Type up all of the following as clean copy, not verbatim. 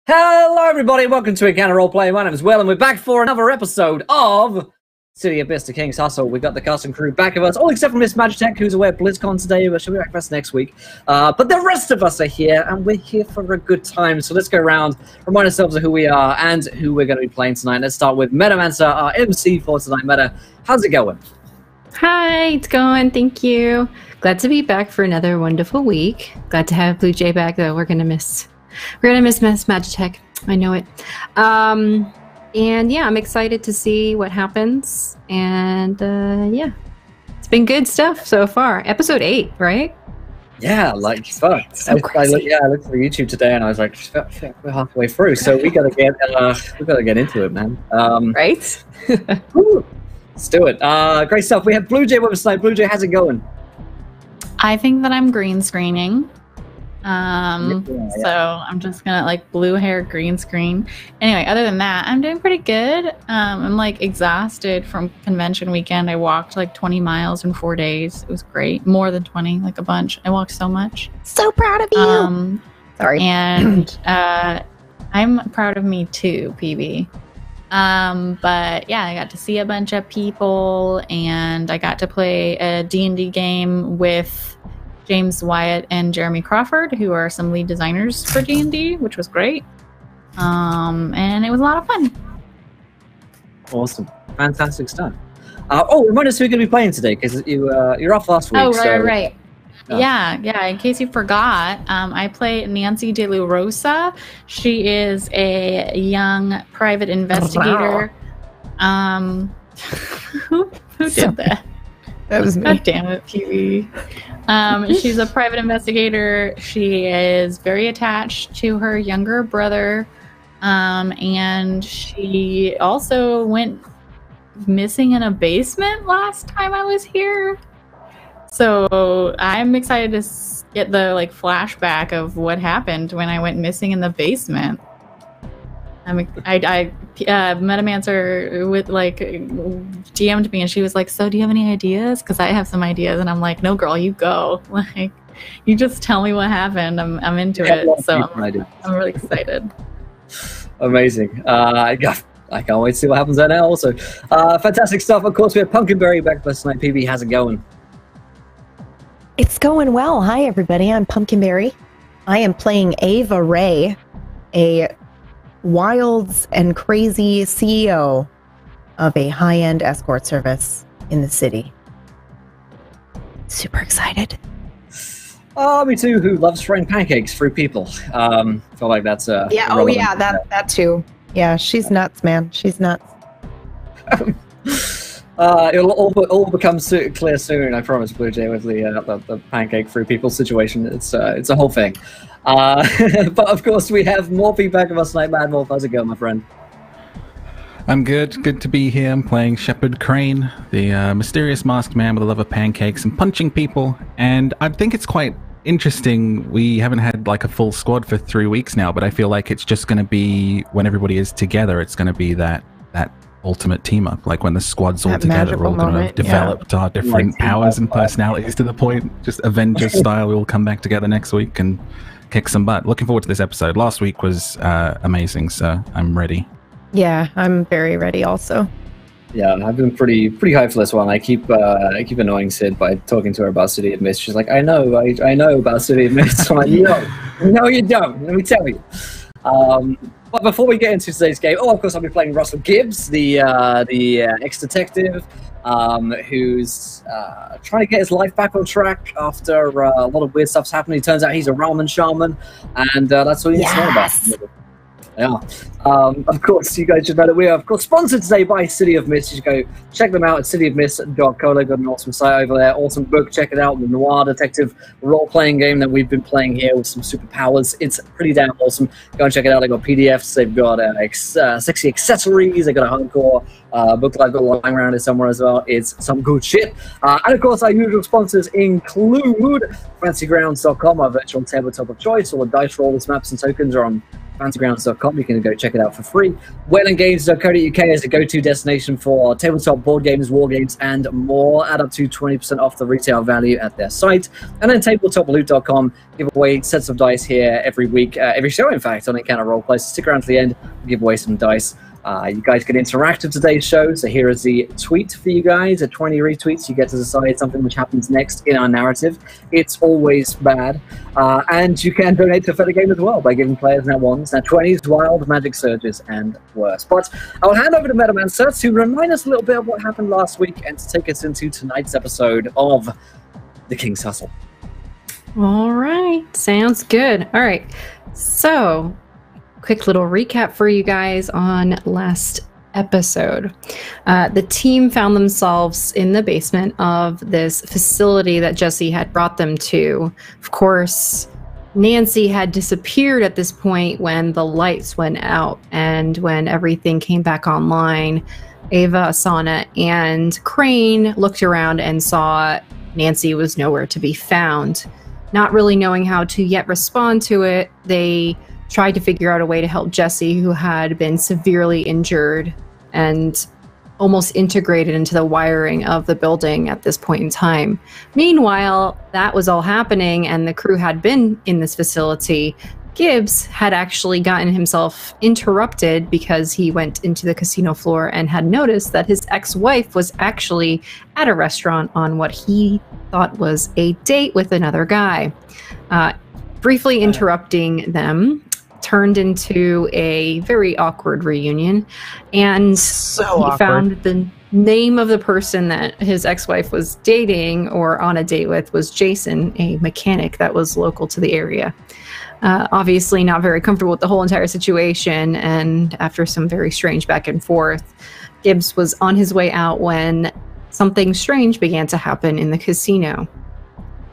Hello everybody, welcome to Encounter Roleplay. My name is Will and we're back for another episode of City of Mr. King's Hustle. We've got the cast and crew back of us, all except for Miss Magitech, who's away at BlizzCon today, but she'll be back with us next week. But the rest of us are here, and we're here for a good time. So let's go around, remind ourselves of who we are and who we're going to be playing tonight. Let's start with Metamancer, our MC for tonight. Meta, how's it going? Hi, it's going. Thank you. Glad to be back for another wonderful week. Glad to have Blue Jay back, though. We're gonna miss Miss Magitech. I know it. And yeah, I'm excited to see what happens. And yeah, it's been good stuff so far. Episode 8, right? Yeah, like fuck. So I looked through YouTube today and I was like, we're halfway through, so we gotta get into it, man. Right? Let's do it. Great stuff. We have Blue Jay with us tonight. Blue Jay, how's it going? I think that I'm green screening. So I'm just gonna like blue hair green screen. Anyway, other than that, I'm doing pretty good. I'm like exhausted from convention weekend. I walked like 20 miles in 4 days. It was great. More than 20, like a bunch. I walked so much. So proud of you. Sorry. And I'm proud of me too, PB. But yeah, I got to see a bunch of people and I got to play a D&D game with James Wyatt and Jeremy Crawford, who are some lead designers for D&D, which was great. And it was a lot of fun. Awesome. Fantastic stuff. Remind us who you're going to be playing today, because you're off last week. Oh, right. Yeah. In case you forgot, I play Nancy De La Rosa. She is a young private investigator. Who did that? That was me. God damn it, PV. She's a private investigator. She is very attached to her younger brother. And she also went missing in a basement last time I was here. So I'm excited to get the like flashback of what happened when I went missing in the basement. Metamancer with like DM'd me and she was like, "So do you have any ideas? Because I have some ideas." And I'm like, "No, girl, you go. Like, you just tell me what happened. I'm into it." So I'm really excited. Amazing. I can't wait to see what happens there now. Also, fantastic stuff. Of course, we have Pumpkinberry back with us tonight. PB, how's it going? It's going well. Hi, everybody. I'm Pumpkinberry. I am playing Ava Ray, a wild and crazy CEO of a high-end escort service in the city. Super excited. Me too, who loves throwing pancakes through people. I feel like that's that too. Yeah, she's nuts, man. She's nuts. It'll all become clear soon, I promise, Blue Jay, with the pancake through people situation. It's a whole thing. But of course, we have more feedback of us tonight. Mad Wolf, how's it going, my friend? I'm good. Good to be here. I'm playing Shepard Crane, the mysterious masked man with a love of pancakes and punching people. And I think it's quite interesting. We haven't had like a full squad for 3 weeks now, but I feel like it's just going to be when everybody is together. It's going to be that ultimate team up, like when the squad's all together, we're all going to have developed our different powers and personalities to the point, just Avengers style. We all come back together next week and kick some butt. Looking forward to this episode. Last week was amazing, so I'm ready. Yeah, I'm very ready also. Yeah, I've been pretty hyped for this one. I keep annoying Sid by talking to her about City of Mist. She's like, I know about City of Mist. I'm like, no, you don't. Let me tell you. But before we get into today's game, of course, I'll be playing Russell Gibbs, the ex-detective, who's trying to get his life back on track after a lot of weird stuff's happening. It turns out he's a ramen shaman, and that's all you need to know about him. Yeah. Of course, you guys should know that we are, of course, sponsored today by City of Mist. You should go check them out at cityofmist.co. They've got an awesome site over there. Awesome book. Check it out. The noir detective role-playing game that we've been playing here with some superpowers. It's pretty damn awesome. Go and check it out. They've got PDFs. They've got sexy accessories. They've got a hardcore book that I've got lying around here somewhere as well. It's some good shit. And, of course, our usual sponsors include fancygrounds.com, our virtual tabletop of choice. All the dice rollers, maps, and tokens are on fantasygrounds.com. You can go check it out for free. waylandgames.co.uk is a go-to destination for tabletop board games, war games, and more. Add up to 20% off the retail value at their site. And then tabletoploot.com give away sets of dice here every week, every show, in fact, on Encounter Roleplay. So stick around to the end, we'll give away some dice. You guys can interact with today's show, so here is the tweet for you guys. At 20 retweets, you get to decide something which happens next in our narrative. It's always bad. And you can donate to Feta Game as well by giving players nat 1s, nat 20s, wild, magic surges, and worse. But I'll hand over to Metaman Sir to remind us a little bit of what happened last week and to take us into tonight's episode of The King's Hustle. All right, sounds good. All right, so quick little recap for you guys on last episode. The team found themselves in the basement of this facility that Jesse had brought them to. Of course, Nancy had disappeared at this point when the lights went out, and when everything came back online, Ava, Asana, and Crane looked around and saw Nancy was nowhere to be found. Not really knowing how to yet respond to it, they tried to figure out a way to help Jesse, who had been severely injured and almost integrated into the wiring of the building at this point in time. Meanwhile, that was all happening and the crew had been in this facility. Gibbs had actually gotten himself interrupted because he went into the casino floor and had noticed that his ex-wife was actually at a restaurant on what he thought was a date with another guy. Briefly interrupting them turned into a very awkward reunion, and he found the name of the person that his ex-wife was dating or on a date with was Jason, a mechanic that was local to the area. Obviously not very comfortable with the whole entire situation, and after some very strange back and forth, Gibbs was on his way out when something strange began to happen in the casino.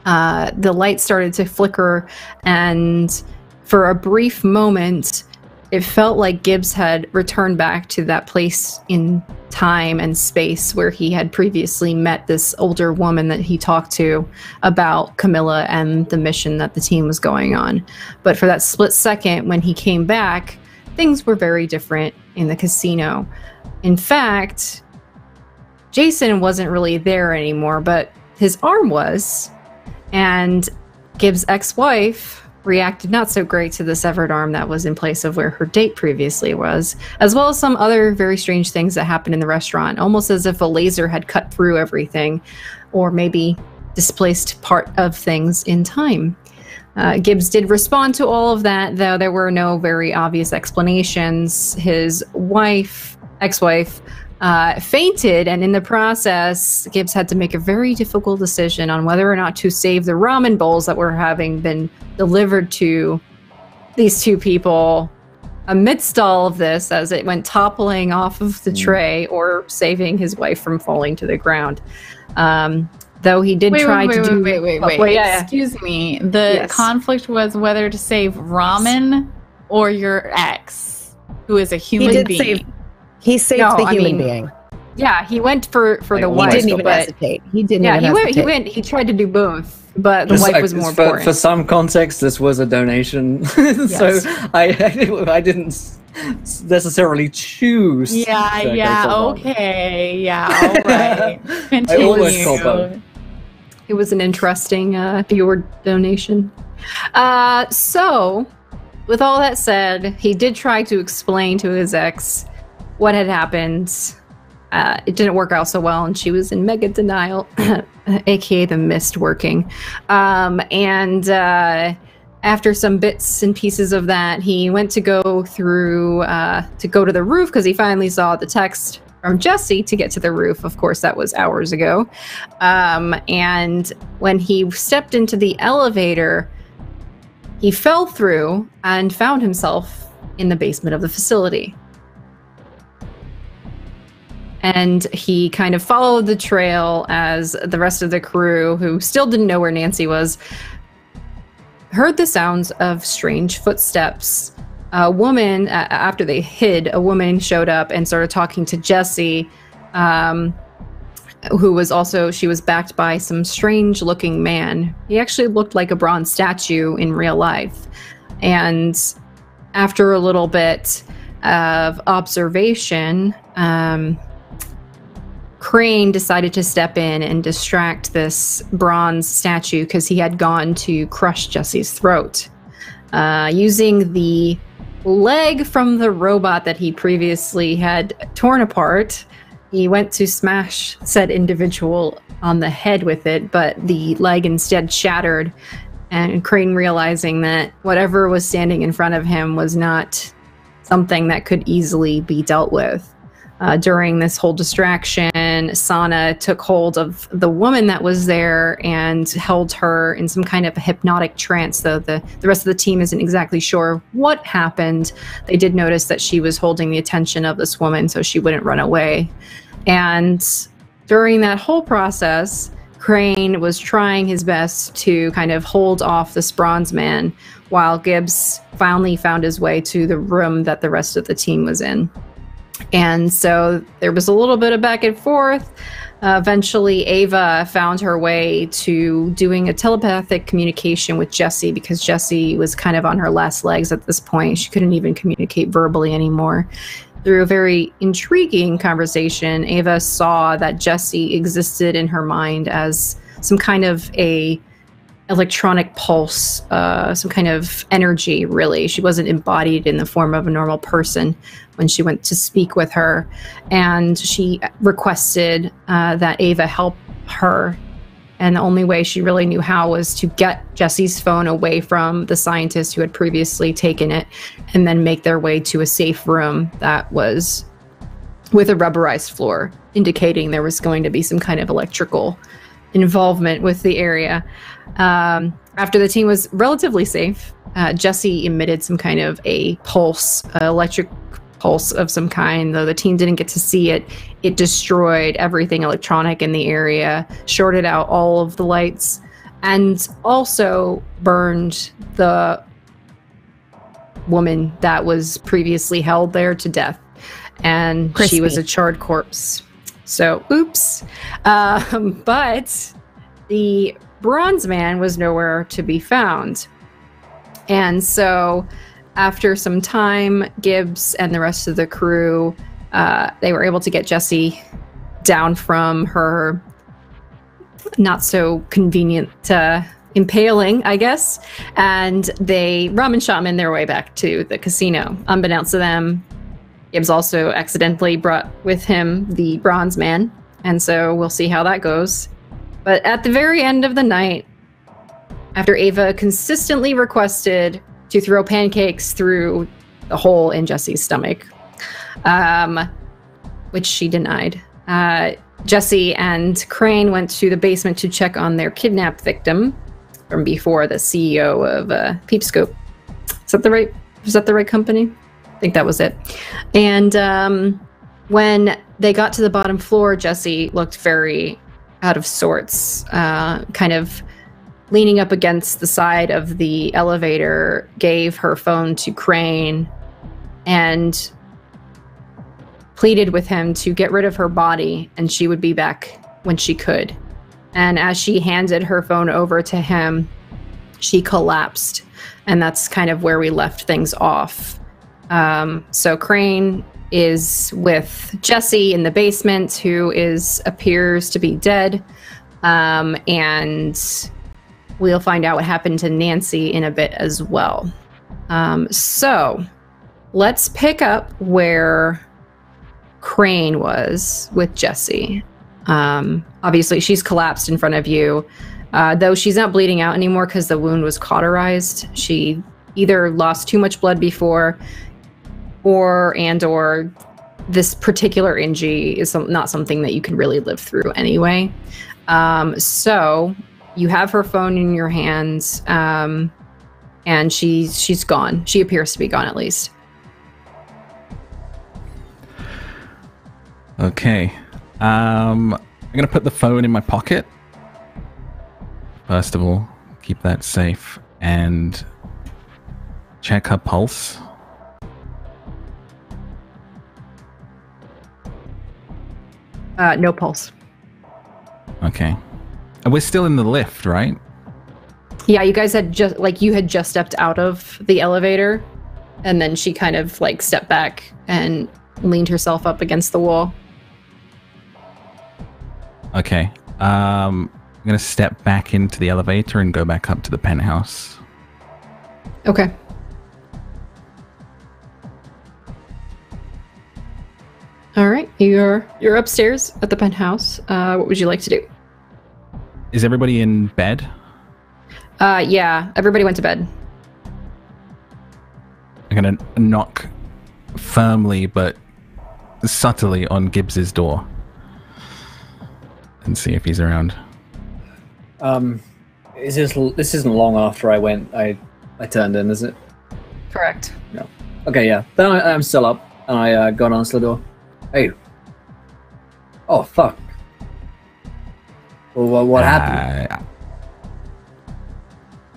The lights started to flicker, and for a brief moment, it felt like Gibbs had returned back to that place in time and space where he had previously met this older woman that he talked to about Camilla and the mission that the team was going on. But for that split second, when he came back, things were very different in the casino. In fact, Jason wasn't really there anymore, but his arm was, and Gibbs' ex-wife reacted not so great to the severed arm that was in place of where her date previously was, as well as some other very strange things that happened in the restaurant, almost as if a laser had cut through everything, or maybe displaced part of things in time. Gibbs did respond to all of that, though there were no very obvious explanations. His ex-wife, fainted, and in the process, Gibbs had to make a very difficult decision on whether or not to save the ramen bowls that were having been delivered to these two people amidst all of this as it went toppling off of the tray, or saving his wife from falling to the ground. Though he did try to do... Wait. Excuse me. The conflict was whether to save ramen or your ex, who is a human being. He saved the human being. Yeah, he went for the wife. He didn't even hesitate. He went. He tried to do both, but the wife was more important. For some context, this was a donation, so I didn't necessarily choose. Yeah. Okay. Yeah. All right. Continue. I always call both. It was an interesting viewer donation. So, with all that said, he did try to explain to his ex what had happened. It didn't work out so well, and she was in mega denial, aka the mist working. After some bits and pieces of that, he went to go through to go to the roof because he finally saw the text from Jesse to get to the roof. Of course, that was hours ago. And when he stepped into the elevator, he fell through and found himself in the basement of the facility. And he kind of followed the trail as the rest of the crew, who still didn't know where Nancy was, heard the sounds of strange footsteps. A woman, after they hid, a woman showed up and started talking to Jesse, who was also, she was backed by some strange looking man. He actually looked like a bronze statue in real life. And after a little bit of observation, Crane decided to step in and distract this bronze statue because he had gone to crush Jesse's throat. Using the leg from the robot that he previously had torn apart, he went to smash said individual on the head with it, but the leg instead shattered, and Crane, realizing that whatever was standing in front of him was not something that could easily be dealt with. During this whole distraction, Sana took hold of the woman that was there and held her in some kind of a hypnotic trance, though the rest of the team isn't exactly sure what happened. They did notice that she was holding the attention of this woman so she wouldn't run away. And during that whole process, Crane was trying his best to kind of hold off this bronze man while Gibbs finally found his way to the room that the rest of the team was in. And so there was a little bit of back and forth. Eventually, Ava found her way to doing a telepathic communication with Jesse because Jesse was kind of on her last legs at this point. She couldn't even communicate verbally anymore. Through a very intriguing conversation, Ava saw that Jesse existed in her mind as some kind of a electronic pulse, some kind of energy, really. She wasn't embodied in the form of a normal person when she went to speak with her. And she requested that Ava help her. And the only way she really knew how was to get Jesse's phone away from the scientist who had previously taken it and then make their way to a safe room that was with a rubberized floor, indicating there was going to be some kind of electrical involvement with the area. After the team was relatively safe, Jesse emitted some kind of a pulse, electric pulse of some kind, though the team didn't get to see it. It destroyed everything electronic in the area, shorted out all of the lights, and also burned the woman that was previously held there to death. And Crispy. She was a charred corpse. So, oops. But the bronze man was nowhere to be found. And so after some time, Gibbs and the rest of the crew, they were able to get Jessie down from her not so convenient impaling, I guess. And they ramen shaman their way back to the casino. Unbeknownst to them, Gibbs also accidentally brought with him the bronze man. And so we'll see how that goes. But at the very end of the night, after Ava consistently requested to throw pancakes through the hole in Jesse's stomach, which she denied, Jesse and Crane went to the basement to check on their kidnapped victim from before, the CEO of Peepscope. Was that the right company? I think that was it. And when they got to the bottom floor, Jesse looked very out of sorts, kind of leaning up against the side of the elevator, gave her phone to Crane and pleaded with him to get rid of her body and she would be back when she could. And as she handed her phone over to him, she collapsed. And that's kind of where we left things off. So Crane is with Jesse in the basement, who appears to be dead. And we'll find out what happened to Nancy in a bit as well. So let's pick up where Crane was with Jesse. Obviously, she's collapsed in front of you, though she's not bleeding out anymore because the wound was cauterized. She either lost too much blood before, or this particular injury is not something that you can really live through anyway. So you have her phone in your hands, and she's gone. She appears to be gone, at least. Okay. I'm going to put the phone in my pocket. First of all, keep that safe and check her pulse. No pulse. Okay. And we're still in the lift, right? Yeah, you guys had just stepped out of the elevator. And then she kind of like stepped back and leaned herself up against the wall. Okay. I'm going to step back into the elevator and go back up to the penthouse. Okay. All right. You're upstairs at the penthouse. What would you like to do? Is everybody in bed? Yeah. Everybody went to bed. I'm going to knock firmly but subtly on Gibbs's door and see if he's around. This isn't long after I turned in, is it? Correct. No. Okay, yeah. Then I'm still up, and I go and answer the door. Hey. Oh, fuck. Well, what happened?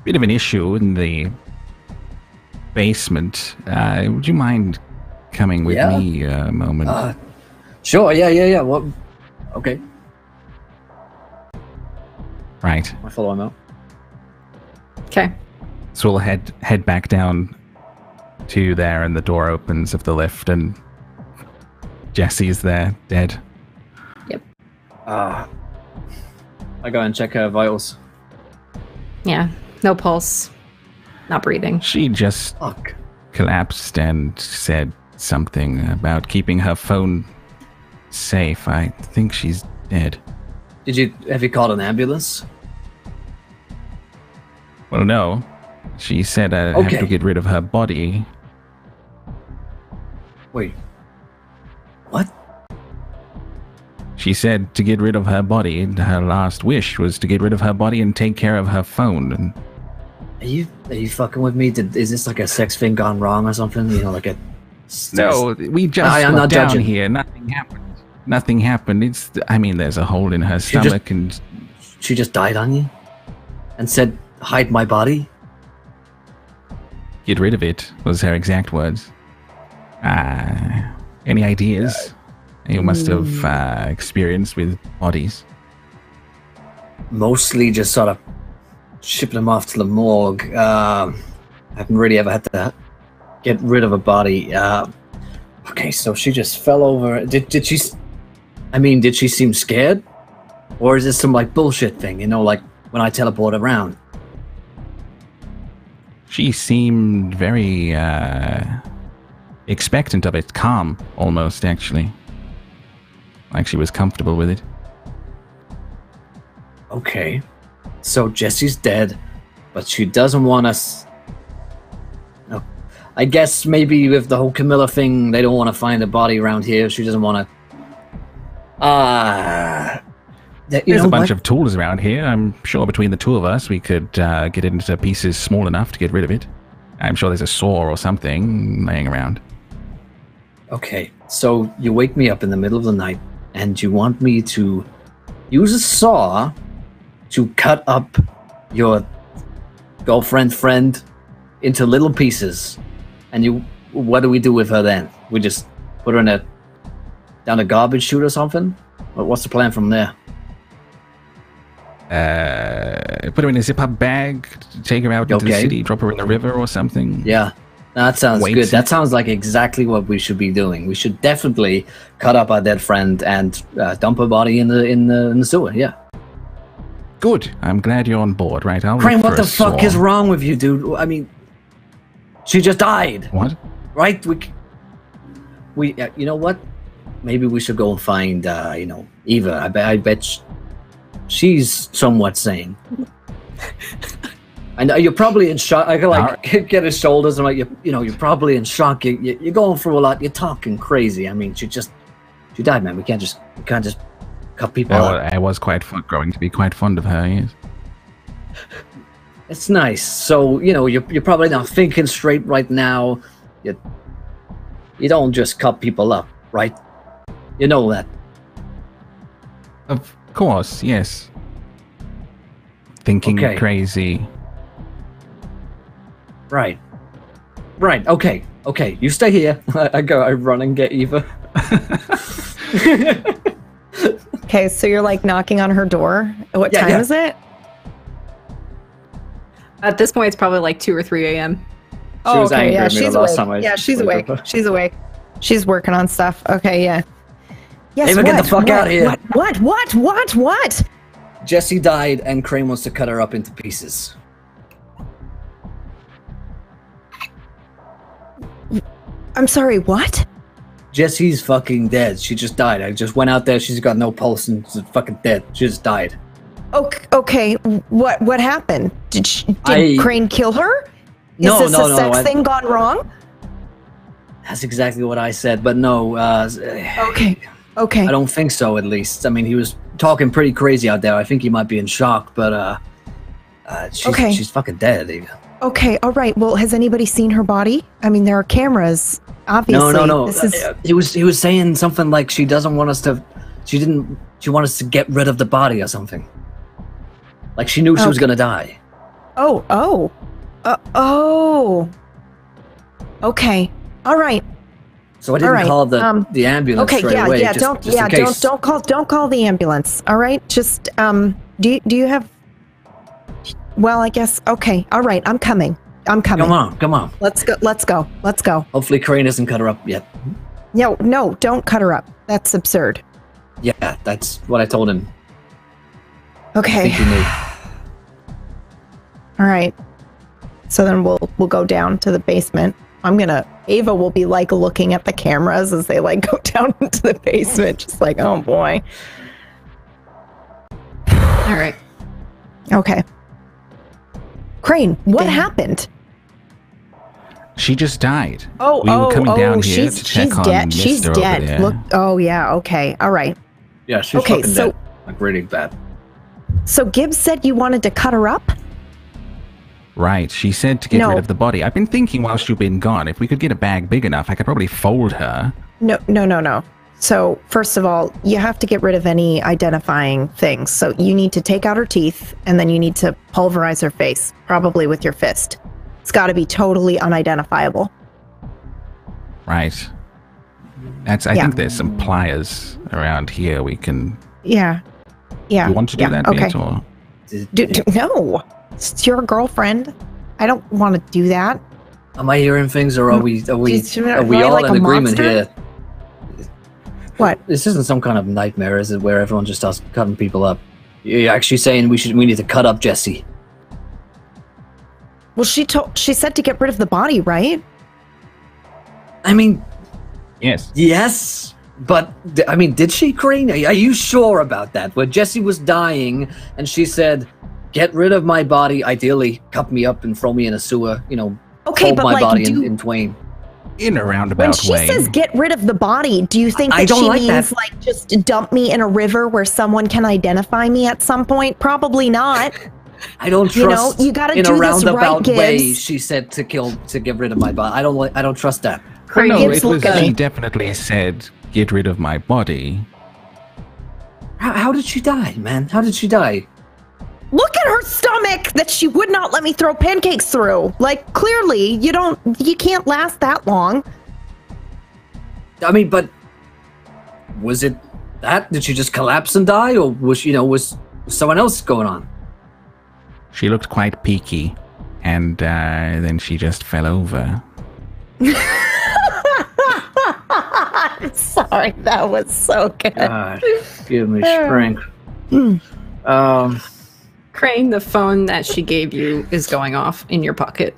Bit of an issue in the basement. Would you mind coming with me a moment? Sure, yeah. What? Okay. Right. I follow him out. Okay. So we'll head back down to there, and the door opens of the lift, and Jessie's there, dead. Yep. I go and check her vitals. Yeah. No pulse. Not breathing. She just collapsed and said something about keeping her phone safe. I think she's dead. Have you called an ambulance? Well, no. She said I have to get rid of her body. Wait. What? She said to get rid of her body, and her last wish was to get rid of her body and take care of her phone. And Are you fucking with me? Is this like a sex thing gone wrong or something? You know, like a... No, we just I'm got not down judging. here. Nothing happened. There's a hole in her stomach, and she just died on you? And said, hide my body? get rid of it, was her exact words. Any ideas you must have experienced with bodies? Mostly just sort of shipping them off to the morgue. I haven't really ever had to get rid of a body. Okay, so she just fell over. Did she seem scared? Or is this some like bullshit thing, you know, like when I teleport around? She seemed very expectant of it, calm almost, actually. Like she was comfortable with it. Okay, so Jessie's dead, but she doesn't want us... No. I guess maybe with the whole Camilla thing, they don't want to find a body around here. She doesn't want to... There's a bunch of tools around here. I'm sure between the two of us, we could get it into pieces small enough to get rid of it. I'm sure there's a saw or something laying around. Okay, so you wake me up in the middle of the night, and you want me to use a saw to cut up your girlfriend friend into little pieces. And what do we do with her then? We just put her down a garbage chute or something? What's the plan from there? Put her in a zip-up bag, take her out into the city, drop her in the river or something. Yeah, that sounds good. That sounds like exactly what we should be doing. We should definitely cut up our dead friend and dump her body in the sewer. Yeah. Good. I'm glad you're on board, right? Crane, what the fuck is wrong with you, dude? I mean, she just died. What? Right? We you know what? Maybe we should go and find, Eva. I bet she's somewhat sane. I know you're probably in shock. I can get his shoulders. I'm like, you're probably in shock. You're going through a lot. You're talking crazy. I mean, she died, man. We can't just cut people out. I was growing to be quite fond of her. Yes. It's nice. So you're probably not thinking straight right now. You don't just cut people up, right? You know that. Of course, yes. Thinking crazy. Right. Okay. You stay here. I run and get Eva. Okay, so you're like knocking on her door. What time is it? At this point, it's probably like 2 or 3 a.m. She was angry yeah, at me the she's last awake. time I Yeah, she's played awake. with her. She's awake. She's working on stuff. Okay, yeah. Yes, Ava, get the fuck out of here. What? Jessie died, and Crane wants to cut her up into pieces. I'm sorry, what? Jessie's fucking dead. She just died. I just went out there. She's got no pulse and she's fucking dead. She just died. Okay, what happened? Did Crane kill her? Is No, this no, a no, sex I- thing gone wrong? That's exactly what I said, but no. Okay. I don't think so, at least. I mean, he was talking pretty crazy out there. I think he might be in shock, but she's fucking dead. Ava. Okay, all right. Well, has anybody seen her body? I mean, there are cameras, obviously. No. This is... He was saying something like she doesn't want us to. She wanted us to get rid of the body or something. Like she knew she was gonna die. Oh. Okay. All right. So I didn't call the ambulance Okay, straight away. yeah. Just in case. Don't call the ambulance. All right. Just do you have? Well, I guess. Okay. All right. I'm coming. Come on. Let's go. Hopefully Crane hasn't cut her up yet. No, don't cut her up. That's absurd. Yeah, that's what I told him. I Okay. think he knew. All right. So then we'll go down to the basement. Ava will be like looking at the cameras as they like go down into the basement, just like, oh boy. All right. Okay. Crane, what happened? She just died. We Oh, were coming down here she's to check on dead. She's Mr. over dead. there. Look. Oh yeah. Okay. All right. Yeah, she's Okay, fucking so- dead. Like really bad. So Gibbs said you wanted to cut her up? Right, she said to get No. rid of the body. I've been thinking whilst you've been gone, if we could get a bag big enough, I could probably fold her. No. So first of all, you have to get rid of any identifying things. So you need to take out her teeth, and then you need to pulverize her face, probably with your fist. It's got to be totally unidentifiable. Right. I think there's some pliers around here we can... Yeah. You want to do that okay. bit, or... No. It's your girlfriend. I don't want to do that. Am I hearing things, or are we Am I all like in a agreement monster? here? What? This isn't some kind of nightmare, is it? Where everyone just starts cutting people up? You're actually saying we need to cut up Jessie? Well, she said to get rid of the body, right? I mean, Yes. but I mean, did she, Crane? Are you sure about that? Where Jessie was dying, and she said, "Get rid of my body. Ideally, cut me up and throw me in a sewer. Okay, fold but my like, body in twain." In a when roundabout she way. says get rid of the body, do you think I that don't she like means that. like just dump me in a river where someone can identify me at some point? Probably not. I don't You know, trust. you gotta in do a this right, roundabout way. Gibbs. She said to get rid of my body. I don't trust that. Crane, No, Gibbs, it was, look at she me. definitely said, get rid of my body. How did she die, man? How did she die? Look at her stomach that she would not let me throw pancakes through. Like clearly, you can't last that long. I mean, but was it that? Did she just collapse and die, or was someone else going on? She looked quite peaky, and then she just fell over. Sorry, that was so good. God, give me strength. Crane, the phone that she gave you is going off in your pocket.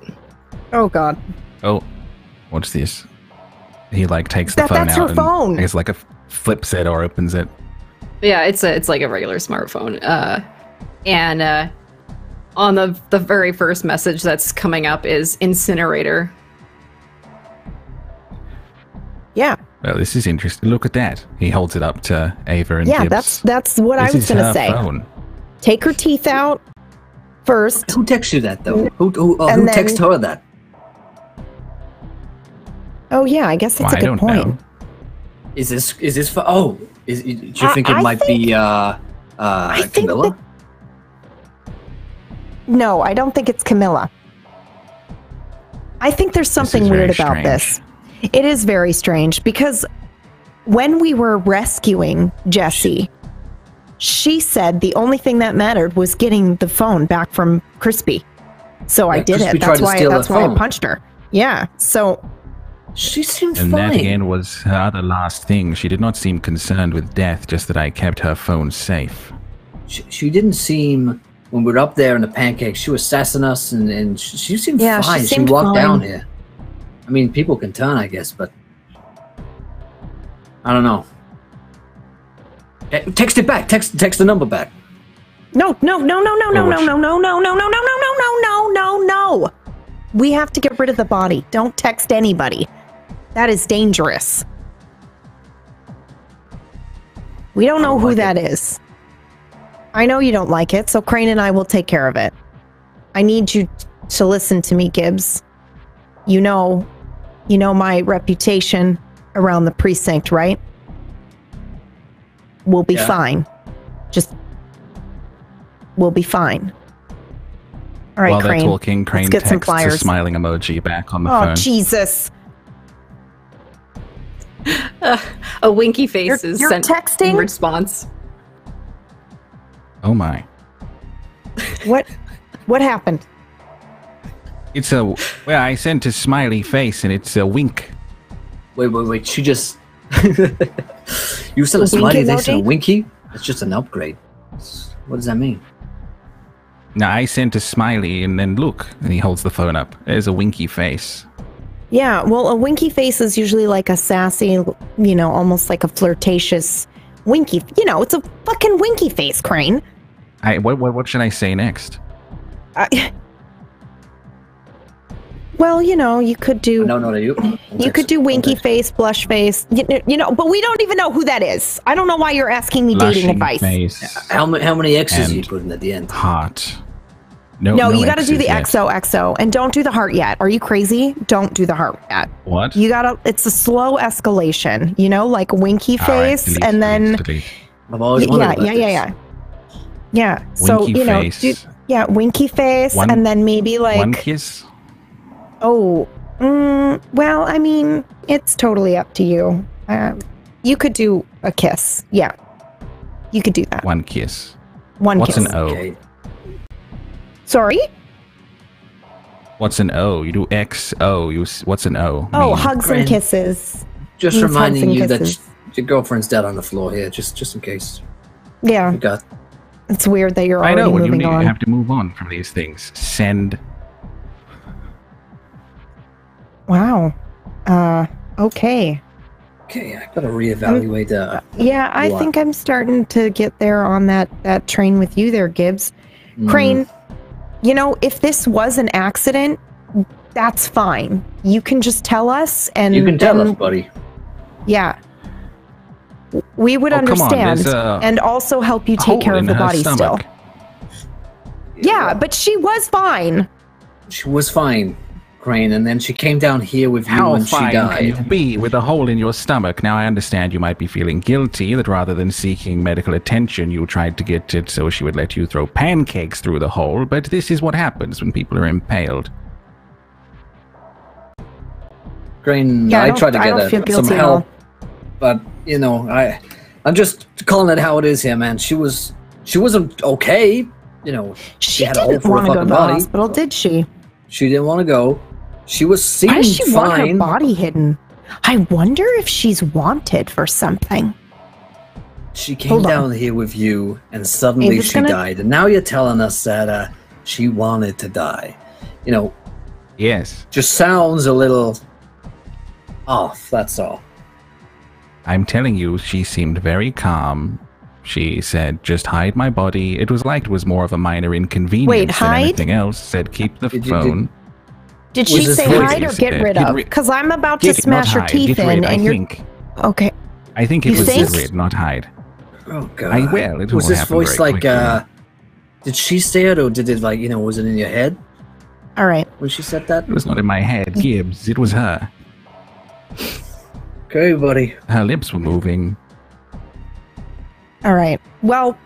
Oh God. Oh, what's this? He takes the phone That's out her and phone. I guess flips it or opens it. Yeah, it's like a regular smartphone. And on the very first message that's coming up is incinerator. Yeah. Well, this is interesting. Look at that. He holds it up to Ava and Yeah, Gibbs. that's what I This was is gonna her say. phone. Take her teeth out first. Who texted you that though? Who And then- texted her that? Oh yeah, I guess that's Well, a I good don't point. know. Is this for? Oh, do you think it I might think- be think Camilla? No, I don't think it's Camilla. I think there's something very weird about strange. this. It is very strange because when we were rescuing Jessie, she said the only thing that mattered was getting the phone back from Crispy. So I Yeah, did Crispy it. tried That's to why steal that's her why I phone. punched her. Yeah, so She seemed And fine. that again was her other last thing. She did not seem concerned with death, just that I kept her phone safe. She didn't seem, when we were up there in the pancakes, she was sassing us, and she seemed Yeah, she fine. seemed walked down fine. here. I mean, people can turn, I guess, but I don't know. Text it back. Text the number back. no. We have to get rid of the body. Don't text anybody. That is dangerous. We don't know who that is. I know you don't like it, so Crane and I will take care of it. I need you to listen to me, Gibbs. You know my reputation around the precinct, right? We'll be fine. We'll be fine. All right, While Crane. they're talking, Crane let's get some texts a flyers. smiling emoji back on the Oh, phone. Jesus. A winky face is You're sent texting? in response. Oh my. What happened? It's a... Well, I sent a smiley face and it's a wink. Wait. She just... You said A a smiley winky face and a emoji? winky? It's just an upgrade. What does that mean? Now, I sent a smiley and then look, and he holds the phone up. There's a winky face. Yeah, well, a winky face is usually like a sassy, almost like a flirtatious winky. It's a fucking winky face, Crane. What should I say next? Well, you could do... No, you. You could do winky face, blush face, but we don't even know who that is. I don't know why you're asking me dating Blushing advice. face. How many X's you And put in at the end? Heart. No, you got to do X's the yet. XOXO, and don't do the heart yet. Are you crazy? Don't do the heart yet. What? You gotta. It's a slow escalation. Like winky All right, face, delete, and then delete. I've always wondered about this. yeah. So Winky face. winky face, One- and then maybe like One kiss? well, I mean, it's totally up to you. You could do a kiss. Yeah, you could do that. One kiss. One What's kiss. an O? Okay. Sorry. What's an O? You do XO. What's an O? Oh, mean? hugs Crane. and kisses. Just Means reminding hugs and you that kisses. your girlfriend's dead on the floor here, just in case. Yeah, You got... it's weird that you're I already know, when you moving on. have to move on from these things. Send. Wow. Okay. Okay, I gotta reevaluate Yeah, I What? think I'm starting to get there on that train with you there, Gibbs. Crane, if this was an accident, that's fine. You can just tell us, and You can tell then- us, buddy. Yeah. We would Oh, come on, understand, there's a and also help you take hole care of in the her body stomach. still. Yeah, but she was fine. She was fine, Crane, and then she came down here with you How when she fine can you died. be with a hole in your stomach? Now, I understand you might be feeling guilty that rather than seeking medical attention, you tried to get it so she would let you throw pancakes through the hole, but this is what happens when people are impaled. Crane, Yeah, I tried to I don't feel get some guilty at all. help, but I'm just calling it how it is here, man. She wasn't okay. She had a hole didn't for a want to go to fucking the body. hospital, did she? She didn't want to go. She was Why seeming does she want her fine. body hidden? I wonder if she's wanted for something. She came Hold on. down here with you, and suddenly Ava's she gonna- died. And now you're telling us that she wanted to die. Yes, Just sounds a little off. That's all. I'm telling you, she seemed very calm. She said, just hide my body. It was more of a minor inconvenience Wait, than hide? anything else. Said, keep the Did phone. Did Was she this say voice hide or you get said? rid Get of? rid- Because I'm about to Get- not smash her hide, teeth get rid, in, I and you're think. okay. I think it You was think? get rid, not hide. Oh god. I will. It was will this happen voice very like? quickly. Did she say it, or did it was it in your head All right. when she said that? It was not in my head, Gibbs. It was her. Okay, buddy. Her lips were moving. All right. Well,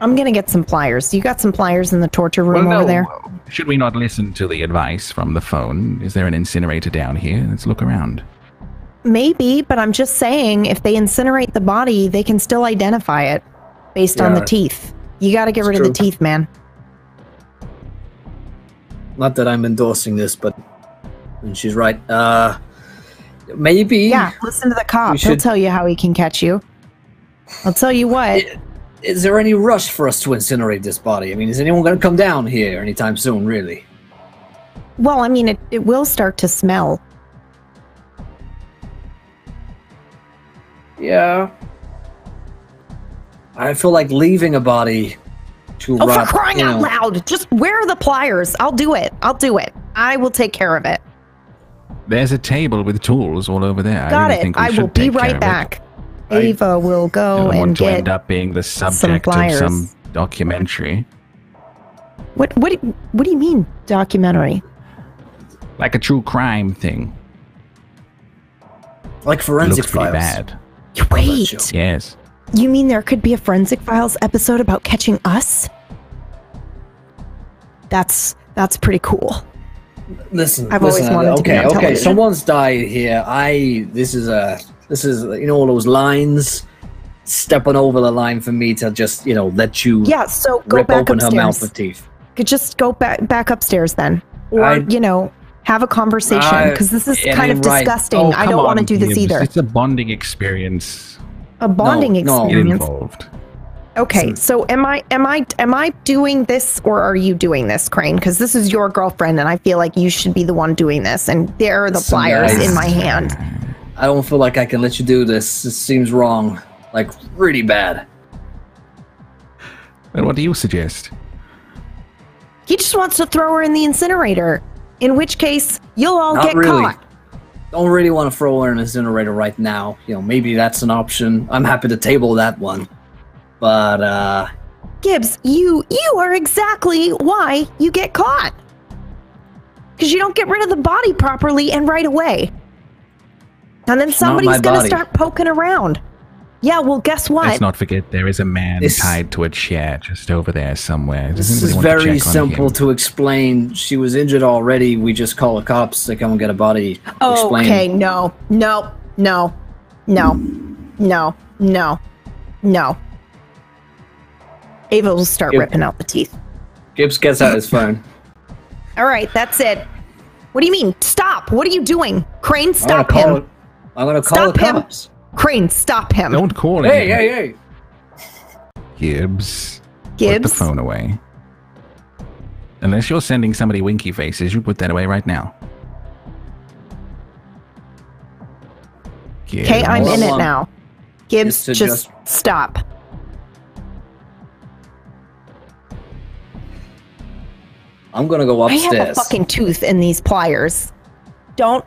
I'm going to get some pliers. You got some pliers in the torture room over there? Should we not listen to the advice from the phone? Is there an incinerator down here? Let's look around. Maybe, but I'm just saying if they incinerate the body, they can still identify it based on the Yeah. teeth. You got to get It's rid of the true. teeth, man. Not that I'm endorsing this, but And she's right. Maybe. Yeah, listen to the cop. He'll tell you how he can catch you. I'll tell you what. Is there any rush for us to incinerate this body? I mean, is anyone going to come down here anytime soon, really? Well, I mean, it will start to smell. Yeah. I feel like leaving a body to rot. Oh, for crying out loud! Just where are the pliers? I'll do it. I will take care of it. There's a table with tools all over there. Got it. I will be right back. Ava will go and get. End up being the subject of some documentary. What do you mean documentary? Like a true crime thing. Like forensic Looks pretty files. bad. Wait. Yes. You mean there could be a Forensic Files episode about catching us? That's pretty cool. Listen, I've always wanted to be on okay. television. Someone's died here. This is all those lines, stepping over the line for me to just let you. Yeah. So go rip back open upstairs. her mouth with teeth. Could just go back upstairs then, or have a conversation because this is kind of disgusting. Oh, I don't want to do this either. It's a bonding experience. A bonding experience. Involved. Okay, so am I doing this or are you doing this, Crane? Because this is your girlfriend, and I feel like you should be the one doing this. And there are the pliers in my hand. I don't feel like I can let you do this. This seems wrong, like really bad. Well, what do you suggest? He just wants to throw her in the incinerator. In which case, you'll all Not get really. caught. Don't really want to throw her in an incinerator right now. Maybe that's an option. I'm happy to table that one. But, Gibbs, you are exactly why you get caught. Because you don't get rid of the body properly and right away. And then somebody's going to start poking around. Yeah, well, guess what? Let's not forget there is a man tied to a chair just over there somewhere. This is very simple to explain. She was injured already. We just call the cops to come and get a body. Okay, no. Ava will start ripping out the teeth. Gibbs gets out his phone. All right, that's it. What do you mean? Stop! What are you doing? Crane, stop him! I'm gonna call the cops. Crane, stop him! Don't call him. Hey! Gibbs. Put the phone away. Unless you're sending somebody winky faces, you put that away right now. Okay, I'm in it now. Gibbs, just stop. I'm gonna go upstairs. I have a fucking tooth in these pliers. Don't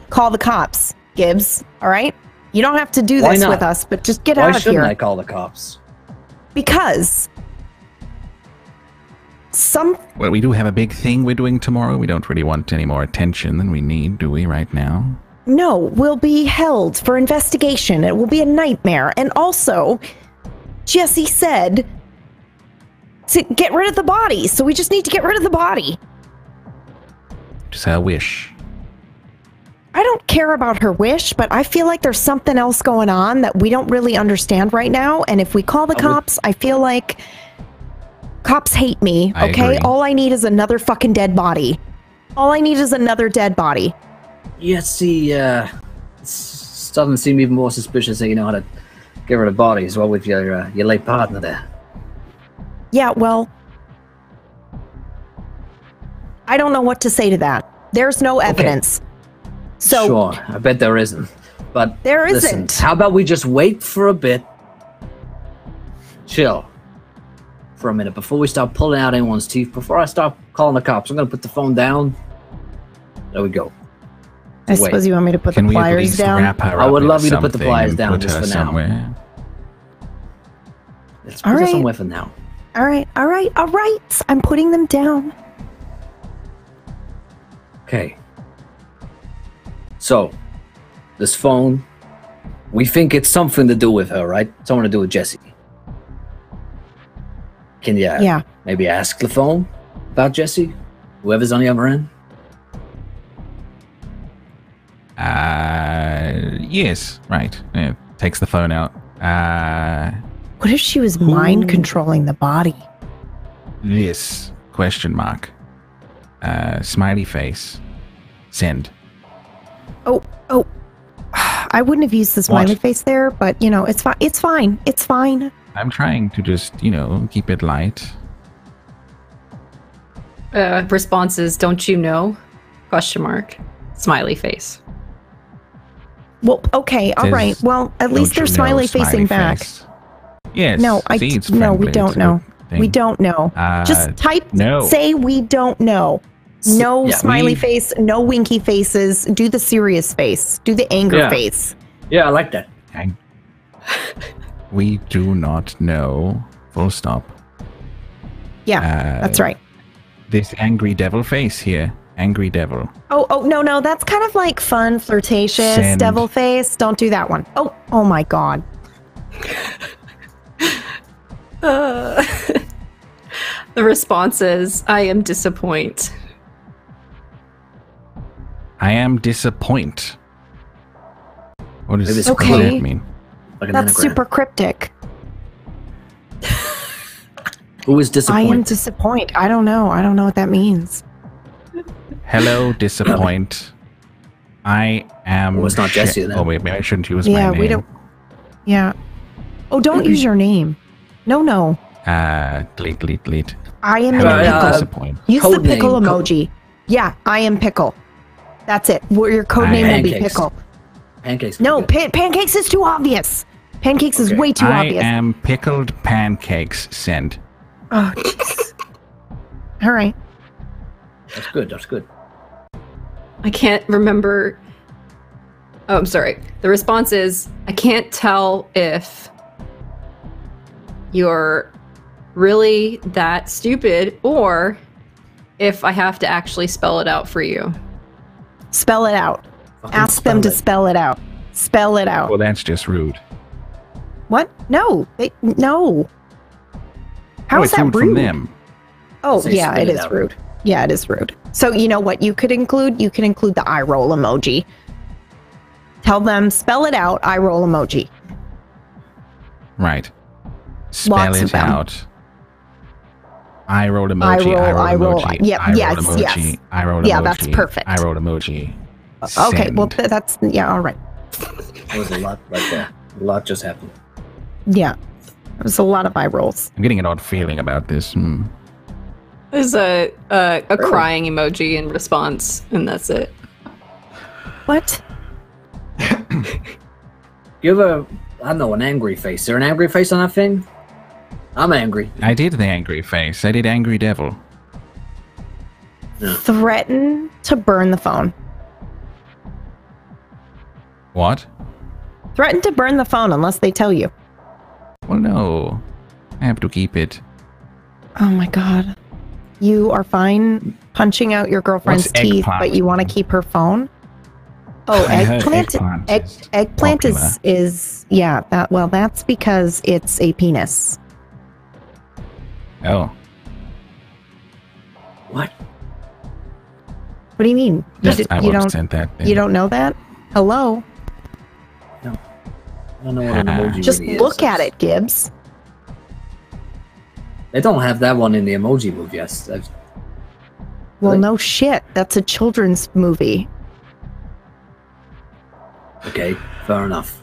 call the cops, Gibbs. All right? You don't have to do this with us, but just get out of here. Why shouldn't I call the cops? Because Well, we do have a big thing we're doing tomorrow. We don't really want any more attention than we need, do we, right now? No, we'll be held for investigation. It will be a nightmare. And also, Jesse said to get rid of the body, so we just need to get rid of the body. Just her wish. I don't care about her wish, but I feel like there's something else going on that we don't really understand right now. And if we call the cops, I feel like cops hate me, I okay? agree. All I need is another fucking dead body. All I need is another dead body. Yeah, see, it doesn't seem even more suspicious that you know how to get rid of bodies, well, with your late partner there. Yeah, well, I don't know what to say to that. There's no evidence. So sure, I bet there isn't. But there listen, isn't. How about we just wait for a bit, chill for a minute before we start pulling out anyone's teeth. Before I start calling the cops, I'm gonna put the phone down. There we go. I suppose you want me to put the pliers down? I would love you to put the pliers down just for now. Let's put her somewhere for now. All right. I'm putting them down. Okay. So, this phone, we think it's something to do with her, right? Something to do with Jessie. Can you maybe ask the phone about Jessie? Whoever's on the other end? Yes, right. Yeah, takes the phone out. What if she was mind controlling the body? Yes, question mark. Smiley face. Send. Oh. I wouldn't have used the smiley face there, but it's fine. It's fine. It's fine. I'm trying to just, keep it light. Responses, don't you know? Question mark. Smiley face. Well, okay, all right. Well, at least they're smiley facing back. Face. Yes. No, we don't know. We don't know. Just type. No. Say we don't know. No smiley face. No winky faces. Do the serious face. Do the anger face. Yeah, I like that. We do not know. Full stop. Yeah, that's right. This angry devil face here. Angry devil. Oh, no. That's kind of like fun, flirtatious, devil face. Don't do that one. Oh my God. The response is, I am disappoint. I am disappoint. What does okay. that mean? Like that's super cryptic. Who is disappoint? I am disappoint. I don't know. I don't know what that means. Hello, disappoint. I am. Well, it's not Jesse then. Oh wait, maybe I shouldn't use my name. We don't. Yeah. Oh, don't use your name. No. Delete. I am Hello, disappoint. Use the pickle emoji. Yeah, I am pickle. That's it. Your code name will be pickle. Pancakes. No, pancakes is too obvious. Pancakes is way too obvious. I am pickled pancakes. Send. Oh, jeez. All right. That's good. I can't remember. Oh, I'm sorry. The response is, I can't tell if you're really that stupid or if I have to actually spell it out for you. Spell it out. Ask them to spell it out. Spell it out. Well, that's just rude. What? No. No. How is that rude? From them. Oh, yeah, it is rude. Yeah, it is rude. So you know what you could include? You could include the eye roll emoji. Tell them, spell it out, eye roll emoji. Right. Spell it out. Eye roll emoji. Eye roll. Yep. Yes. Eye roll emoji. Yeah, that's perfect. Eye roll emoji. Okay. Send. Well, that's all right. There was a lot right there. A lot just happened. Yeah. There's a lot of eye rolls. I'm getting an odd feeling about this. There's a crying emoji in response, and that's it. What? You have I don't know, an angry face. Is there an angry face on that thing? I'm angry. I did the angry face. I did angry devil. Yeah. Threaten to burn the phone. What? Threaten to burn the phone unless they tell you. Well, no. I have to keep it. Oh my God. You are fine punching out your girlfriend's teeth, but you want to keep her phone? Oh, eggplant is that's because it's a penis. Oh. What? What do you mean? You don't know that? Hello? No. I don't know what an emoji Just really look is. at it, Gibbs. They don't have that one in the Emoji Movie. Yes. Well, no shit. That's a children's movie. Okay, fair enough.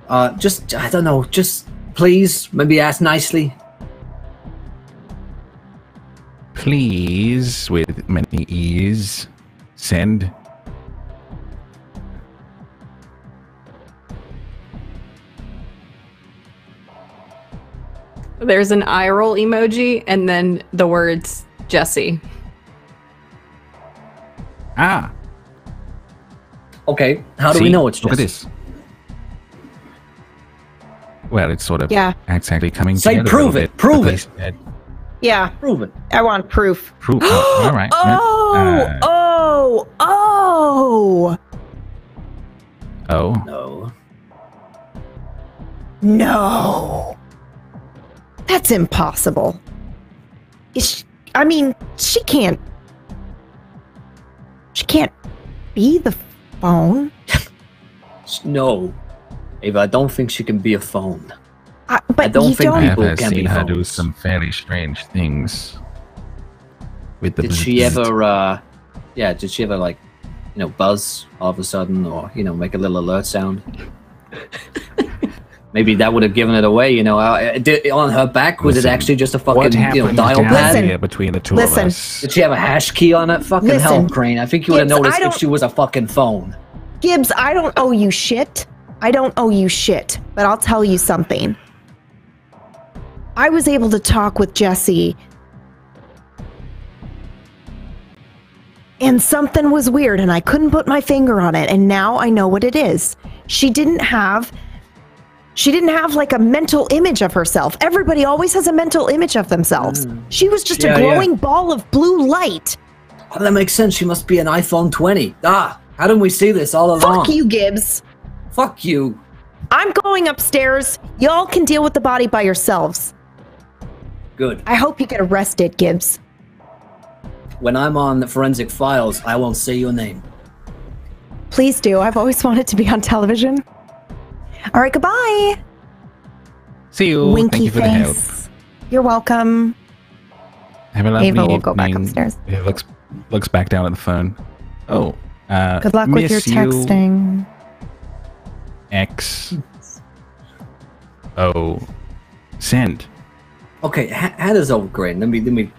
I don't know. Just please, maybe ask nicely. Please, with many E's, send. There's an eye roll emoji and then the words Jesse. Ah. Okay, how do we know it's Jesse? Look at this. Well, it's sort of exactly coming Say together. prove it. Prove it. Yeah. Prove it. I want proof. Proof. Oh, all right. No. No. That's impossible. She can't be the phone. No. Ava, I don't think she can be a phone. But I don't think I people have can seen be her phones. do some fairly strange things. With the Did she ever Yeah, did she ever like, buzz all of a sudden, or make a little alert sound? Maybe that would have given it away. On her back, was it actually just a fucking dial pad? Here between the two of us? Did she have a hash key on it? Fucking hell, Crane! I think you would have noticed if she was a fucking phone. Gibbs, I don't owe you shit. I don't owe you shit, but I'll tell you something. I was able to talk with Jessie, and something was weird, and I couldn't put my finger on it, and now I know what it is. She didn't have like a mental image of herself. Everybody always has a mental image of themselves. She was just a glowing ball of blue light. Oh, that makes sense. She must be an iPhone 20. How didn't we see this all along? Fuck you, Gibbs. Fuck you. I'm going upstairs. Y'all can deal with the body by yourselves. Good. I hope you get arrested, Gibbs. When I'm on the Forensic Files, I won't say your name. Please do. I've always wanted to be on television. All right, goodbye. See you. Winky Thank you for the help. face. You're welcome. Have a lovely Ava will evening. go back upstairs. He looks back down at the phone. Oh. Good luck with your texting. X. O. Send. Okay, hand us over, Crane. Let me.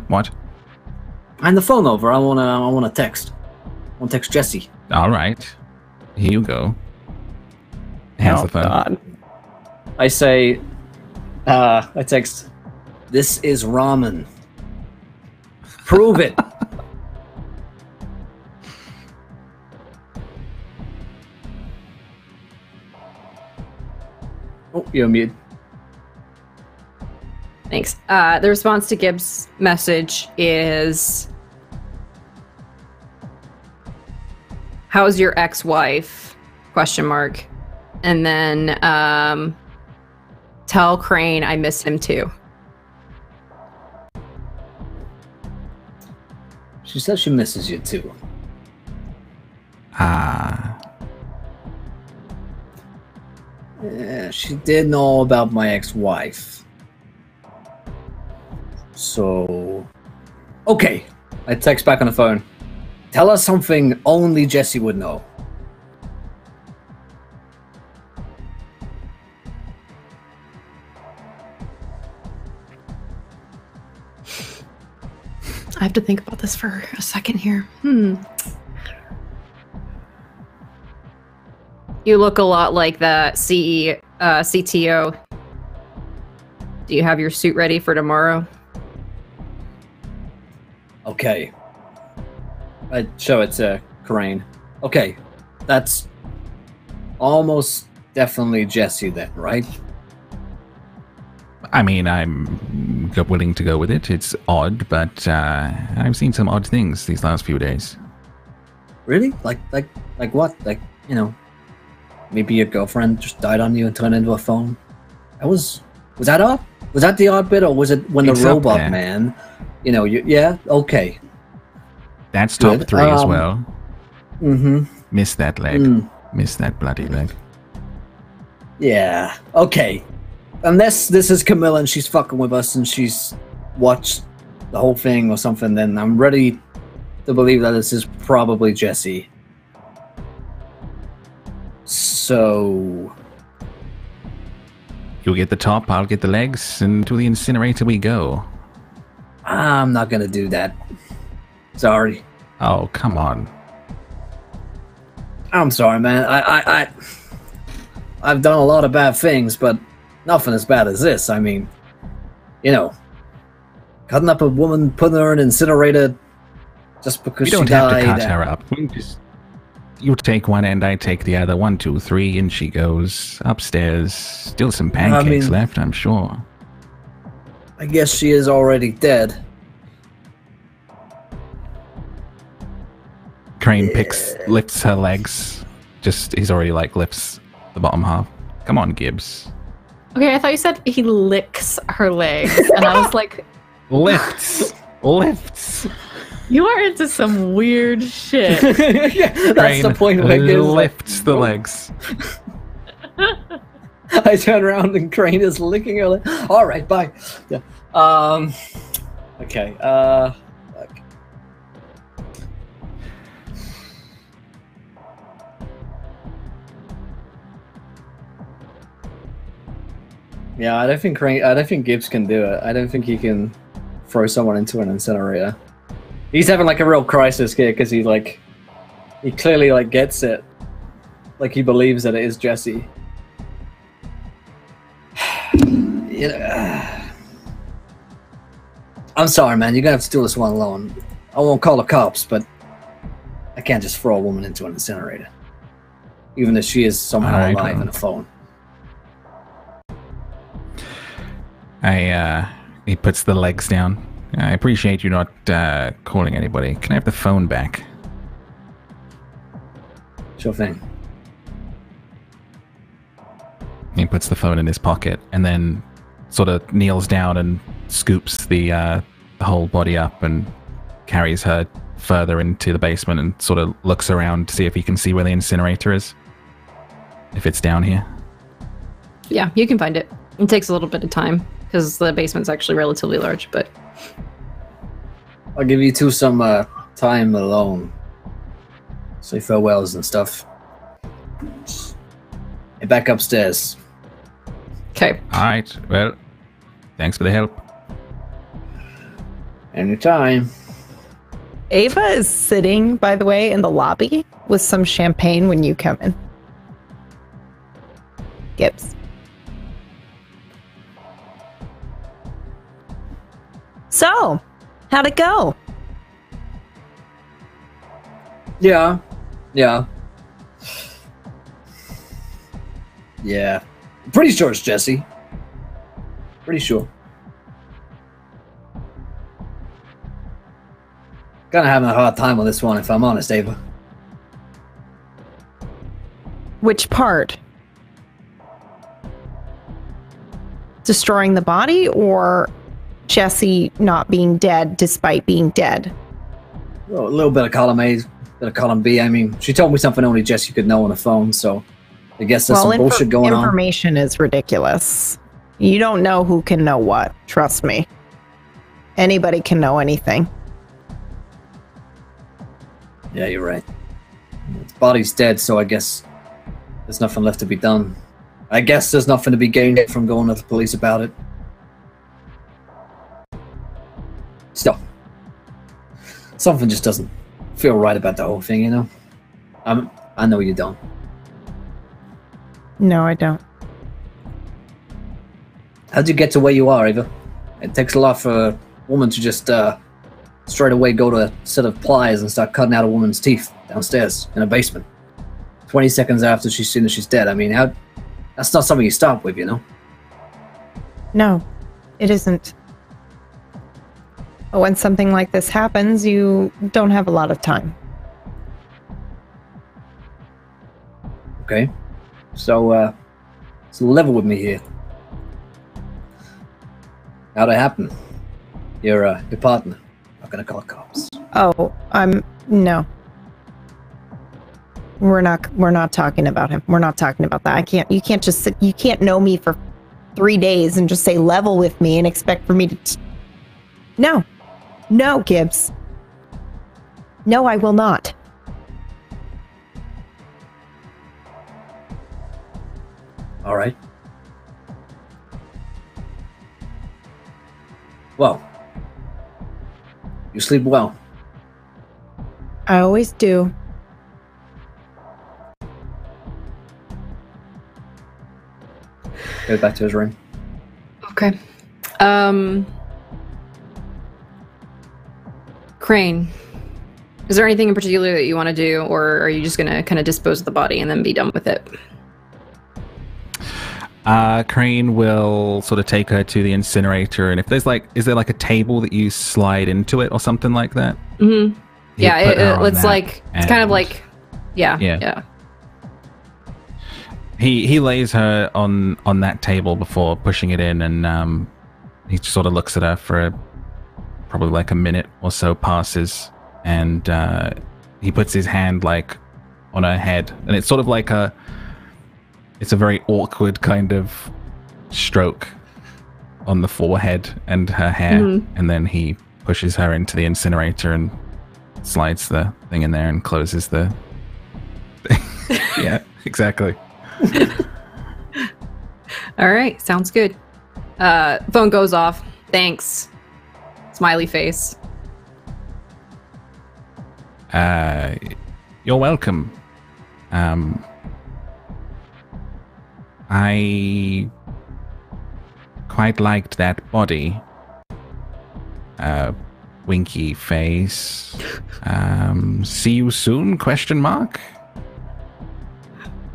What? Hand the phone over. I wanna text. I wanna text Jessie. All right. Here you go. Hands the phone. God. I say, I text, this is ramen. Prove it. Oh, you're mute. Thanks. The response to Gibbs' message is, how's your ex-wife? ? And then tell Crane I miss him too. She says she misses you too. Yeah, she did know about my ex-wife. So, okay. I text back on the phone. Tell us something only Jessie would know. I have to think about this for a second here. You look a lot like the CTO. Do you have your suit ready for tomorrow? Okay. I show it to Crane. Okay, that's almost definitely Jessie then, right? I mean, I'm willing to go with it. It's odd, but I've seen some odd things these last few days. Really? Like what? Like, maybe your girlfriend just died on you and turned into a phone? Was that odd? Was that the odd bit, or was it when It's the up robot there. man? Yeah, okay. That's top Good. 3 as well. Mm-hmm. Miss that leg. Miss that bloody leg. Yeah, okay. Unless this is Camilla and she's fucking with us and she's watched the whole thing or something, then I'm ready to believe that this is probably Jessie. So... You'll get the top, I'll get the legs, and to the incinerator we go. I'm not gonna do that. Sorry. Oh, come on. I'm sorry, man. I've done a lot of bad things, but nothing as bad as this. I mean, cutting up a woman, putting her in an incinerator just because We don't she have died. to cut her up. You take one end, I take the other. 1, 2, 3, and she goes upstairs. Still some pancakes left, I'm sure. I guess she is already dead. Crane lifts her legs. He's already lifts the bottom half. Come on, Gibbs. Okay, I thought you said he licks her legs, and I was like, Lifts. you are into some weird shit. Yeah, that's Crane the point. lifts the legs. I turn around and Crane is licking her leg. All right, bye. Yeah. Okay. Yeah, I don't think Gibbs can do it. I don't think he can throw someone into an incinerator. He's having like a real crisis here because he clearly like gets it. Like he believes that it is Jesse. Yeah. I'm sorry, man. You're gonna have to do this one alone. I won't call the cops, but I can't just throw a woman into an incinerator, even if she is somehow alive in a phone. He puts the legs down. I appreciate you not calling anybody. Can I have the phone back? Sure thing. He puts the phone in his pocket and then sort of kneels down and scoops the whole body up and carries her further into the basement and sort of looks around to see if he can see where the incinerator is. If it's down here. Yeah, you can find it. It takes a little bit of time because the basement's actually relatively large, but I'll give you two some time alone. Say farewells and stuff. And back upstairs. okay. All right. Well, thanks for the help. Anytime. Ava is sitting, by the way, in the lobby with some champagne when you come in. Gibbs. So, how'd it go? Yeah. Pretty sure it's Jesse. Pretty sure. Kinda having a hard time with this one, if I'm honest, Ava. Which part? Destroying the body or Jesse not being dead despite being dead? Well, a little bit of column A, bit of column B. I mean, she told me something only Jesse could know on the phone, so I guess there's some bullshit going on. Information is ridiculous. You don't know who can know what. Trust me. Anybody can know anything. Yeah, you're right. His body's dead, so I guess there's nothing left to be done. I guess there's nothing to be gained from going to the police about it. Still, something just doesn't feel right about the whole thing, you know? I know you don't. No, I don't. How'd you get to where you are, Ava? It takes a lot for a woman to just straight away go to a set of pliers and start cutting out a woman's teeth downstairs in a basement. 20 seconds after she's seen that she's dead. I mean, that's not something you stop with, you know? No, it isn't. But when something like this happens, you don't have a lot of time. Okay. So level with me here. How'd it happen? Your partner. Not gonna call cops. Oh, no. We're not talking about him. We're not talking about that. You can't know me for 3 days and just say level with me and expect for me to No, Gibbs. No, I will not. All right. Well, you sleep well. I always do. Go back to his room. Okay. Crane, is there anything in particular that you want to do, or are you just going to kind of dispose of the body and then be done with it? Crane will sort of take her to the incinerator, and if there's is there like a table that you slide into it or something like that? Mm-hmm. Yeah, it's like, it's kind of like, yeah. He lays her on that table before pushing it in, and he sort of looks at her for probably like a minute or so passes, and he puts his hand like on her head, and it's sort of like it's a very awkward kind of stroke on the forehead and her hair, and then he pushes her into the incinerator and slides the thing in there and closes the thing. Yeah, exactly. All right, sounds good. Phone goes off. Thanks. Smiley face. You're welcome. I quite liked that body. Winky face. See you soon? Question mark.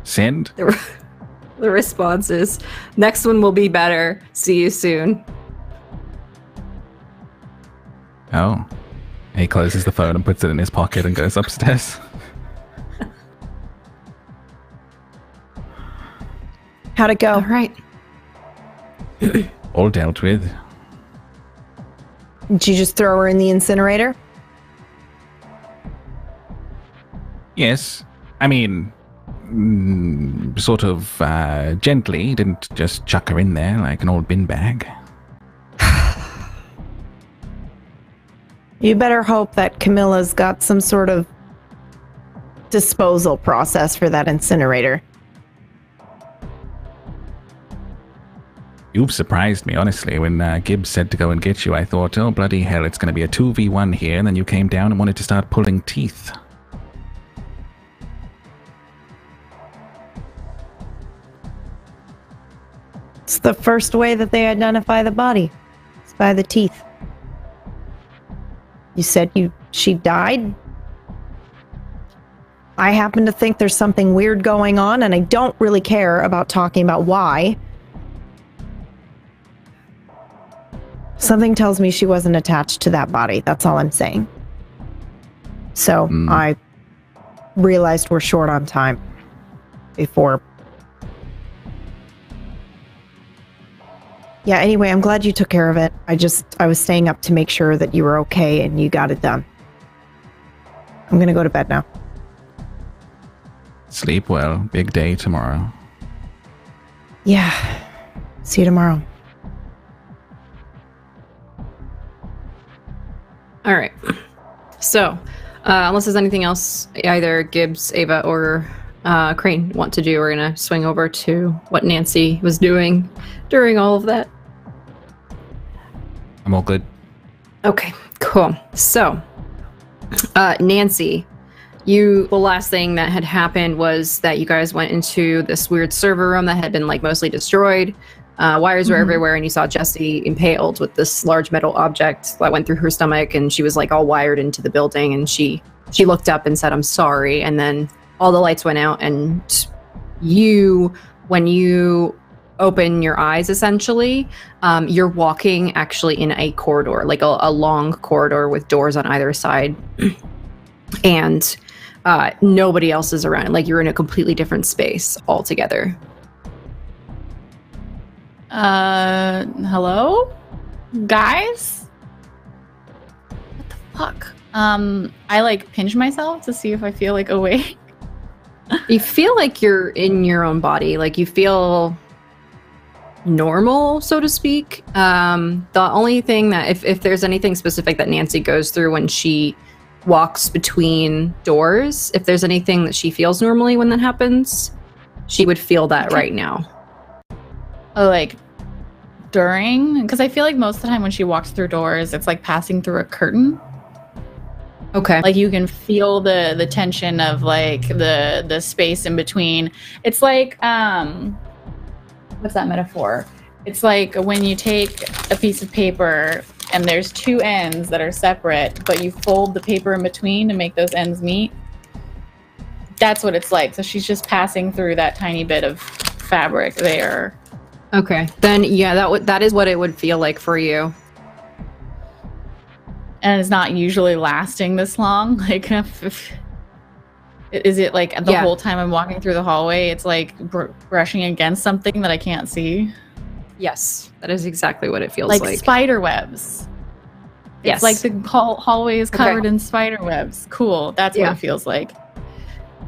Send. The response is, next one will be better. See you soon. Oh. He closes the phone and puts it in his pocket and goes upstairs. How'd it go? All right. All dealt with. Did you just throw her in the incinerator? Yes. I mean, sort of gently. Didn't just chuck her in there like an old bin bag. You better hope that Camilla's got some sort of disposal process for that incinerator. You've surprised me, honestly. When Gibbs said to go and get you, I thought, oh, bloody hell, it's going to be a 2v1 here, and then you came down and wanted to start pulling teeth. It's the first way that they identify the body. It's by the teeth. You said she died? I happen to think there's something weird going on, and I don't really care about talking about why. Something tells me she wasn't attached to that body. That's all I'm saying. So I realized we're short on time before. Yeah, anyway, I'm glad you took care of it. I was staying up to make sure that you were okay and you got it done. I'm gonna go to bed now. Sleep well. Big day tomorrow. Yeah. See you tomorrow. All right. So, unless there's anything else either Gibbs, Ava, or Crane want to do, we're going to swing over to what Nancy was doing during all of that. I'm all good. Okay, cool. So, Nancy, the last thing that had happened was that you guys went into this weird server room that had been like mostly destroyed. Wires were everywhere, and you saw Jessie impaled with this large metal object that went through her stomach, and she was like all wired into the building, and she looked up and said, "I'm sorry," and then all the lights went out, and when you open your eyes, essentially, you're walking actually in a corridor, like a long corridor with doors on either side, and nobody else is around. Like, you're in a completely different space altogether. Hello? Guys? What the fuck? I like pinch myself to see if I feel like awake. You feel like you're in your own body. Like, you feel normal, so to speak. The only thing that, if there's anything specific that Nancy goes through when she walks between doors, if there's anything that she feels normally when that happens, she would feel that right now. Oh, like during? Because I feel like most of the time when she walks through doors, it's like passing through a curtain. Okay. Like, you can feel the tension of like the space in between. It's like, what's that metaphor? It's like when you take a piece of paper and there's two ends that are separate, but you fold the paper in between to make those ends meet. That's what it's like. So she's just passing through that tiny bit of fabric there. Okay. Then, yeah, that is what it would feel like for you. And it's not usually lasting this long. Like, is it like the whole time I'm walking through the hallway, it's like brushing against something that I can't see? Yes, that is exactly what it feels like spider webs. Yes. It's like the hallway is covered in spider webs. Cool. That's what it feels like.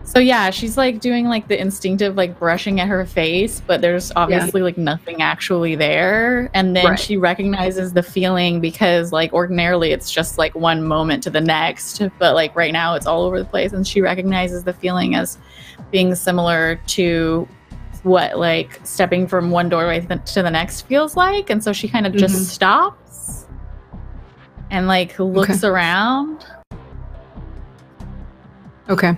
So yeah, she's like doing like the instinctive like brushing at her face, but there's obviously like nothing actually there. And then she recognizes the feeling because like ordinarily it's just like one moment to the next, but like right now it's all over the place. And she recognizes the feeling as being similar to what like stepping from one doorway to the next feels like, and so she kind of just stops and like looks around. Okay.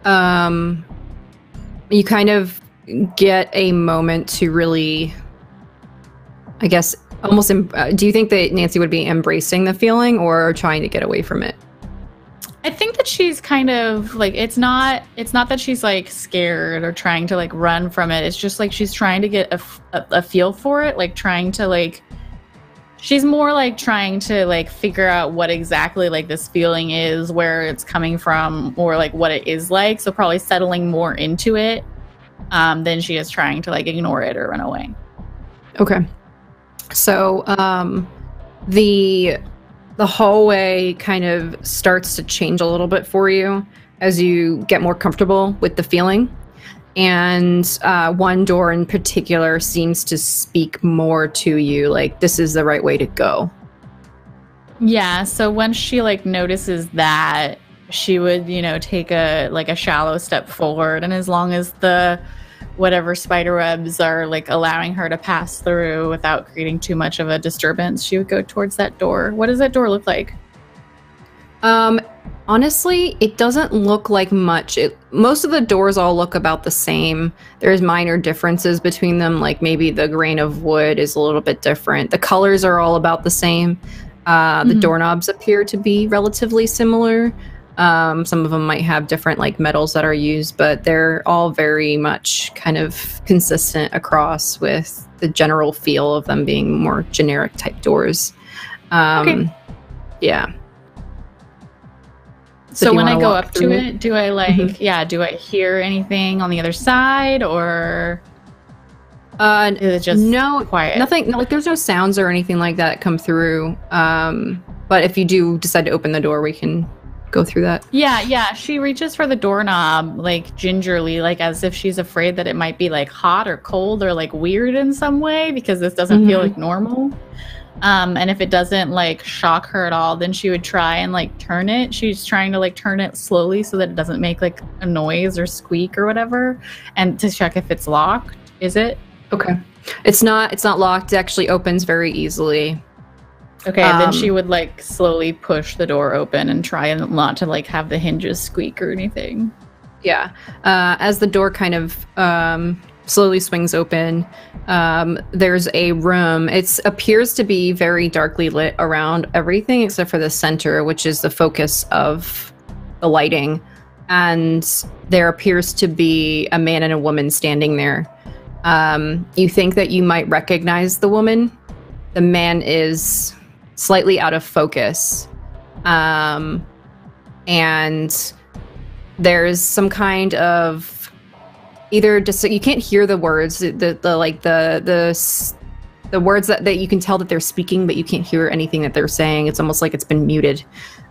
You kind of get a moment to really, I guess, almost. Do you think that Nancy would be embracing the feeling or trying to get away from it? I think that she's kind of like, it's not that she's like scared or trying to like run from it. It's just like she's trying to get a feel for it, like trying to like, she's more like trying to like figure out what exactly like this feeling is, where it's coming from, or like what it is like. So probably settling more into it than she is trying to like ignore it or run away. Okay. So the hallway kind of starts to change a little bit for you as you get more comfortable with the feeling. And one door in particular seems to speak more to you, like this is the right way to go. Yeah, so once she like notices that, she would, you know, take a shallow step forward, and as long as the whatever spider webs are like allowing her to pass through without creating too much of a disturbance, she would go towards that door. What does that door look like? Honestly, it doesn't look like much. Most of the doors all look about the same. There's minor differences between them, like maybe the grain of wood is a little bit different. The colors are all about the same. The doorknobs appear to be relatively similar. Some of them might have different like metals that are used, but they're all very much kind of consistent across, with the general feel of them being more generic type doors. Okay. Yeah. So when I go up to it, do I like, do I hear anything on the other side, or is it just quiet? Nothing, like there's no sounds or anything like that come through. But if you do decide to open the door, we can go through that. Yeah. She reaches for the doorknob, like gingerly, like as if she's afraid that it might be like hot or cold or like weird in some way, because this doesn't feel like normal. And if it doesn't like shock her at all, then she would try and like turn it. She's trying to like turn it slowly so that it doesn't make like a noise or squeak or whatever, and to check if it's locked. Is it? Okay. It's not locked. It actually opens very easily. Okay, then she would like slowly push the door open and try and not to like have the hinges squeak or anything. Yeah. As the door kind of slowly swings open, there's a room. It appears to be very darkly lit around everything except for the center, which is the focus of the lighting. And there appears to be a man and a woman standing there. You think that you might recognize the woman. The man is slightly out of focus. And there's some kind of either just, you can't hear the words, the words that you can tell that they're speaking, but you can't hear anything that they're saying. It's almost like it's been muted,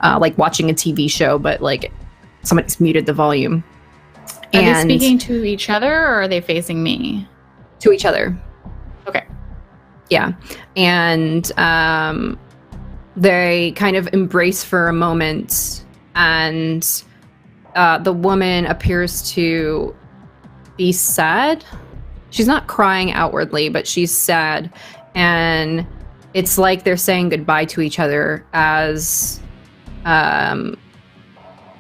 like watching a TV show, but like somebody's muted the volume. Are they speaking to each other, or are they facing me? To each other. Okay. Yeah. And they kind of embrace for a moment, and the woman appears to be sad. She's not crying outwardly, but she's sad. And it's like they're saying goodbye to each other as the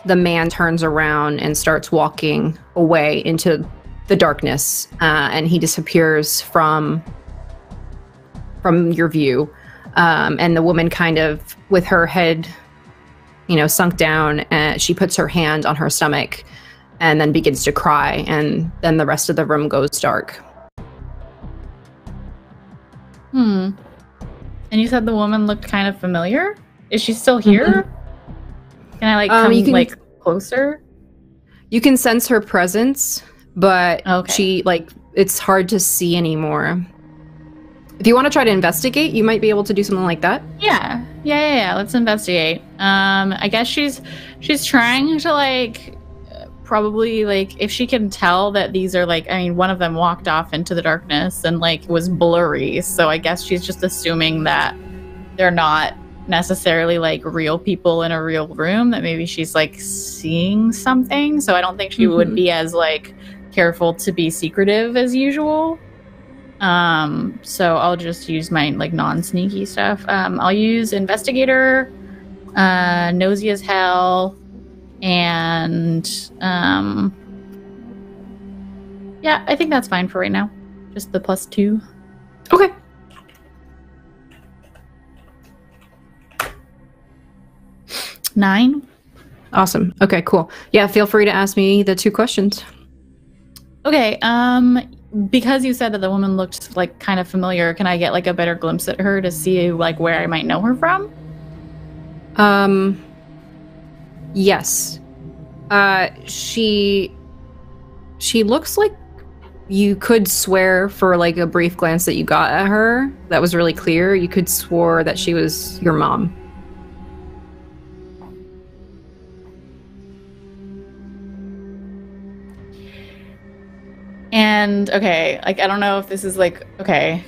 man turns around and starts walking away into the darkness, and he disappears from your view. And the woman kind of, with her head, sunk down, and she puts her hand on her stomach and then begins to cry, and then the rest of the room goes dark. And you said the woman looked kind of familiar? Is she still here? Can I come closer? You can sense her presence, but she it's hard to see anymore. If you want to try to investigate, you might be able to do something like that. Yeah. Let's investigate. I guess she's trying to probably if she can tell that these are one of them walked off into the darkness and was blurry. So I guess she's just assuming that they're not necessarily real people in a real room, that maybe she's seeing something. So I don't think she would be as careful to be secretive as usual. So I'll just use my like non-sneaky stuff. I'll use investigator, nosy as hell, and yeah, I think that's fine for right now. Just the +2. Okay. Nine. Awesome. Okay, cool. Yeah, feel free to ask me the 2 questions. Okay, because you said that the woman looked like kind of familiar, can I get like a better glimpse at her to see like where I might know her from? Yes. She looks like you could swear for like a brief glance that you got at her that was really clear. You could swear that she was your mom. And okay, like I don't know if this is like okay.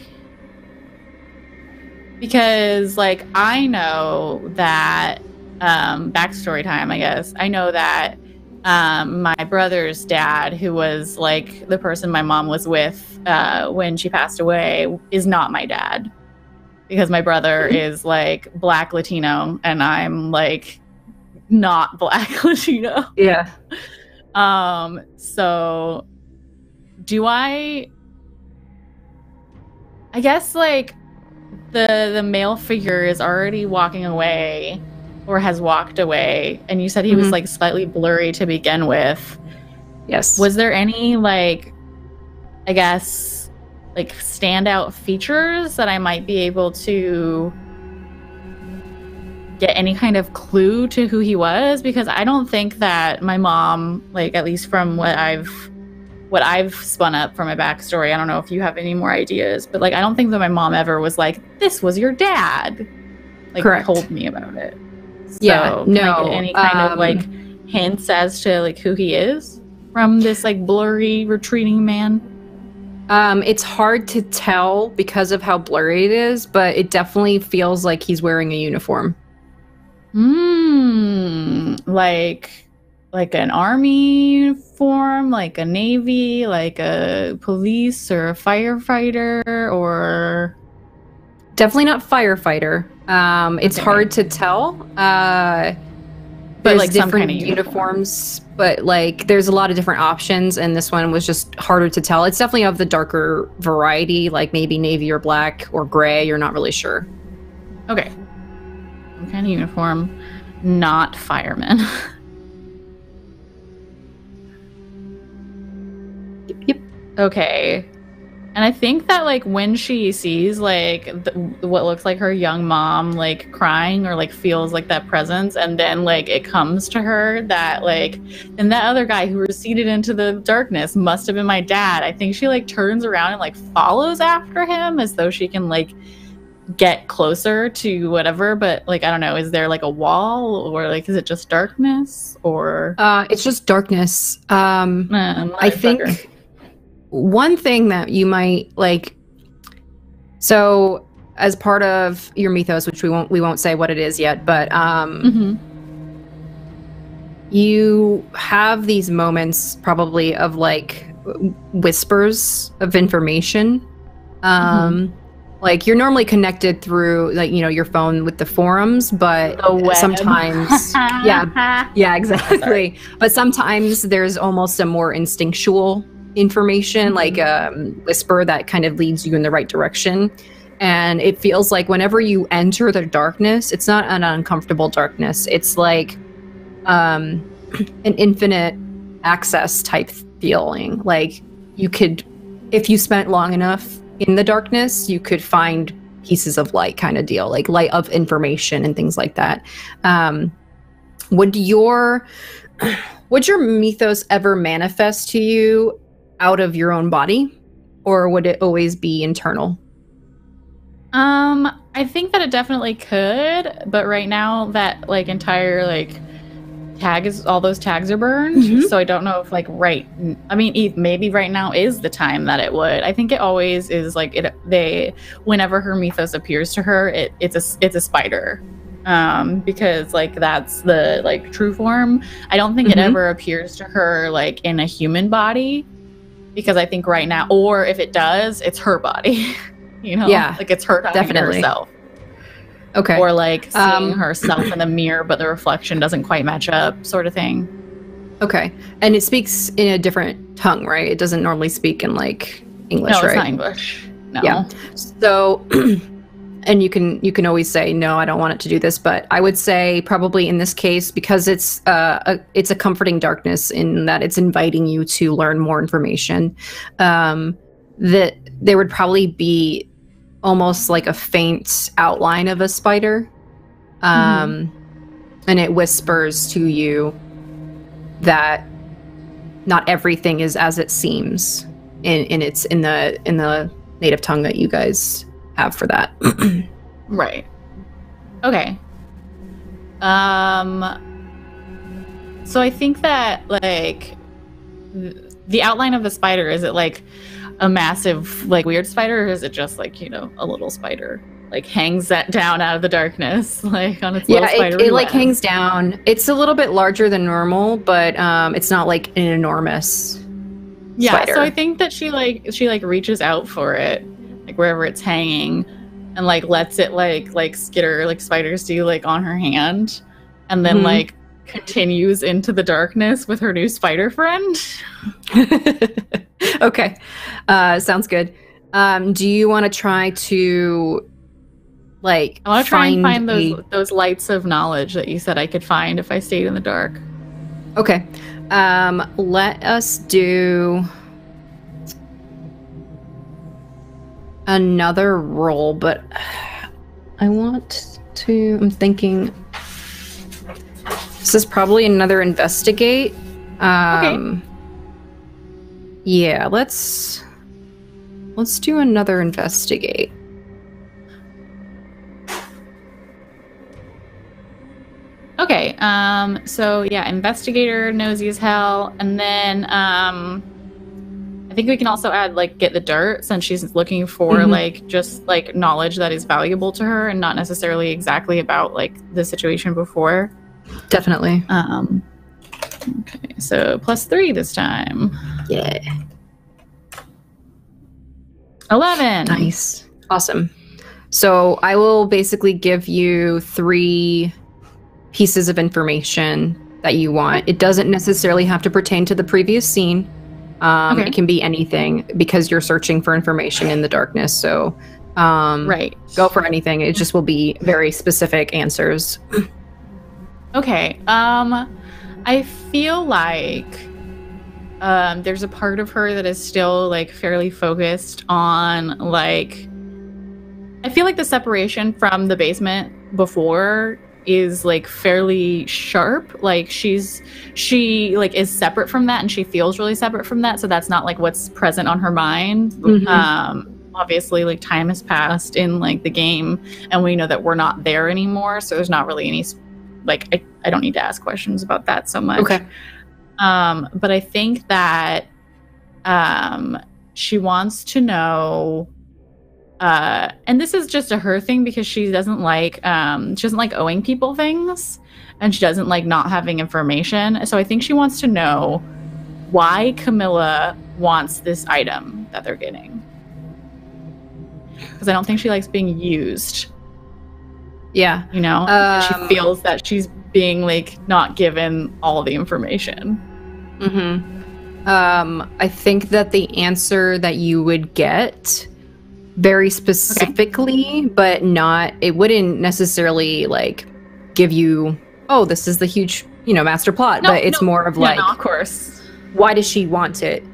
Because like I know that backstory time, I guess. I know that my brother's dad, who was like the person my mom was with when she passed away, is not my dad. Because my brother is like Black Latino and I'm like not Black Latino. Yeah. So do I guess like the male figure is already walking away or has walked away, and you said he was like slightly blurry to begin with. Yes. Was there any like I guess like standout features that I might be able to get any kind of clue to who he was? Because I don't think that my mom, like at least from what I've spun up from my backstory, I don't know if you have any more ideas, but like I don't think that my mom ever was like, this was your dad. Like Correct. Told me about it. So Yeah, can no, I get any kind of like hints as to like who he is from this like blurry retreating man? It's hard to tell because of how blurry it is, but it definitely feels like he's wearing a uniform. Like an army uniform, like a navy, like a police or a firefighter, or Definitely not firefighter. It's Okay. hard to tell. But There's like some different kind of uniforms, but like there's a lot of different options, and this one was just harder to tell. It's definitely of the darker variety, like maybe navy or black or gray. You're not really sure. Okay. Some kind of uniform, not fireman. Yep. Okay. And I think that like when she sees like what looks like her young mom like crying or like feels like that presence, and then like it comes to her that like, and that other guy who receded into the darkness must have been my dad. I think she like turns around and like follows after him as though she can like get closer to whatever, but like I don't know, is there like a wall, or like is it just darkness, or It's just darkness. I think one thing that you might like, so as part of your mythos, which we won't say what it is yet, but you have these moments probably of like whispers of information. Like you're normally connected through like, you know, your phone with the forums, but The web. sometimes yeah, exactly. But sometimes there's almost a more instinctual information, like a whisper that kind of leads you in the right direction. And it feels like whenever you enter the darkness, it's not an uncomfortable darkness. It's like an infinite access type feeling. Like you could, if you spent long enough in the darkness, you could find pieces of light kind of deal, like light of information and things like that. Would your mythos ever manifest to you out of your own body, or would it always be internal? I think that it definitely could, but right now that like entire like all those tags are burned, so I don't know if like maybe right now is the time that it would. I think it always is like whenever her mythos appears to her, it's a spider, because like that's the like true form. I don't think it ever appears to her like in a human body. because I think right now, or if it does, it's her body. You know, Yeah, like it's her talking definitely. to herself. Okay. Or like seeing herself in the mirror, but the reflection doesn't quite match up, sort of thing. Okay. And it speaks in a different tongue, right? It doesn't normally speak in like English, No, right? it's not English. No. Yeah. So, and you can always say, no, I don't want it to do this. But I would say probably in this case, because it's a comforting darkness in that it's inviting you to learn more information, that there would probably be almost like a faint outline of a spider. And it whispers to you that not everything is as it seems in the native tongue that you guys have for that. Right. Okay. So I think that like the outline of the spider, is it like a massive like weird spider, or is it just like, you know, a little spider like hangs that down out of the darkness like on its little spider it like hangs down. It's a little bit larger than normal, but it's not like an enormous spider. So I think that she reaches out for it like wherever it's hanging and like lets it like skitter like spiders do like on her hand, and then like continues into the darkness with her new spider friend. Okay. Sounds good. Do you want to try to like I want to try and find those lights of knowledge that you said I could find if I stayed in the dark. Okay. Let us do another roll, but I'm thinking this is probably another investigate. Okay. Yeah, let's do another investigate. Okay, so yeah, investigator, nosy as hell, and then I think we can also add like get the dirt, since she's looking for like just like knowledge that is valuable to her and not necessarily exactly about like the situation before. Definitely. Okay, so +3 this time. Yeah. 11. Nice. Awesome. So I will basically give you 3 pieces of information that you want. It doesn't necessarily have to pertain to the previous scene. It can be anything because you're searching for information in the darkness. So right. Go for anything. It just will be very specific answers. Okay. I feel like there's a part of her that is still like fairly focused on like, I feel like the separation from the basement before is like fairly sharp. Like she like is separate from that, and she feels really separate from that. So that's not like what's present on her mind. Obviously like time has passed in like the game, and we know that we're not there anymore. So there's not really any like, I don't need to ask questions about that so much. Okay. But I think that she wants to know, and this is just a her thing because she doesn't like owing people things, and she doesn't like not having information. So I think she wants to know why Camilla wants this item that they're getting, because I don't think she likes being used. Yeah. You know, she feels that she's being like not given all the information. I think that the answer that you would get very specifically, but not, it wouldn't necessarily like give you, oh, this is the huge, master plot, but it's more of like, of course. Why does she want it?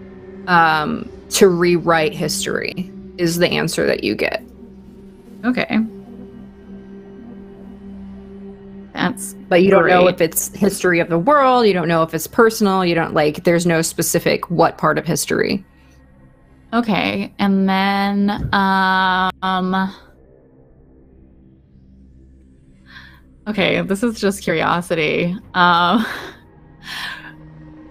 To rewrite history is the answer that you get. Okay. But you don't know if it's history of the world, you don't know if it's personal, you don't like, there's no specific what part of history. Okay, and then okay, this is just curiosity.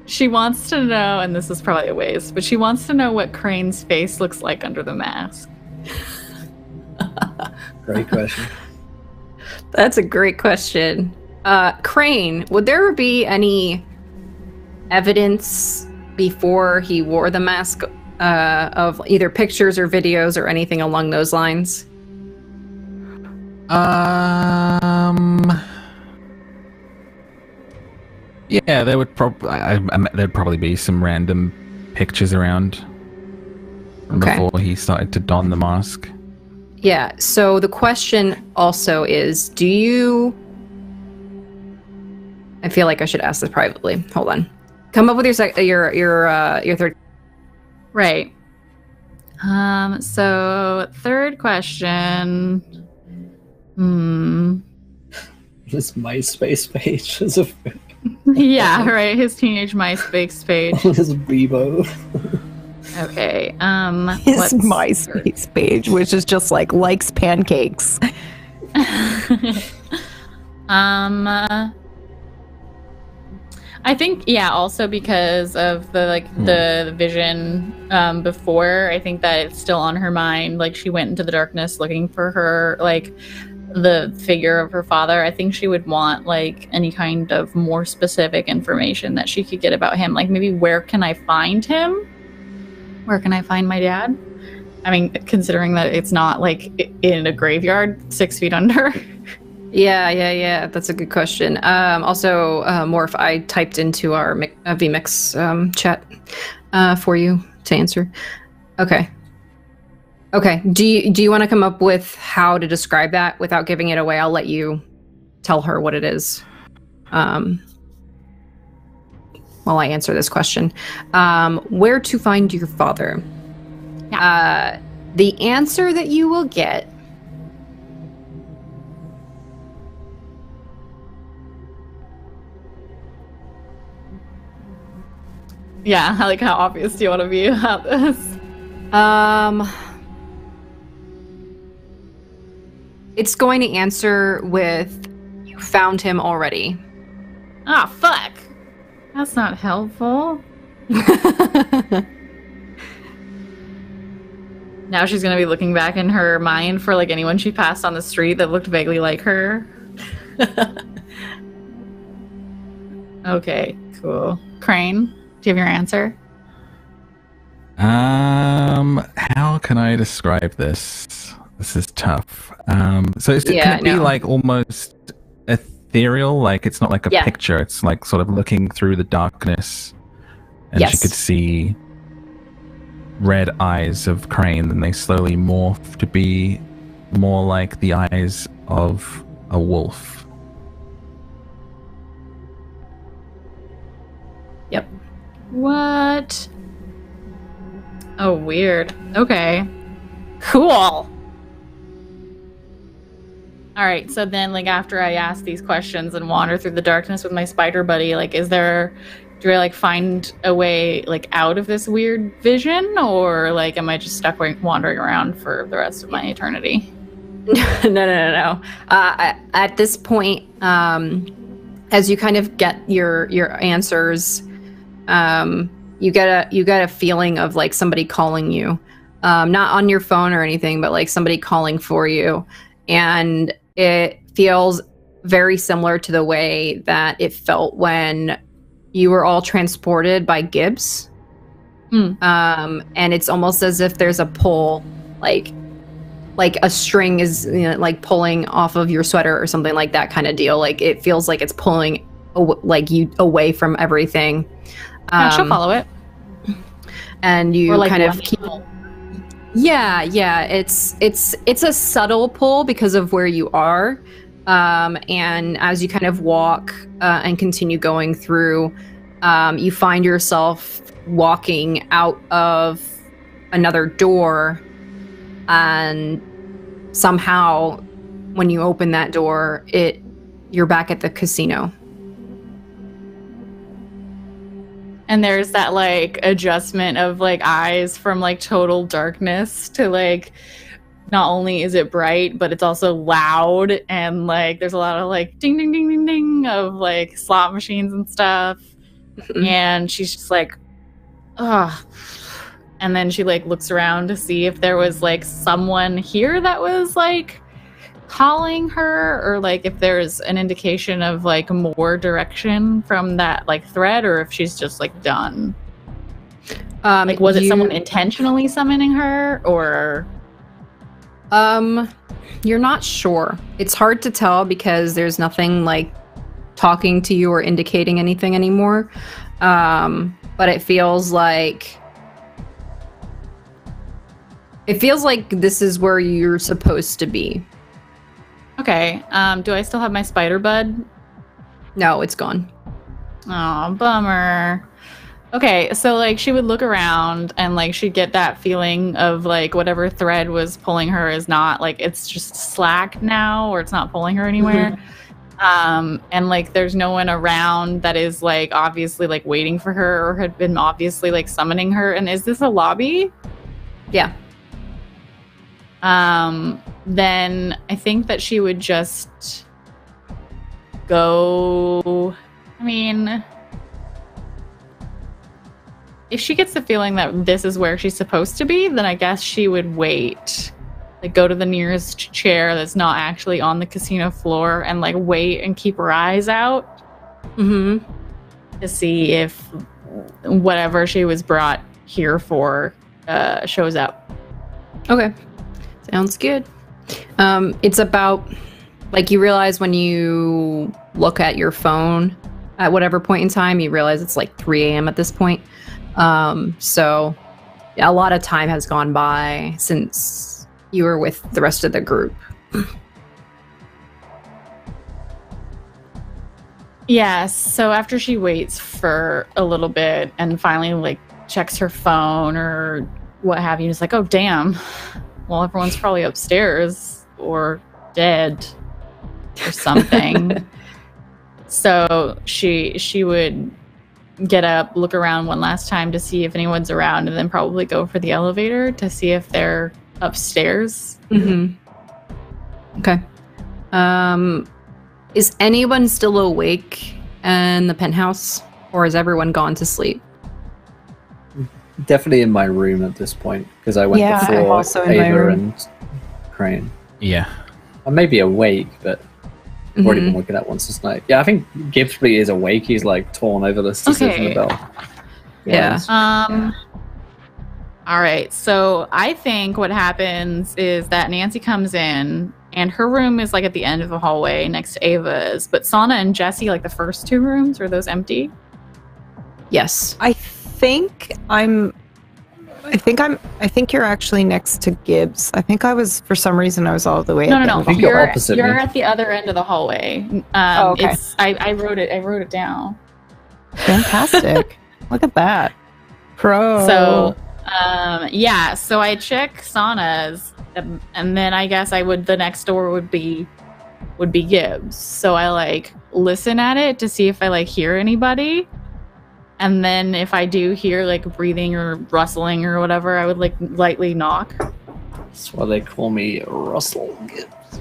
She wants to know, and this is probably a waste, but she wants to know what Crane's face looks like under the mask. Great question. That's a great question. Crane, would there be any evidence before he wore the mask of either pictures or videos or anything along those lines? Yeah, there would there'd probably be some random pictures around before he started to don the mask. Yeah. So the question also is, do you? I feel like I should ask this privately. Hold on. Come up with your third. Right. So third question. This MySpace page is a Yeah, right. His teenage MySpace page. this Bebo. Okay. His MySpace page, which is just like likes pancakes. I think also because of the vision before, I think that it's still on her mind. Like she went into the darkness looking for her the figure of her father. I think she would want like any kind of more specific information that she could get about him. Like maybe where can I find him? Where can I find my dad? I mean, considering that it's not like in a graveyard 6 feet under. Yeah. That's a good question. Also, Morph, I typed into our VMix chat for you to answer. Okay. Do you want to come up with how to describe that without giving it away? I'll let you tell her what it is while I answer this question. Where to find your father? Yeah. The answer that you will get. Yeah, like how obvious do you want to be about this? It's going to answer with, you found him already. Ah, fuck. That's not helpful. Now she's gonna be looking back in her mind for like anyone she passed on the street that looked vaguely like her. Okay, cool. Crane, do you have your answer? How can I describe this? This is tough. Can it be like almost ethereal? Like it's not like a picture. It's like sort of looking through the darkness, and she could see red eyes of Crane, and they slowly morph to be more like the eyes of a wolf. Yep. What? Oh, weird. Okay. Cool. All right, so then like after I ask these questions and wander through the darkness with my spider buddy, like do I like find a way like out of this weird vision, or like am I just stuck wandering around for the rest of my eternity? No. At this point, as you kind of get your answers, you get a feeling of like somebody calling you, not on your phone or anything, but like somebody calling for you, and it feels very similar to the way that it felt when you were all transported by Gibbs. And it's almost as if there's a pull, like a string is like pulling off of your sweater or something like that kind of deal. Like it feels like it's pulling you away from everything. She'll follow it. And you like kind of keep. Yeah. It's a subtle pull because of where you are. And as you kind of walk and continue going through, you find yourself walking out of another door, and somehow when you open that door, you're back at the casino. And there's that like adjustment of like eyes from like total darkness to like, not only is it bright, but it's also loud, and like there's a lot of like ding ding ding ding ding of like slot machines and stuff. And she's just like, ugh. And then she like looks around to see if there was like someone here that was like calling her, or like if there's an indication of like more direction from that like thread, or if she's just like done. Like, was it someone intentionally summoning her, or? You're not sure. It's hard to tell because there's nothing like talking to you or indicating anything anymore. But it feels like this is where you're supposed to be. Okay. Do I still have my spider bud? No, it's gone. Oh, bummer. Okay, so like she would look around and like she'd get that feeling of like whatever thread was pulling her is not like it's just slack now, or it's not pulling her anywhere. And like there's no one around that is like obviously like waiting for her or had been obviously like summoning her. And is this a lobby? Yeah. Then I think that she would just go. I mean, if she gets the feeling that this is where she's supposed to be, then I guess she would wait. Like, go to the nearest chair that's not actually on the casino floor and, like, wait and keep her eyes out. Mm-hmm. To see if whatever she was brought here for shows up. Okay. Sounds good. It's about, like, you realize when you look at your phone at whatever point in time, you realize it's like 3 a.m. at this point. So yeah, a lot of time has gone by since you were with the rest of the group. Yes. So after she waits for a little bit and finally like checks her phone or what have you, it's like, oh damn. Well, everyone's probably upstairs or dead or something. So she would get up, look around one last time to see if anyone's around, and then probably go for the elevator to see if they're upstairs. Mm-hmm. Okay. Is anyone still awake in the penthouse, or is everyone gone to sleep? Definitely in my room at this point, because I went I'm before also in my Ava room. and Crane. Yeah. I may be awake, but I've already been looking at once this night. Yeah, I think Gibbsby is awake. He's like torn over this decision Okay. about. Yeah. All right. So I think what happens is that Nancy comes in and her room is like at the end of the hallway next to Ava's, but Sana and Jesse, like the first two rooms, are those empty? Yes. I think you're actually next to Gibbs. I think for some reason I was all the way No, at no, the no. end of the think you're You're, opposite you're me. at the other end of the hallway. Okay. I wrote it down. Fantastic. Look at that. Pro. So, yeah. So I check Sana's, and then I guess the next door would be Gibbs. So I like listen at it to see if I like hear anybody, and then if I do hear like breathing or rustling or whatever, I would like lightly knock. That's why they call me Russell Gibbs.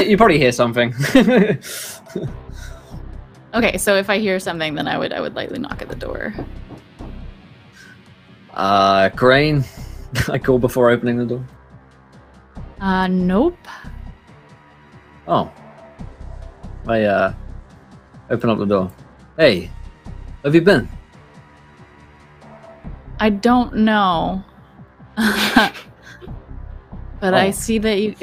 You probably hear something. Okay, so if I hear something, then I would lightly knock at the door. Crane. I call before opening the door. Nope. Oh. I open up the door. Hey, where have you been? I don't know. But I see that you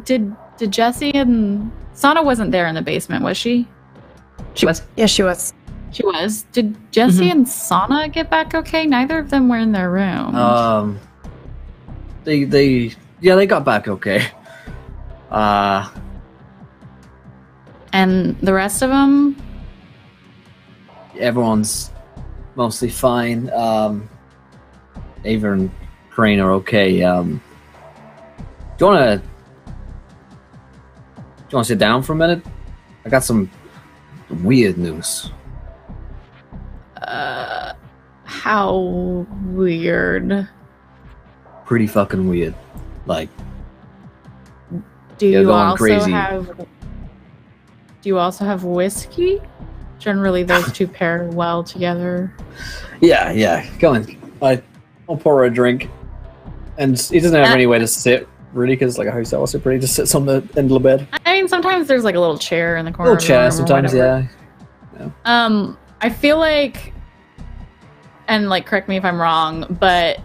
did Jesse and Sana wasn't there in the basement, was she? She was. yes, she was. She was. Did Jesse and Sana get back okay? Neither of them were in their room. They got back okay. And the rest of them? Everyone's mostly fine. Ava and Crane are okay. Do you wanna sit down for a minute? I got some weird news. How weird. Pretty fucking weird. Like, Do Yeah, you going also crazy. have whiskey? Generally those two pair well together. yeah, go on. I'll pour her a drink. And he doesn't have anywhere to sit, really, because like a hotel or super, he just sits on the end of the bed. I mean, sometimes there's like a little chair in the corner. Little of the chair room or sometimes, whatever. yeah. I feel like, and like, correct me if I'm wrong, but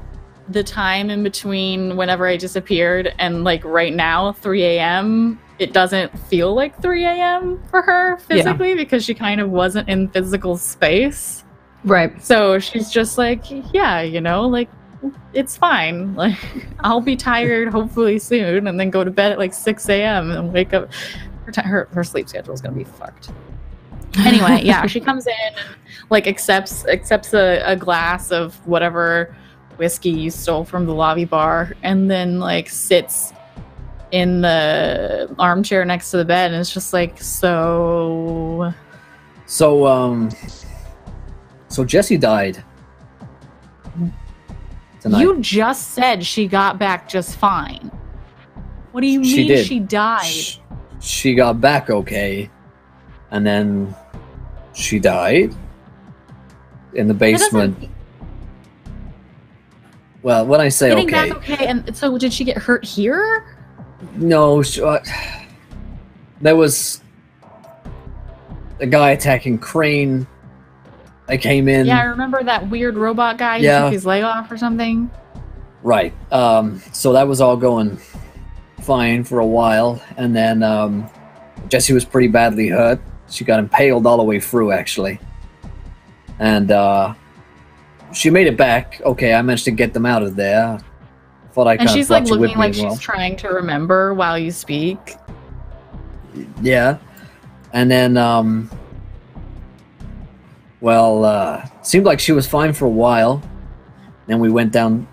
the time in between whenever I disappeared and like right now, 3 a.m., it doesn't feel like 3 a.m. for her physically because she kind of wasn't in physical space. Right. So she's just like, yeah, you know, like, it's fine. Like, I'll be tired hopefully soon and then go to bed at like 6 a.m. and wake up. Her sleep schedule is going to be fucked. Anyway, yeah, she comes in and like accepts a glass of whatever whiskey you stole from the lobby bar and then like sits in the armchair next to the bed and it's just like, so Jessie died tonight. You just said she got back just fine. What do you mean she died? She got back okay, and then she died in the basement. Well, when I say getting okay, back okay, and so did she get hurt here? No, there was a guy attacking Crane. I came in. Yeah, I remember that weird robot guy who took his leg off or something. Right. So that was all going fine for a while, and then Jessie was pretty badly hurt. She got impaled all the way through, actually. And she made it back. Okay, I managed to get them out of there. Thought I kind of she's like looking like she's trying to remember while you speak. Yeah. And then seemed like she was fine for a while. Then we went down.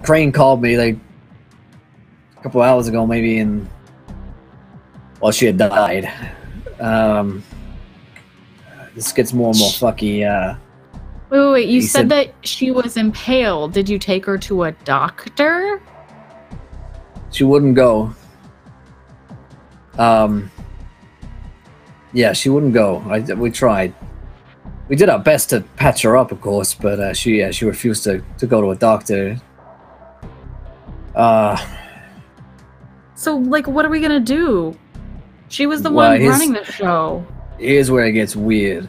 Crane called me like a couple hours ago, maybe, and she had died. This gets more and more fucky. Wait. You said that she was impaled. Did you take her to a doctor? She wouldn't go. Yeah, she wouldn't go. We tried. We did our best to patch her up, of course, but she refused to go to a doctor. So, like, what are we gonna do? She was the one running the show. Here's where it gets weird.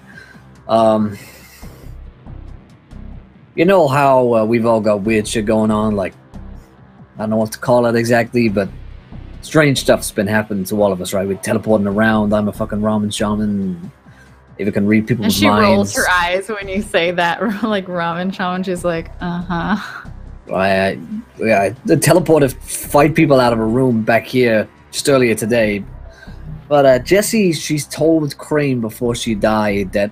You know how we've all got weird shit going on, like, I don't know what to call it exactly, but strange stuff's been happening to all of us, right? We're teleporting around. I'm a fucking ramen shaman. If it can read people's minds. And she rolls her eyes when you say that, like ramen shaman. She's like, uh-huh. I teleported 5 people out of a room back here just earlier today. But Jessie, she's told Crane before she died that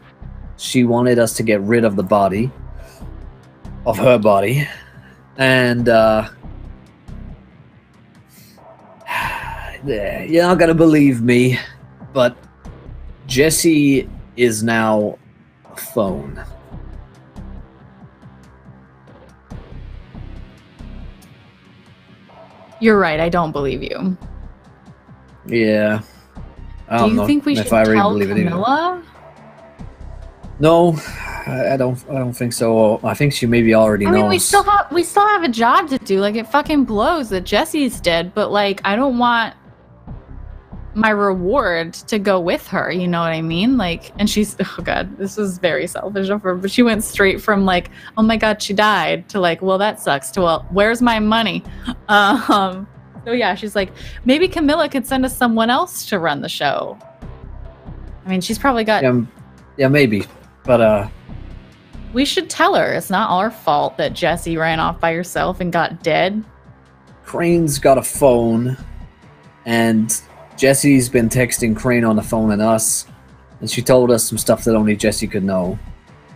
she wanted us to get rid of the body. Of her body. And, you're not gonna believe me, but Jessie is now a phone. You're right, I don't believe you. Yeah. Do you think we should tell Camilla? No, I don't think so. I think she maybe already knows. I mean, we still have a job to do. Like, it fucking blows that Jessie's dead, but like, I don't want my reward to go with her, you know what I mean? Like, and she's, oh god, this was very selfish of her, but she went straight from like, oh my god, she died, to like, well, that sucks, to, well, where's my money? So yeah, she's like, maybe Camilla could send us someone else to run the show. I mean, she's probably got yeah, maybe, but we should tell her it's not our fault that Jessie ran off by herself and got dead. Crane's got a phone, and Jessie's been texting Crane on the phone and us, and she told us some stuff that only Jessie could know,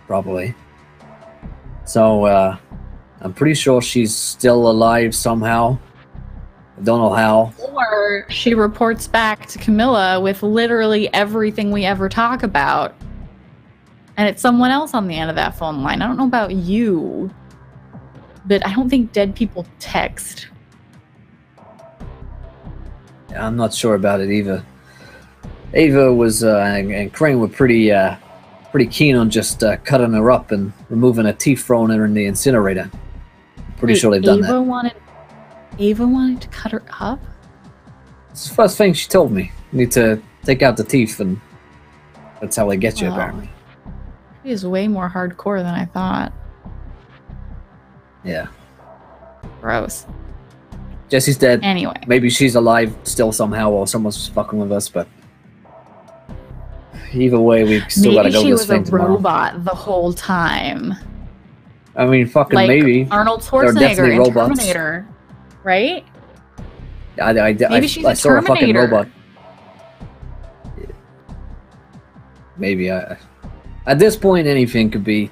probably. So, I'm pretty sure she's still alive somehow. I don't know how. Or she reports back to Camilla with literally everything we ever talk about, and it's someone else on the end of that phone line. I don't know about you, but I don't think dead people text. I'm not sure about it either. Ava was and Crane were pretty keen on just cutting her up and removing her teeth, throwing her in the incinerator. Pretty sure they've done that. Ava wanted to cut her up? It's the first thing she told me. You need to take out the teeth, and that's how they get you, apparently. He is way more hardcore than I thought. Yeah. Gross. Jesse's dead. Anyway. Maybe she's alive still somehow, or someone's fucking with us, but either way, we still gotta go Maybe she this was thing a tomorrow. robot the whole time. I mean, fucking Like maybe. Arnold They're Schwarzenegger definitely in robots. Terminator. Right? Maybe she's I a saw a fucking Terminator. robot. Maybe at this point, anything could be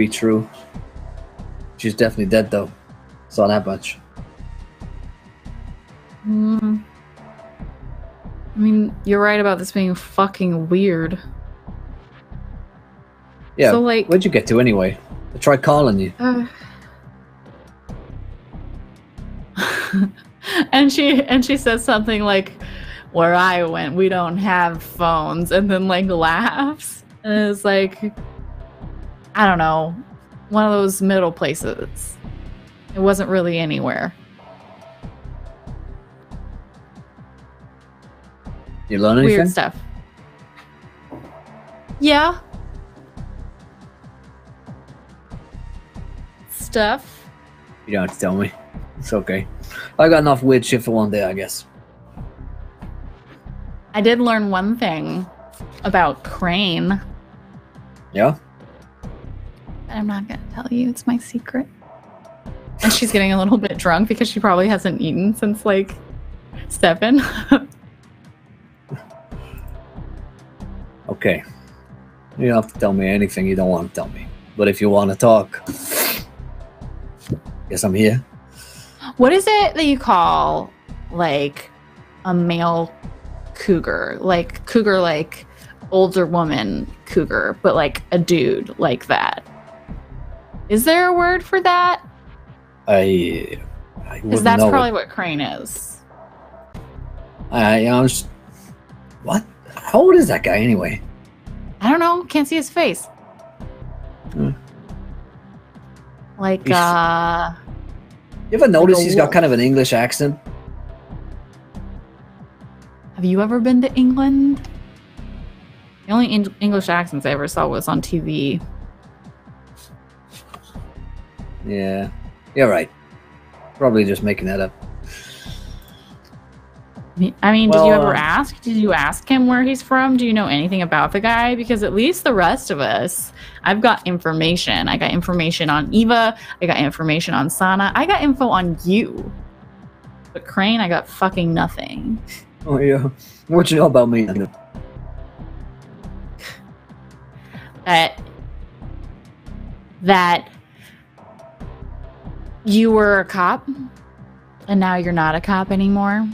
true. She's definitely dead, though. Saw that much. I mean, you're right about this being fucking weird. Yeah. So, like- where'd you get to anyway? I tried calling you. And she says something like, "Where I went, we don't have phones," and then like laughs. And it's like, I don't know, one of those middle places. It wasn't really anywhere. You learn anything? Weird stuff. Yeah. Stuff. You don't have to tell me. It's okay. I got enough weird shit for one day, I guess. I did learn one thing about Crane. Yeah? But I'm not gonna tell you. It's my secret. And she's getting a little bit drunk because she probably hasn't eaten since like 7. Okay. You don't have to tell me anything you don't want to tell me. But if you want to talk, guess I'm here. What is it that you call like a male cougar? Like cougar, like older woman cougar, but like a dude like that. Is there a word for that? I Because wouldn't that's know probably it. what Crane is. I'm just... What? How old is that guy anyway? I don't know. Can't see his face. Hmm. Like, You ever notice a he's got wolf. kind of an English accent? have you ever been to England? The only English accents I ever saw was on TV. Yeah. You're right. Probably just making that up. I mean, did you Well, ever ask? Did you ask him where he's from? Do you know anything about the guy? Because at least the rest of us, I've got information. I got information on Eva. I got information on Sana. I got info on you. But Crane, I got fucking nothing. Oh, yeah. What you know about me? That you were a cop and now you're not a cop anymore.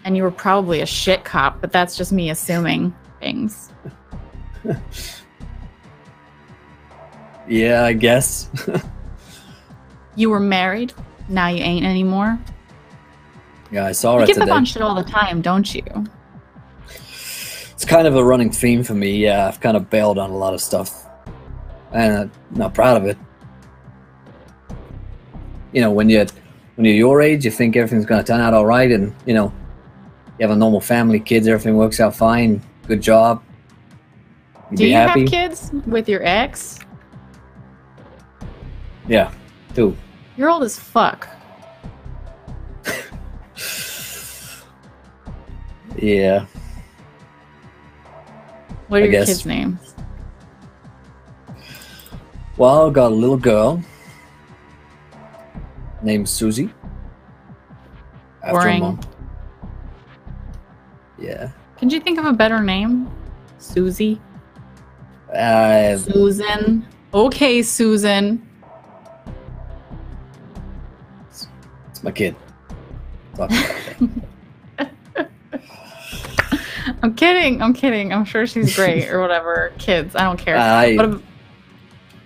And you were probably a shit cop, but that's just me assuming things. Yeah, I guess. You were married, now you ain't anymore. Yeah, I saw You it give up today. on shit all the time, don't you? It's kind of a running theme for me. Yeah, I've kind of bailed on a lot of stuff. And I'm not proud of it. You know, when you're your age, you think everything's going to turn out all right. And, you know, you have a normal family, kids, everything works out fine. Good job. You'd Do be you happy. have kids with your ex? Yeah, two. You're old as fuck. Yeah. What are I your guess. kids' names? Well, I got a little girl named Susie. After her Boring. mom. Yeah. Can you think of a better name? Susie? Uh, Susan? Okay, Susan. it's my kid. Talk about it. I'm kidding. I'm sure she's great or whatever. Kids, I don't care. I- What about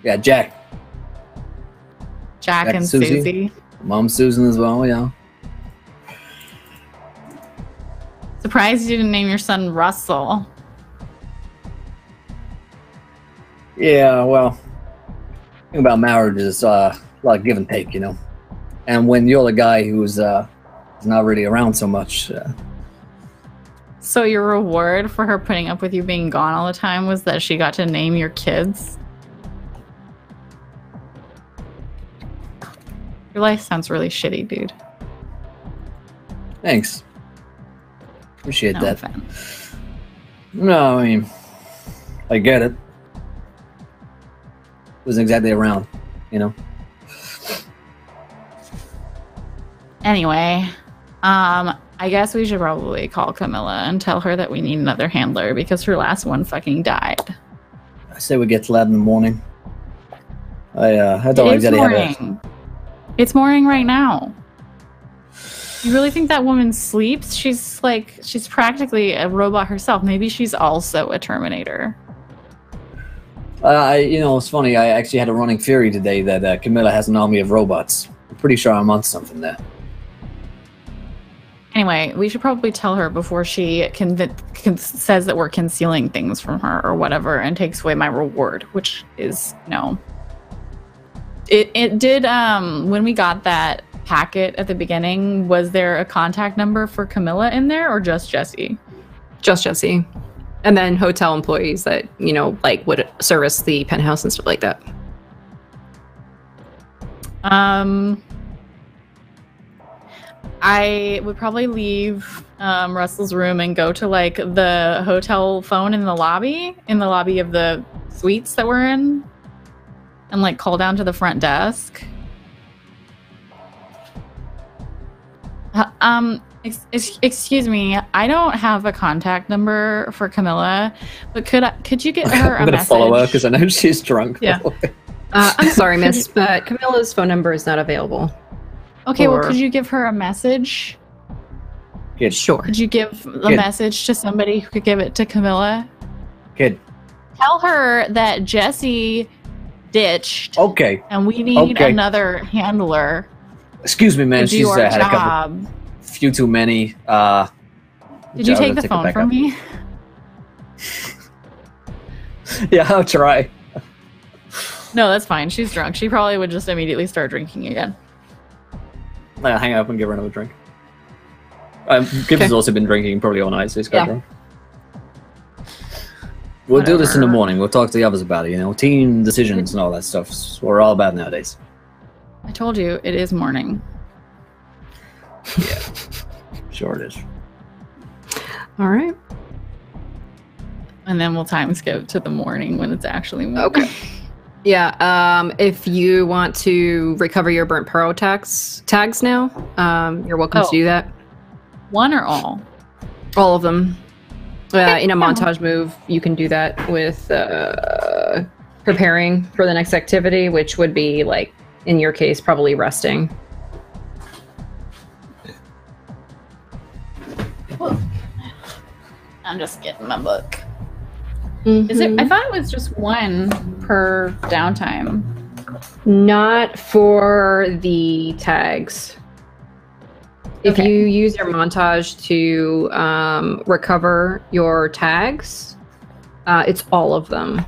Yeah, Jack. Jack Jack and and Susie. Susie? Mom Susan as well, yeah. Surprised you didn't name your son Russell. Yeah, well, the thing about marriage is a lot of give and take, you know. And when you're the guy who's not really around so much, So your reward for her putting up with you being gone all the time was that she got to name your kids? Your life sounds really shitty, dude. Thanks. Appreciate No that. offense. No, I mean, I get it. Wasn't exactly around, you know. Anyway, I guess we should probably call Camilla and tell her that we need another handler because her last one fucking died. I say we get to that in the morning. I don't It's exactly have morning. It's morning right now. You really think that woman sleeps? She's practically a robot herself. Maybe she's also a Terminator. it's funny. I actually had a running theory today that Camilla has an army of robots. I'm pretty sure I'm on something there. Anyway, we should probably tell her before she says that we're concealing things from her or whatever and takes away my reward, which is no. It did, when we got that packet at the beginning, was there a contact number for Camilla in there or just Jesse? Just Jesse. And then hotel employees that, would service the penthouse and stuff like that. I would probably leave Russell's room and go to the hotel phone in the lobby of the suites that we're in, and call down to the front desk. Excuse me, I don't have a contact number for Camilla, but could you get her I'm gonna message? follow her because I know she's drunk. Yeah. I'm sorry, miss, but Camilla's phone number is not available. Okay, well, could you give her a message? Kid. Sure. Could you give a message to somebody who could give it to Camilla? Kid. Tell her that Jesse ditched. Okay. And we need another handler. Excuse me, man. To do She's our had job. a few too many. Did you take the phone from me? Yeah, I'll try. No, that's fine. She's drunk. She probably would just immediately start drinking again. Hang up and give her another drink. Gibbs has also been drinking probably all night, so he's quite drunk. We'll do this in the morning. We'll talk to the others about it, team decisions and all that stuff. It's what we're all about nowadays. I told you, it is morning. Yeah, sure it is. All right. And then we'll time skip to the morning when it's actually morning. Okay. Yeah, if you want to recover your burnt pearl tags now, you're welcome to do that. One or all? All of them. In a montage move, you can do that with preparing for the next activity, which would be, in your case, probably resting. I'm just getting my book. Mm-hmm. Is it? I thought it was just one per downtime. Not for the tags. If you use your montage to recover your tags, it's all of them.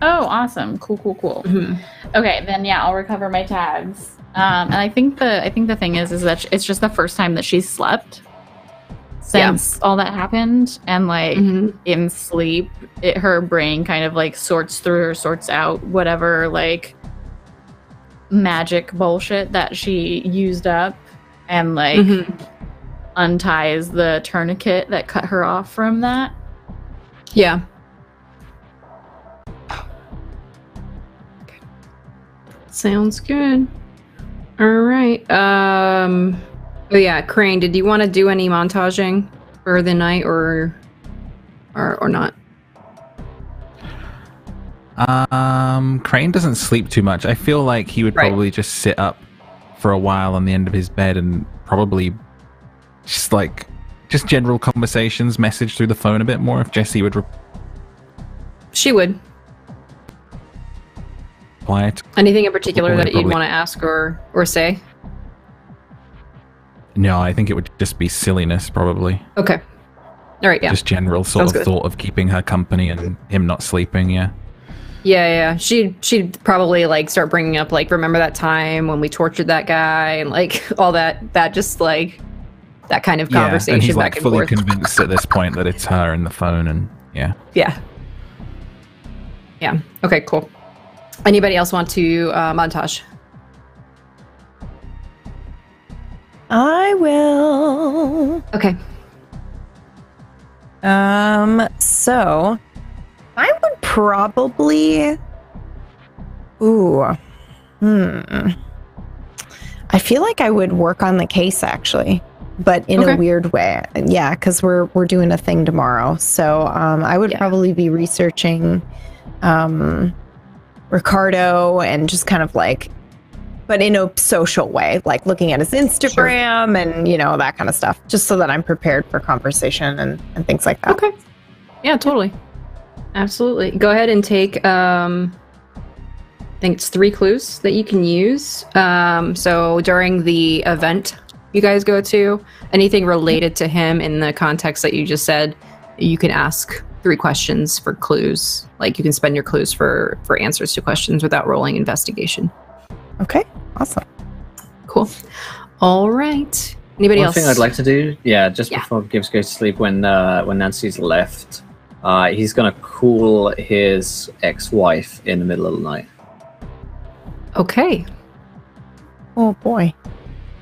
Oh, awesome! Cool. Mm-hmm. Okay, then I'll recover my tags. And I think the thing is that it's just the first time that she's slept since all that happened, and in sleep, her brain kind of sorts through or sorts out whatever magic bullshit that she used up, and unties the tourniquet that cut her off from that. Yeah. Sounds good. All right. Oh yeah, Crane, did you want to do any montaging for the night or not? Crane doesn't sleep too much. I feel like he would probably just sit up for a while on the end of his bed and probably just general conversations, message through the phone a bit more if Jesse would She would. Quiet. Anything in particular that you'd want to ask or say? No, I think it would just be silliness, probably. Okay. All right, yeah. Just general sort of thought of keeping her company and him not sleeping, yeah. Yeah. She'd probably start bringing up remember that time when we tortured that guy and all that just that kind of Yeah, conversation and he's back like and fully forth. convinced at this point that it's her in the phone, and yeah. Yeah. Yeah. Okay, cool. Anybody else want to montage? I will. Okay. So I would probably. I feel like I would work on the case actually, but in a weird way. Yeah, because we're doing a thing tomorrow. So I would probably be researching Ricardo and just kind of like, but in a social way, like looking at his Instagram and, you know, that kind of stuff, just so that I'm prepared for conversation and things like that. Okay. Yeah, totally. Absolutely. Go ahead and take, I think it's 3 clues that you can use. So during the event you guys go to, anything related to him in the context that you just said, you can ask 3 questions for clues. Like you can spend your clues for answers to questions without rolling investigation. Okay, awesome. Cool. All right. Anybody else? One thing I'd like to do, just before Gibbs goes to sleep, when Nancy's left, he's gonna call his ex-wife in the middle of the night. Okay. Oh boy.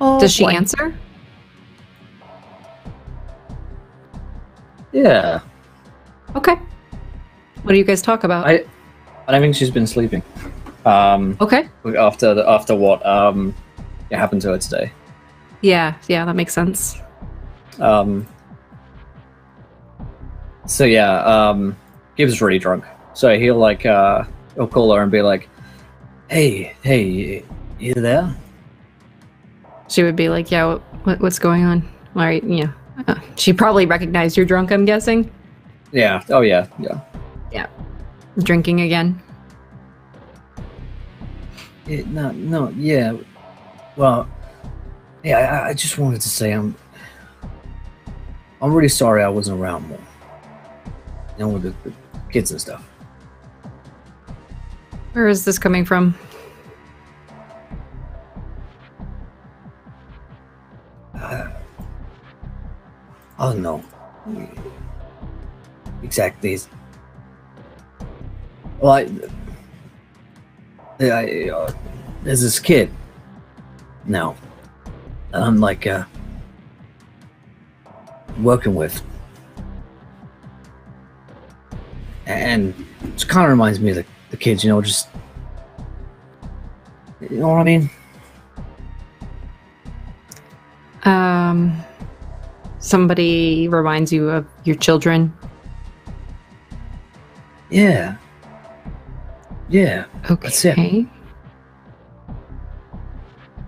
Oh, does she boy. answer? Yeah. Okay. What do you guys talk about? I don't think she's been sleeping. Okay. After what happened to her today. Yeah, that makes sense. Gibbs is really drunk. So he'll call her and be like, Hey, you there? She would be like, yeah, what's going on? All right, yeah. She probably recognized you're drunk, I'm guessing. Yeah. Oh, yeah. Yeah. Drinking again. No, yeah. Well, yeah, I just wanted to say I'm really sorry I wasn't around more. You know, with the kids and stuff. Where is this coming from? I don't know. Exactly. Well, there's this kid now that I'm like working with, and it kind of reminds me of the kids, you know, just, you know what I mean? Somebody reminds you of your children? Yeah. That's it. Okay.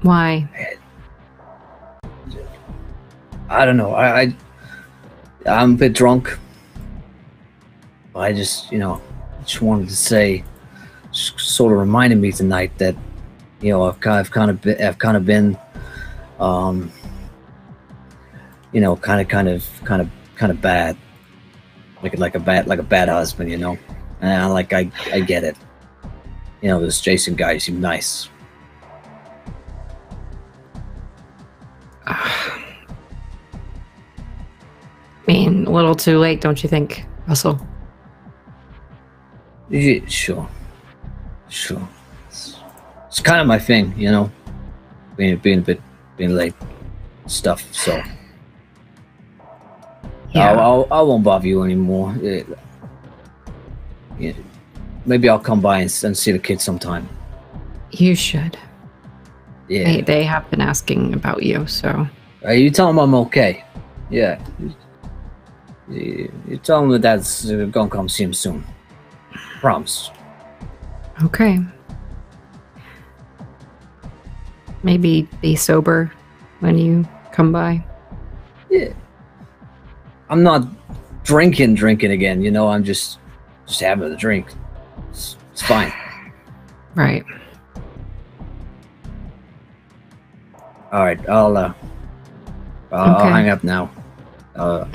Why? I don't know. I'm a bit drunk. I just, just wanted to say, sort of reminded me tonight that, I've kind of been, kind of bad, like a bad husband, and I get it. This Jason guy seemed nice. I mean, a little too late, don't you think, Russell? Yeah, sure. It's kind of my thing, being late stuff. So yeah, I won't bother you anymore. Maybe I'll come by and see the kids sometime. You should. Yeah, they have been asking about you, so. You tell them I'm okay. Yeah. You tell them that Dad's gonna come see him soon. Promise. Okay. Maybe be sober when you come by. Yeah. I'm not drinking again, I'm just having a drink. It's fine. Right. All right, I'll hang up now. If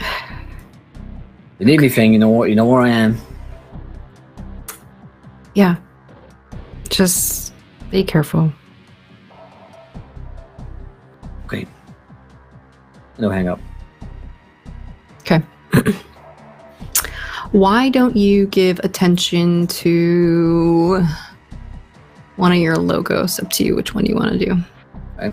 you need anything, you know where I am. Yeah. Just be careful. Okay. No hang up. Okay. Why don't you give attention to one of your logos? Up to you which one you want to do. Okay.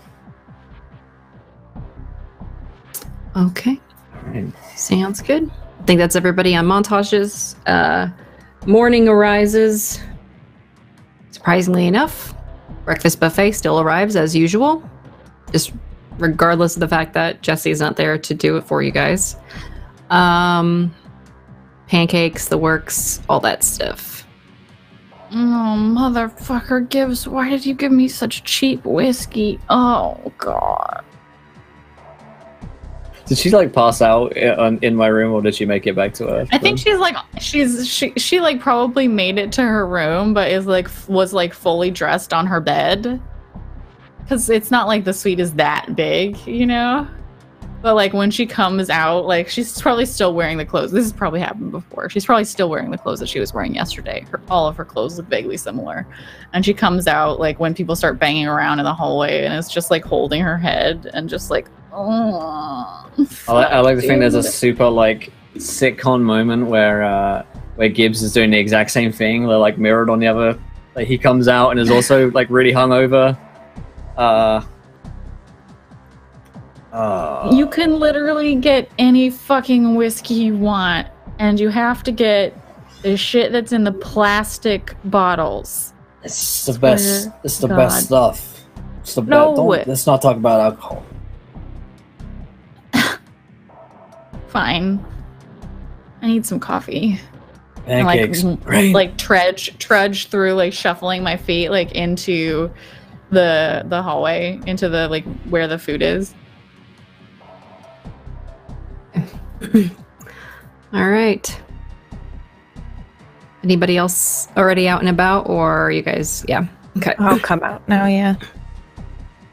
Okay. All right. Sounds good. I think that's everybody on montages. Morning arises. Surprisingly enough, breakfast buffet still arrives as usual. Just regardless of the fact that Jesse's not there to do it for you guys. Pancakes, the works, all that stuff. Oh, motherfucker, Gibbs, why did you give me such cheap whiskey? Oh, God. Did she like pass out in my room, or did she make it back to her? I think she's like, she like probably made it to her room, but was fully dressed on her bed. Because it's not like the suite is that big, you know? But like when she comes out, like she's probably still wearing the clothes. This has probably happened before. She's probably still wearing the clothes that she was wearing yesterday. All of her clothes look vaguely similar. And she comes out like when people start banging around in the hallway, and it's just like holding her head and just like, oh. I like to think there's a super like sitcom moment where Gibbs is doing the exact same thing. They're like mirrored on the other. Like he comes out and is also like really hungover. You can literally get any fucking whiskey you want, and you have to get the shit that's in the plastic bottles. It's the best. It's the best stuff. It's the No. Let's not talk about alcohol. Fine. I need some coffee. Pancakes. And, Great. like trudge through, like shuffling my feet like into the hallway, into the like where the food is. All right. Anybody else already out and about, or are you guys? Yeah. Okay. I'll come out now, yeah.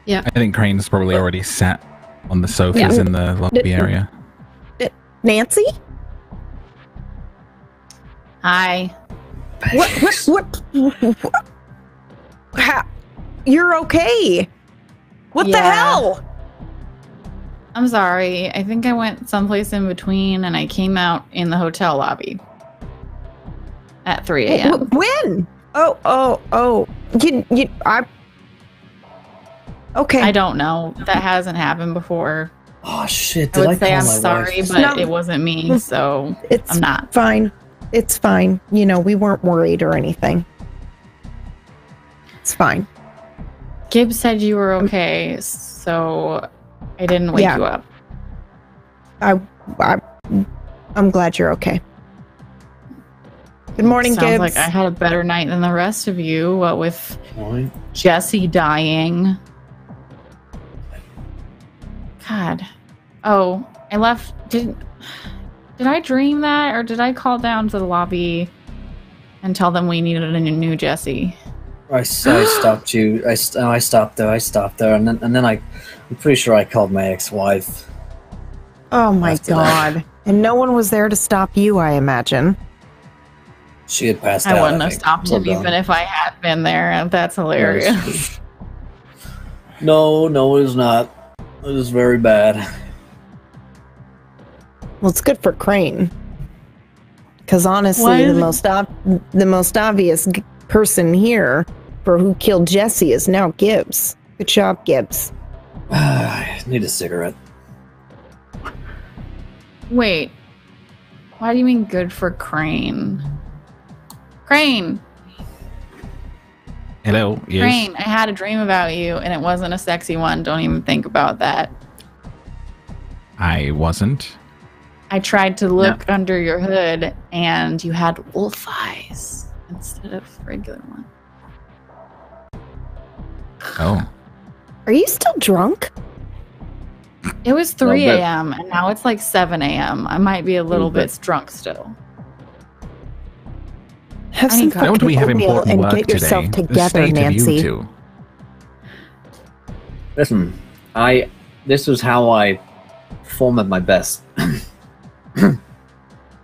I think Crane's probably already sat on the sofas in the lobby area. Nancy? Hi. What? How? You're okay. What the Yeah. hell? I'm sorry. I think I went someplace in between, and I came out in the hotel lobby at 3 a.m. When? Okay. I don't know. That hasn't happened before. Oh shit! I Did would say call I'm my sorry, wife? but No. it wasn't me, so It's I'm not. fine. It's fine. You know, we weren't worried or anything. It's fine. Gibbs said you were okay, so I didn't wake Yeah. you up. I'm glad you're okay. Good morning, Sounds Gibbs. like I had a better night than the rest of you. What with Right. Jesse dying? God. Oh, I left. Did I dream that, or did I call down to the lobby and tell them we needed a new Jesse? I stopped you. I stopped there, and then I'm pretty sure I called my ex-wife. Oh my After that. god. And no one was there to stop you, I imagine. She had passed out. I wouldn't have think. stopped him Well done. even if I had been there. That's hilarious. No, it was not. It was very bad. Well, it's good for Crane. Because honestly, Why the is most obvious person here for who killed Jesse is now Gibbs. Good job, Gibbs. I need a cigarette. Wait. Why do you mean good for Crane? Crane! Hello. Yes. Crane, I had a dream about you, and it wasn't a sexy one. Don't even think about that. I wasn't. I tried to look under your hood, and you had wolf eyes instead of regular one. Oh. Are you still drunk? It was 3 bit. a.m., and now it's like 7 a.m. I might be a little Little bit drunk still. Have I some need coffee. Don't we have oatmeal important and work get yourself today? The together, state Nancy. of you two. Listen, this was how I form at my best.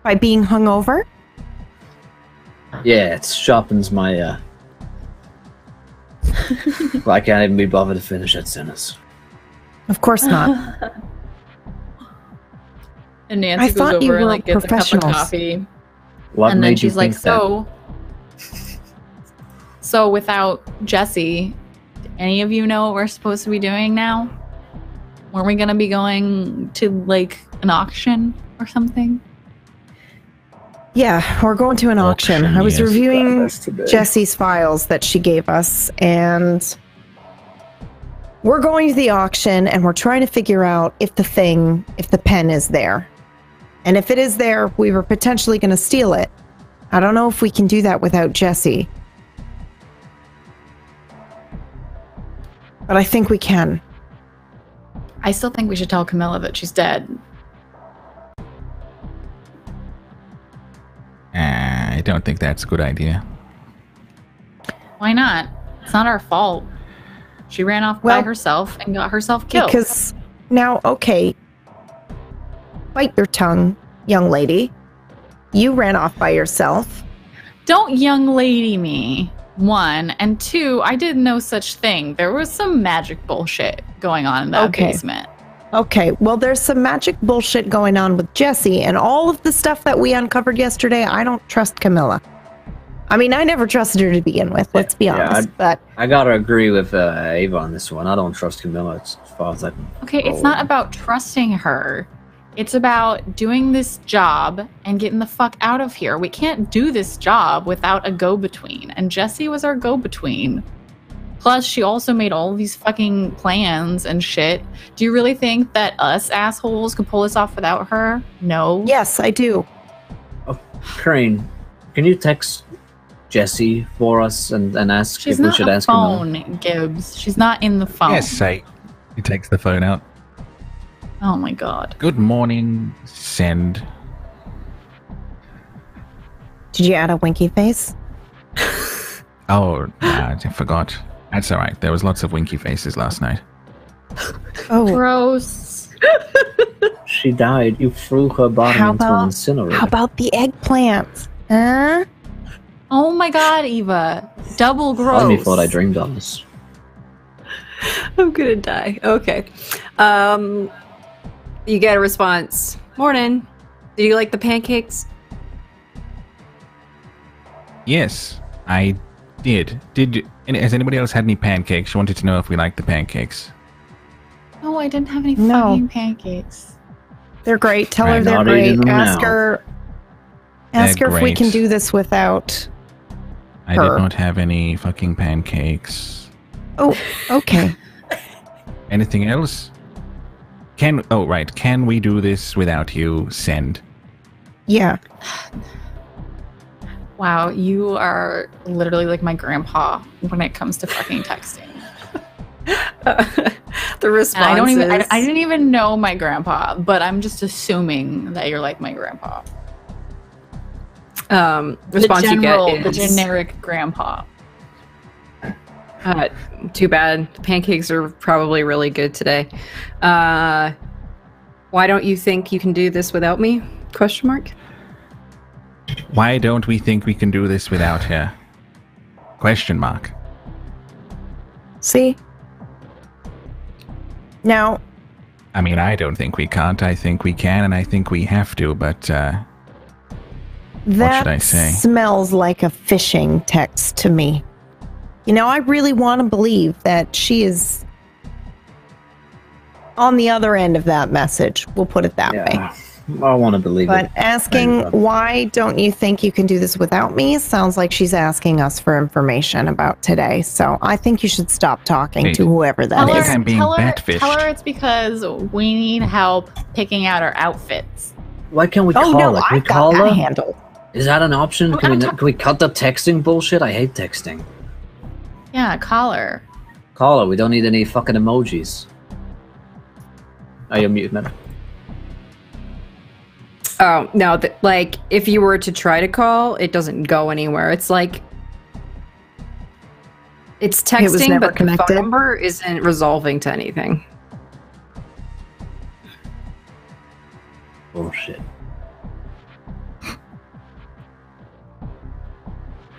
By being hungover? Yeah, it sharpens my. Well, I can't even be bothered to finish that sentence. Of course not. And Nancy I goes thought you over and were like gets a cup of professionals. coffee. What And then made you she's like, think that? so without Jesse, do any of you know what we're supposed to be doing now? Weren't we gonna be going to like an auction or something? Yeah, we're going to an auction. I was yes. reviewing That's today. Jessie's files that she gave us, and we're going to the auction, and we're trying to figure out if the pen is there. And if it is there, we were potentially going to steal it. I don't know if we can do that without Jessie. But I think we can. I still think we should tell Camilla that she's dead. I don't think that's a good idea. Why not? It's not our fault. She ran off by Well, herself and got herself killed. Because now, okay, bite your tongue, young lady. You ran off by yourself. Don't young lady me. 1, and 2, I did no such thing. There was some magic bullshit going on in that Okay. basement. Okay, well, there's some magic bullshit going on with Jessie, and all of the stuff that we uncovered yesterday, I don't trust Camilla. I mean, I never trusted her to begin with, let's be Yeah, honest, but I gotta agree with Ava on this one. I don't trust Camilla as far as I can. Okay, it's roll. not about trusting her. It's about doing this job and getting the fuck out of here. We can't do this job without a go-between. And Jessie was our go-between. Plus, she also made all these fucking plans and shit. Do you really think that us assholes could pull this off without her? No. yes, I do. Crane, can you text Jessie for us and ask She's if we not should a ask Camilla? phone, Gibbs. She's not in the phone. Yes, say. He takes the phone out. Oh my god. Good morning, send. Did you add a winky face? Oh, I forgot. That's all right. There was lots of winky faces last night. Oh, Gross. She died. You threw her body How into about- an incinerator. how about the eggplant? Huh? Oh my god, Eva. Double gross. I thought I dreamed on this. I'm gonna die. Okay. You get a response. Morning. Did you like the pancakes? Yes, I did. Has anybody else had any pancakes? She wanted to know if we liked the pancakes. No, I didn't have any No. fucking pancakes. They're great. Tell her I'm they're not great. eating them Ask now. her They're if we can great. do this without I her. did not have any fucking pancakes. Oh, okay. Anything else? Can we do this without you? Send. Yeah. Wow, you are literally like my grandpa when it comes to fucking texting. The response And I don't even is- I didn't even know my grandpa, but I'm just assuming that you're like my grandpa. response the you general, get the is, generic grandpa. too bad. Pancakes are probably really good today. Why don't you think you can do this without me? Question mark. Why don't we think we can do this without her? Question mark. See? Now, I mean, I don't think we can't. I think we can, and I think we have to, but that should I say? smells like a phishing text to me. You know, I really want to believe that she is on the other end of that message. We'll put it that way. Yeah, I want to believe But it. asking, Right. why don't you think you can do this without me? Sounds like she's asking us for information about today. So I think you should stop talking Hey, to whoever that I think is. I'm being batfished. tell her it's because we need help picking out our outfits. Why can't we Oh, call no, her? Can we I've got call that her? handled. Is that an option? I'm Can we, talk- can we cut the texting bullshit? I hate texting. Yeah, call her. Call her. We don't need any fucking emojis. Are you mute, man? Oh no! Like if you were to try to call, it doesn't go anywhere. It's like it's It was texting, never but the connected? phone number isn't resolving to anything. Bullshit.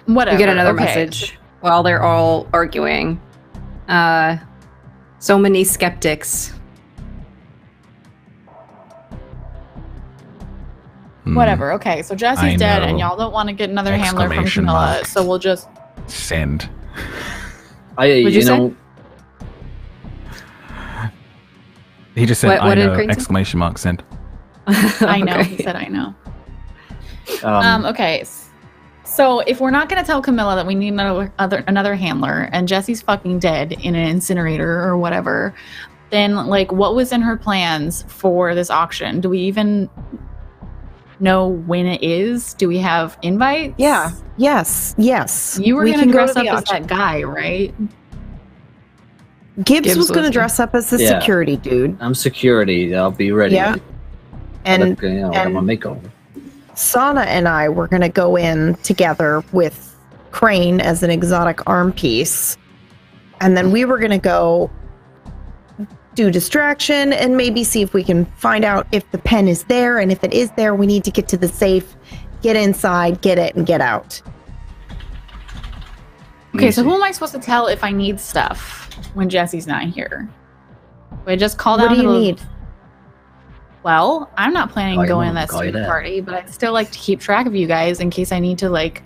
Whatever. You get another okay. message while they're all arguing. So many skeptics. Whatever. Okay, so Jesse's I dead, know. and y'all don't want to get another handler from Exclamation Camilla, mark. so we'll just. Send. What'd you say? He just said, What I did know, Crane say? exclamation mark, send. I know. Okay. He said, I know. Okay. So if we're not going to tell Camilla that we need another handler, and Jesse's fucking dead in an incinerator or whatever, then like, what was in her plans for this auction? Do we even know when it is? Do we have invites? Yeah. Yes. You were We going can to go dress to up the as auction. that guy, right? Gibbs was going to was- dress up as the Yeah. security dude. I'm security. I'll be ready. Yeah. And I got my makeover. Sana and I were going to go in together with Crane as an exotic arm piece. And then we were going to go do distraction and maybe see if we can find out if the pen is there. And if it is there, we need to get to the safe, get inside, get it, and get out. Okay, so Easy. who am I supposed to tell if I need stuff when Jesse's not here? Do I just call What down do to you the- need? Well, I'm not planning Call on your going to mom, that call your stupid dad. party, but I'd still like to keep track of you guys in case I need to like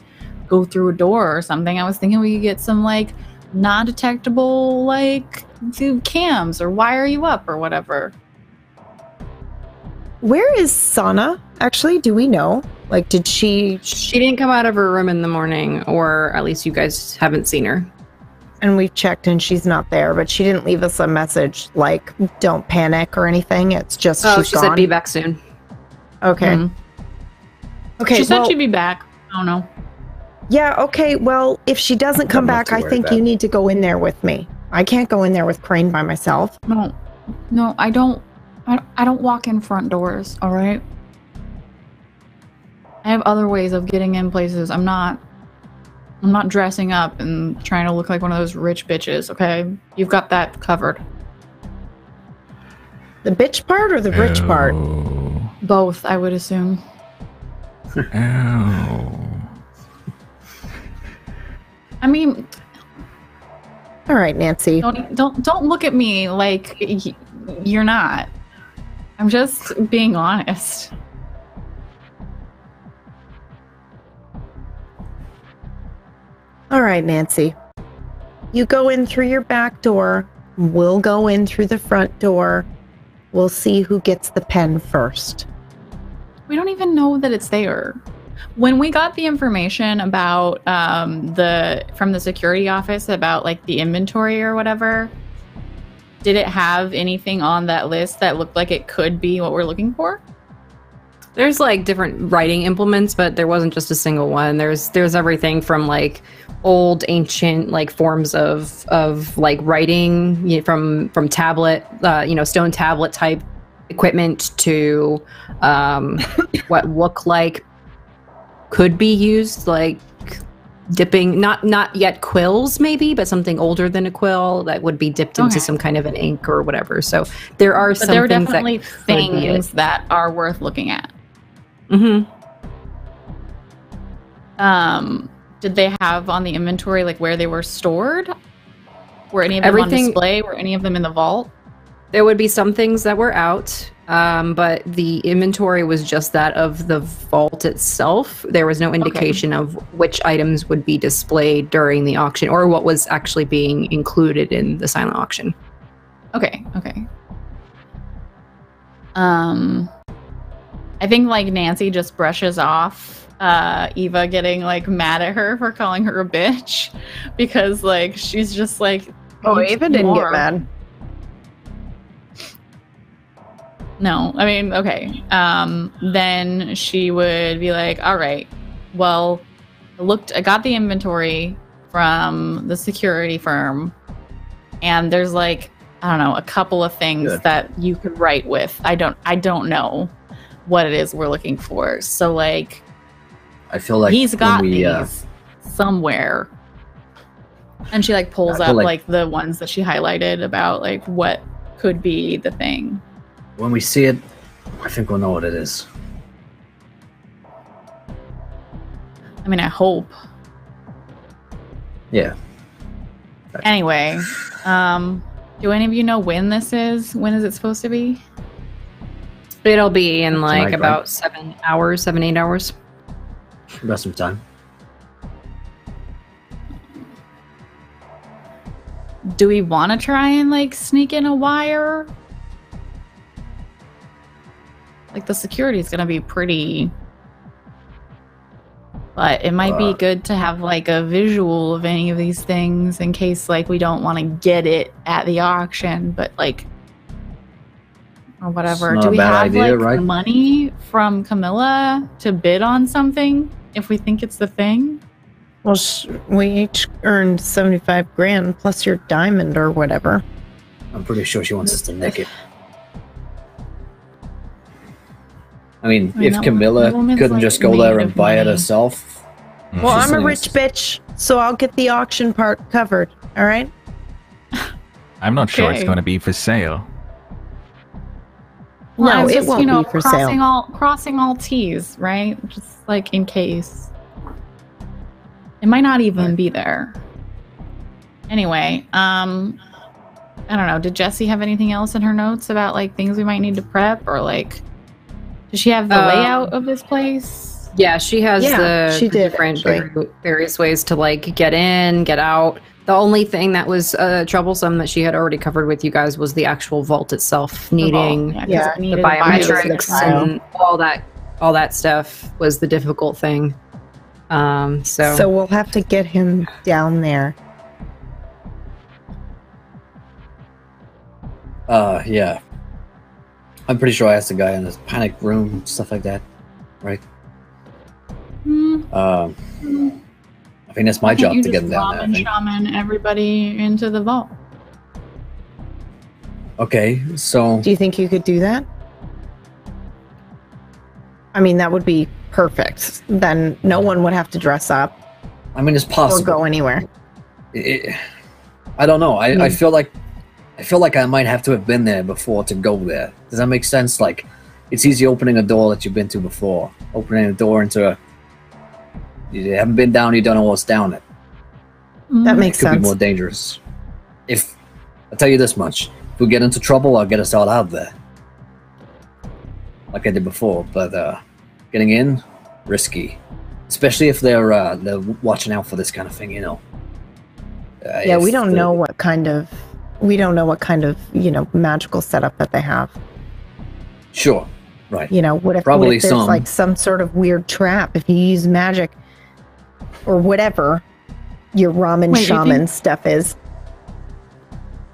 go through a door or something. I was thinking we could get some like non-detectable like cams or wire you up or whatever. Where is Sana? Actually, do we know? Like, did she? She didn't come out of her room in the morning, or at least you guys haven't seen her. And we've checked and she's not there, but she didn't leave us a message like, don't panic or anything. It's just Oh, she's she gone. said be back soon. Okay. Mhm. Okay. She said well, she'd be back. I don't know. yeah, okay. Well, if she doesn't come Enough back, to I worry think about. you need to go in there with me. I can't go in there with Crane by myself. No, I don't. I don't walk in front doors. All right. I have other ways of getting in places. I'm not dressing up and trying to look like one of those rich bitches. Okay, you've got that covered. The bitch part or the rich part? Oh. Both, I would assume. Oh. I mean, All right, Nancy. don't look at me like you're not. I'm just being honest. All right, Nancy. You go in through your back door. We'll go in through the front door. We'll see who gets the pen first. We don't even know that it's there. When we got the information about from the security office about like the inventory or whatever, did it have anything on that list that looked like it could be what we're looking for? There's like different writing implements, but there wasn't just a single one. There's everything from like old ancient like forms of like writing, you know, from tablet, stone tablet type equipment to what look like could be used like dipping, not yet quills maybe, but something older than a quill that would be dipped into Okay. some kind of an ink or whatever. So there are But some there are things definitely that could be it. things that are worth looking at. Mm-hmm. Did they have on the inventory like where they were stored? Were any of them on Everything- display? Were any of them in the vault? There would be some things that were out, but the inventory was just that of the vault itself. There was no indication of which items would be displayed during the auction or what was actually being included in the silent auction. Okay. I think like Nancy just brushes off Eva getting like mad at her for calling her a bitch because like she's just like, Oh, "You Ava didn't get are." mad. No, I mean, okay. Then she would be like, all right, well, I got the inventory from the security firm, and there's like, I don't know, a couple of things Good. that you could write with. I don't know what it is we're looking for. So like, I feel like he's got when we, these somewhere. And she like pulls I feel up like- like the ones that she highlighted about like what could be the thing. when we see it, I think we'll know what it is. I mean, I hope. Yeah. Anyway, do any of you know when this is? When is it supposed to be? It'll be in like Tonight, about right? 7 hours, 8 hours. Got some time. Do we want to try and like sneak in a wire? Like the security is gonna be pretty, but it might be good to have like a visual of any of these things in case like we don't want to get it at the auction, but like or whatever. It's not Do a we bad have idea, like right? money from Camilla to bid on something if we think it's the thing? Well, we each earned 75 grand plus your diamond or whatever. I'm pretty sure she wants us to nick it. I mean, if that Camilla woman's, couldn't like, just go made there and of buy it money. herself. Well, I'm a She's rich bitch, so I'll get the auction part covered. All right. I'm not sure it's Okay. going to be for sale. Well, I No, was it just, won't be for crossing sale. crossing all T's, right? Just like in case. It might not even be there. Anyway, I don't know. Did Jessie have anything else in her notes about like things we might need to prep or like? Does she have the layout of this place? Yeah, she has she the did, different actually. various ways to like get in, get out. The only thing that was troublesome that she had already covered with you guys was the actual vault itself needing Yeah, 'cause Yeah, it the needed a biometrics file. and all that stuff was the difficult thing. So we'll have to get him down there. Yeah. I'm pretty sure I asked the guy in this panic room, stuff like that, right? I think that's my job You to get just him down there. I ramen think. shaman everybody into the vault. Okay, so Do you think you could do that? I mean, that would be perfect. Then no one would have to dress up I mean, it's or possible. go anywhere. I don't know. I feel like I might have to have been there before to go there. Does that make sense? Like, it's easy opening a door that you've been to before. Opening a door into a you haven't been down, you don't know what's down it. That It makes could be sense. more dangerous. If I'll tell you this much, if we get into trouble, I'll get us all out of there, like I did before. But getting in, risky, especially if they're watching out for this kind of thing. You know. Yeah, we don't know what kind of magical setup that they have. Sure, right. You know, what if Probably there's some. like some sort of weird trap if you use magic or whatever your ramen Wait, you shaman think- stuff is.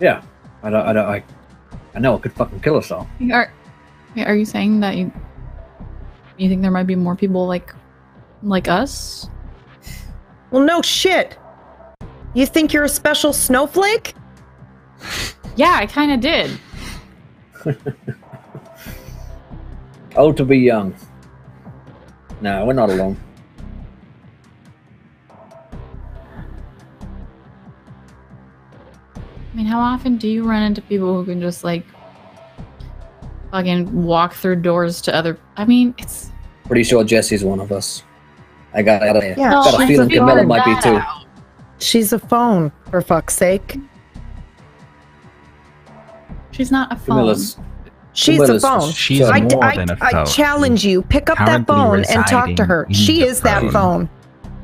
Yeah, I know it could fucking kill us all. Are you saying that you think there might be more people like us? Well, no shit. You think you're a special snowflake? Yeah, I kind of did. Oh, to be young. No, we're not alone. I mean, how often do you run into people who can just like fucking walk through doors to other? I mean, it's Pretty sure Jesse's one of us. I got a Yeah, got a she's feeling a Camilla phone. might be too. She's a phone, for fuck's sake. she's not a phone. Camilla's She's Camilla's a phone. She's so- more than a phone. I challenge you, pick up that Currently phone and talk to her. residing She in is the that phone. phone.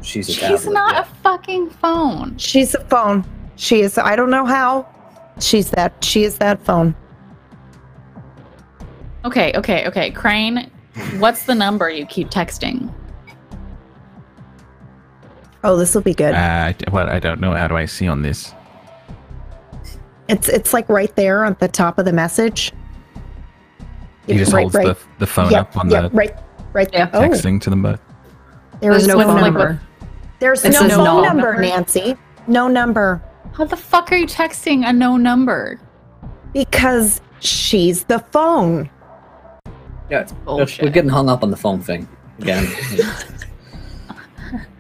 She's a She's tablet, not yeah. a fucking phone. She's a phone. She is. I don't know how. She is that phone. Okay. Crane, what's the number you keep texting? Oh, this will be good. I don't know. How do I see on this? It's like right there at the top of the message. He just holds the phone up on the right Yeah. Oh, texting to them both. There's no What's phone like number. there's It no says phone no number, number. Nancy. No number. How the fuck are you texting a no number? Because she's the phone. Yeah, bullshit. we're getting hung up on the phone thing again.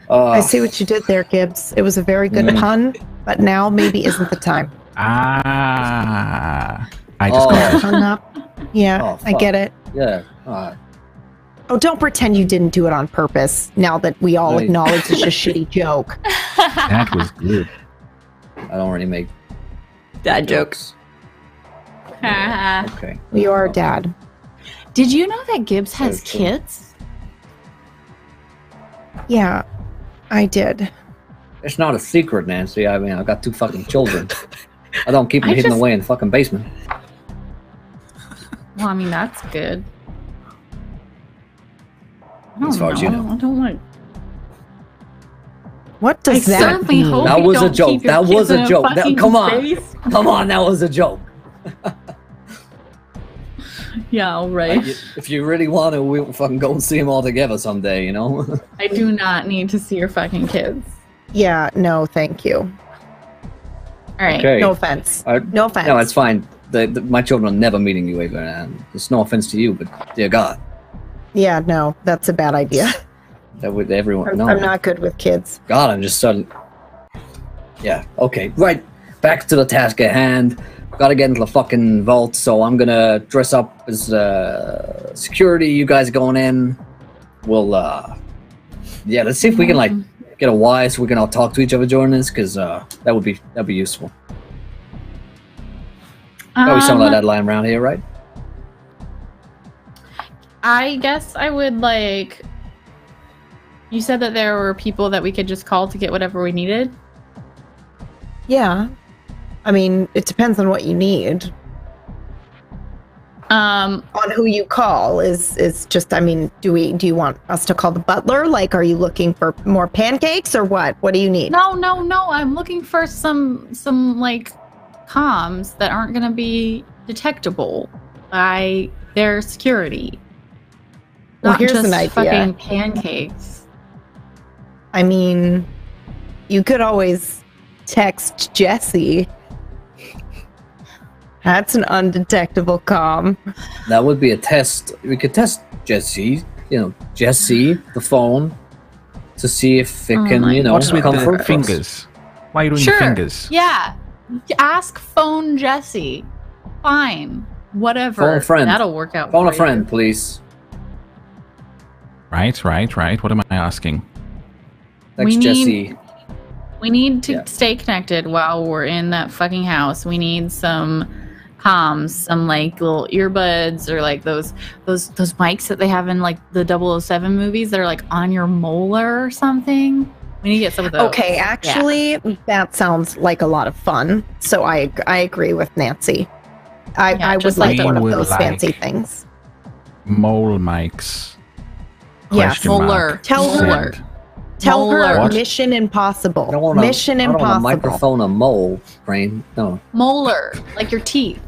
I see what you did there, Gibbs. It was a very good Mm. pun, but now maybe isn't the time. I just got Oh, Hung up. Yeah, Oh, I fuck. get it. yeah. Oh, don't pretend you didn't do it on purpose. Now that we all Right. acknowledge it's a shitty joke. that was good. I don't really make Dad jokes. Okay. You are a dad. Did you know that Gibbs has That's true. kids? Yeah, I did. It's not a secret, Nancy. I mean, I've got 2 fucking children. I don't keep them hidden away in the fucking basement. Well, I mean, that's good. I As far as you know. I don't like. What does that certainly mean? hope That you was a don't joke. keep your That was kids in a joke. That- fucking come on. space. Come on, that was a joke. Yeah, all right. Like, if you really want to, we'll fucking go and see them all together someday, you know? I do not need to see your fucking kids. Yeah, no, thank you. All right. Okay. No offense. I- No offense. No, it's fine. My children are never meeting you, Ava, and it's no offense to you, but dear God, Yeah, no, that's a bad idea. that would everyone. I'm, No, I'm not good with kids. God, I'm just suddenly. Yeah. Okay. Right. Back to the task at hand. Gotta get into the fucking vault, so I'm gonna dress up as security. You guys going in? We'll yeah. Let's see if we can like get a Y so we can all talk to each other during this, because that'd be useful. Probably something like that lying around here, right? I guess I would like. You said that there were people that we could just call to get whatever we needed. Yeah. I mean, it depends on what you need. On who you call is just, I mean, do you want us to call the butler? Like, are you looking for more pancakes or what? What do you need? No. I'm looking for some like comms that aren't gonna be detectable by their security. Well, Not here's just an idea. fucking pancakes. I mean, you could always text Jesse. That's an undetectable comm. That would be a test. We could test Jesse, the phone, to see if it can, my What's with come the through for us. fingers? Why are you doing Sure. fingers? Yeah. Ask phone Jesse. Fine. Whatever. Phone a friend. That'll work out. Phone a for friend, you. please. Right. What am I asking? Text Jesse. We need to Yeah. stay connected while we're in that fucking house. We need some comms, some like little earbuds or like those mics that they have in like the 007 movies that are like on your molar or something. We need to get some of those. Okay, actually, that sounds like a lot of fun. So I agree with Nancy. I would just like like one of we would those like- fancy things. Mole mics. Yes. Question Molar. mark. Tell her. Send. Tell her What? Mission Impossible. I don't want Mission I don't want a Impossible. microphone a mole, brain. No. Molar, like your teeth.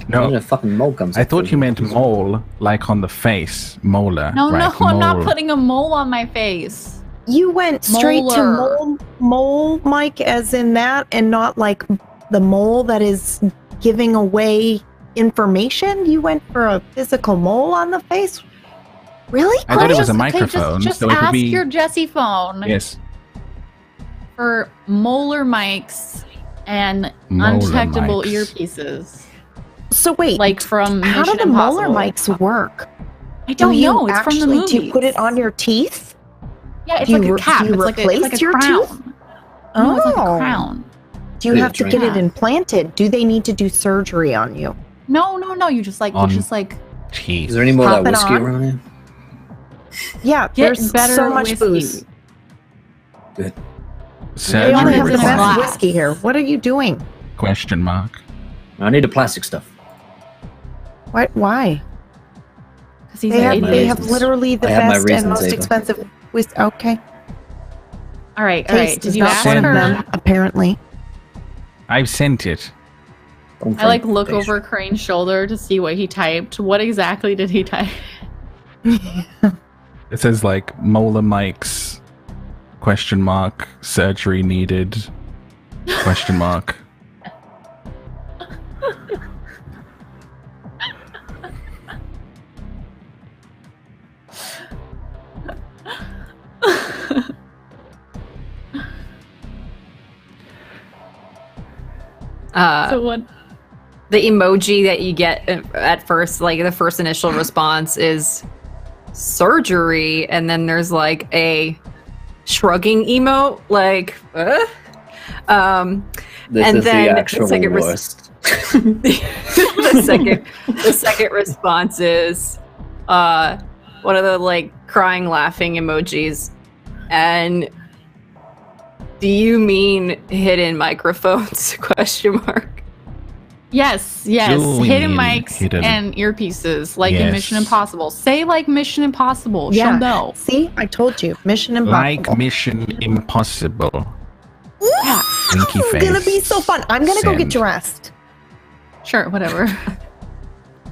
When No, a fucking mole comes I up thought through you meant mole, like on the face, molar. No, right, I'm not mole. putting a mole on my face. You went straight Molar. to mole, Mike, as in that, and not like the mole that is giving away information. You went for a physical mole on the face. Really? I thought it was a Okay, microphone, Just so it could ask be. your Jesse phone Yes, for molar mics and Molar undetectable mics. earpieces, So wait, like from how do Mission the molar Impossible. mics work? I don't do you know. It's from the actually movies. do you put it on your teeth? Yeah, it's do you like a re- cap. do you It's like replace a your crown. tooth? No, it's like a Oh. crown. Do you Yeah, have to right. get it Yeah. implanted? Do they need to do surgery on you? No. You just like On- Is teeth. there any more of Pop that it whiskey on. around here? Yeah, get there's better so much whiskey. booze. Good. They only Surgery have the required. best required? whiskey here. What are you doing? Question mark. I need the plastic stuff. What? Why? Because he's They an have, my idiot. they have reasons. literally the I have my best and reasons, most Ava. expensive whiskey. Okay. All right. Taste Did is you not ask one of her? them, apparently. I've sent it. Don't I like drink, look Deja. over Crane's shoulder to see what he typed. What exactly did he type? It says like molar mics. Question mark. Surgery needed. Question mark. So what? The emoji that you get at first, like the first initial response is surgery, and then there's like a shrugging emote, like, This and is then the the actual second worst. the second response is one of the like crying, laughing emojis. And do you mean hidden microphones? Question mark. Yes. Do we Hidden mean mics hidden? and earpieces, like in Yes. Mission Impossible. Say like Mission Impossible. Yeah. She'll know. See, I told you, Mission Impossible. Like Mission Impossible. Yeah. Winky It's gonna be face. so fun. I'm gonna go get Send. dressed. Sure, whatever.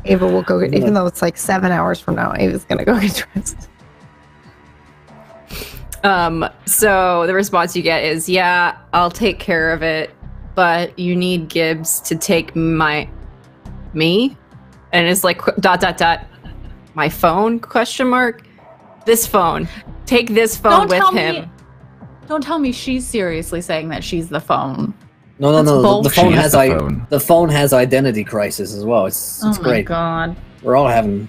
Ava will go get, even though it's like 7 hours from now, Ava's gonna go get dressed. So the response you get is, yeah, I'll take care of it, but you need Gibbs to take me? And it's like, ... my phone, question mark? This phone. Take this phone with him. Don't tell me she's seriously saying that she's the phone. No. That's The bullshit. phone She is has the phone. the phone has identity crisis as well. It's Oh my great. god. We're all having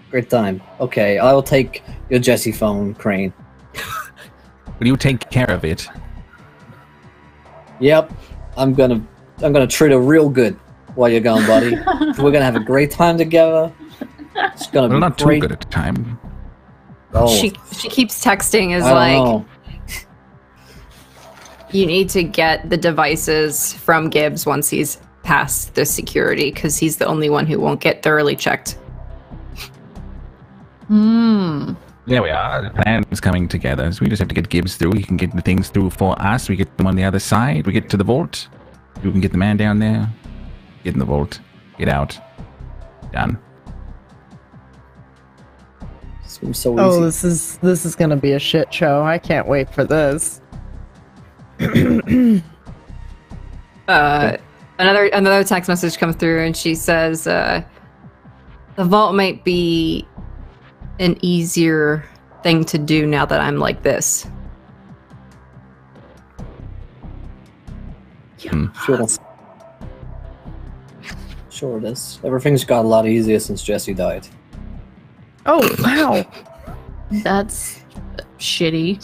a great time. Okay, I will take your Jesse phone, Crane. Will you take care of it? Yep, I'm gonna treat her real good while you're gone, buddy. We're gonna have a great time together. It's gonna Well, be not too great. good at the time. Oh, She keeps texting is I don't like, know. you need to get the devices from Gibbs once he's past the security, because he's the only one who won't get thoroughly checked. There we are. The plan is coming together. So we just have to get Gibbs through. He can get the things through for us. We get them on the other side. We get to the vault. We can get the man down there. Get in the vault. Get out. Done. It's gonna be so Oh, easy. this is gonna be a shit show. I can't wait for this. Another text message comes through, and she says, the vault might be an easier thing to do now that I'm like this. Sure. Sure it is. Everything's got a lot easier since Jesse died. Oh wow! That's shitty.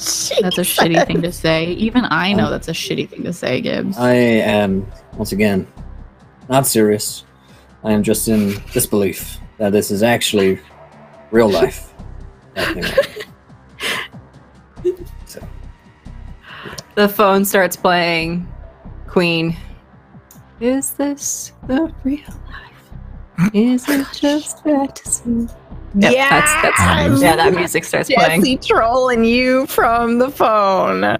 That's a shitty thing to say. Even I know that's a shitty thing to say, Gibbs. I am, once again, not serious. I am just in disbelief that this is actually real life happening. So, The phone starts playing Queen. Is this the real life? Is it just fantasy? Yep, Yes! yeah, that music starts playing. Jesse trolling you from the phone.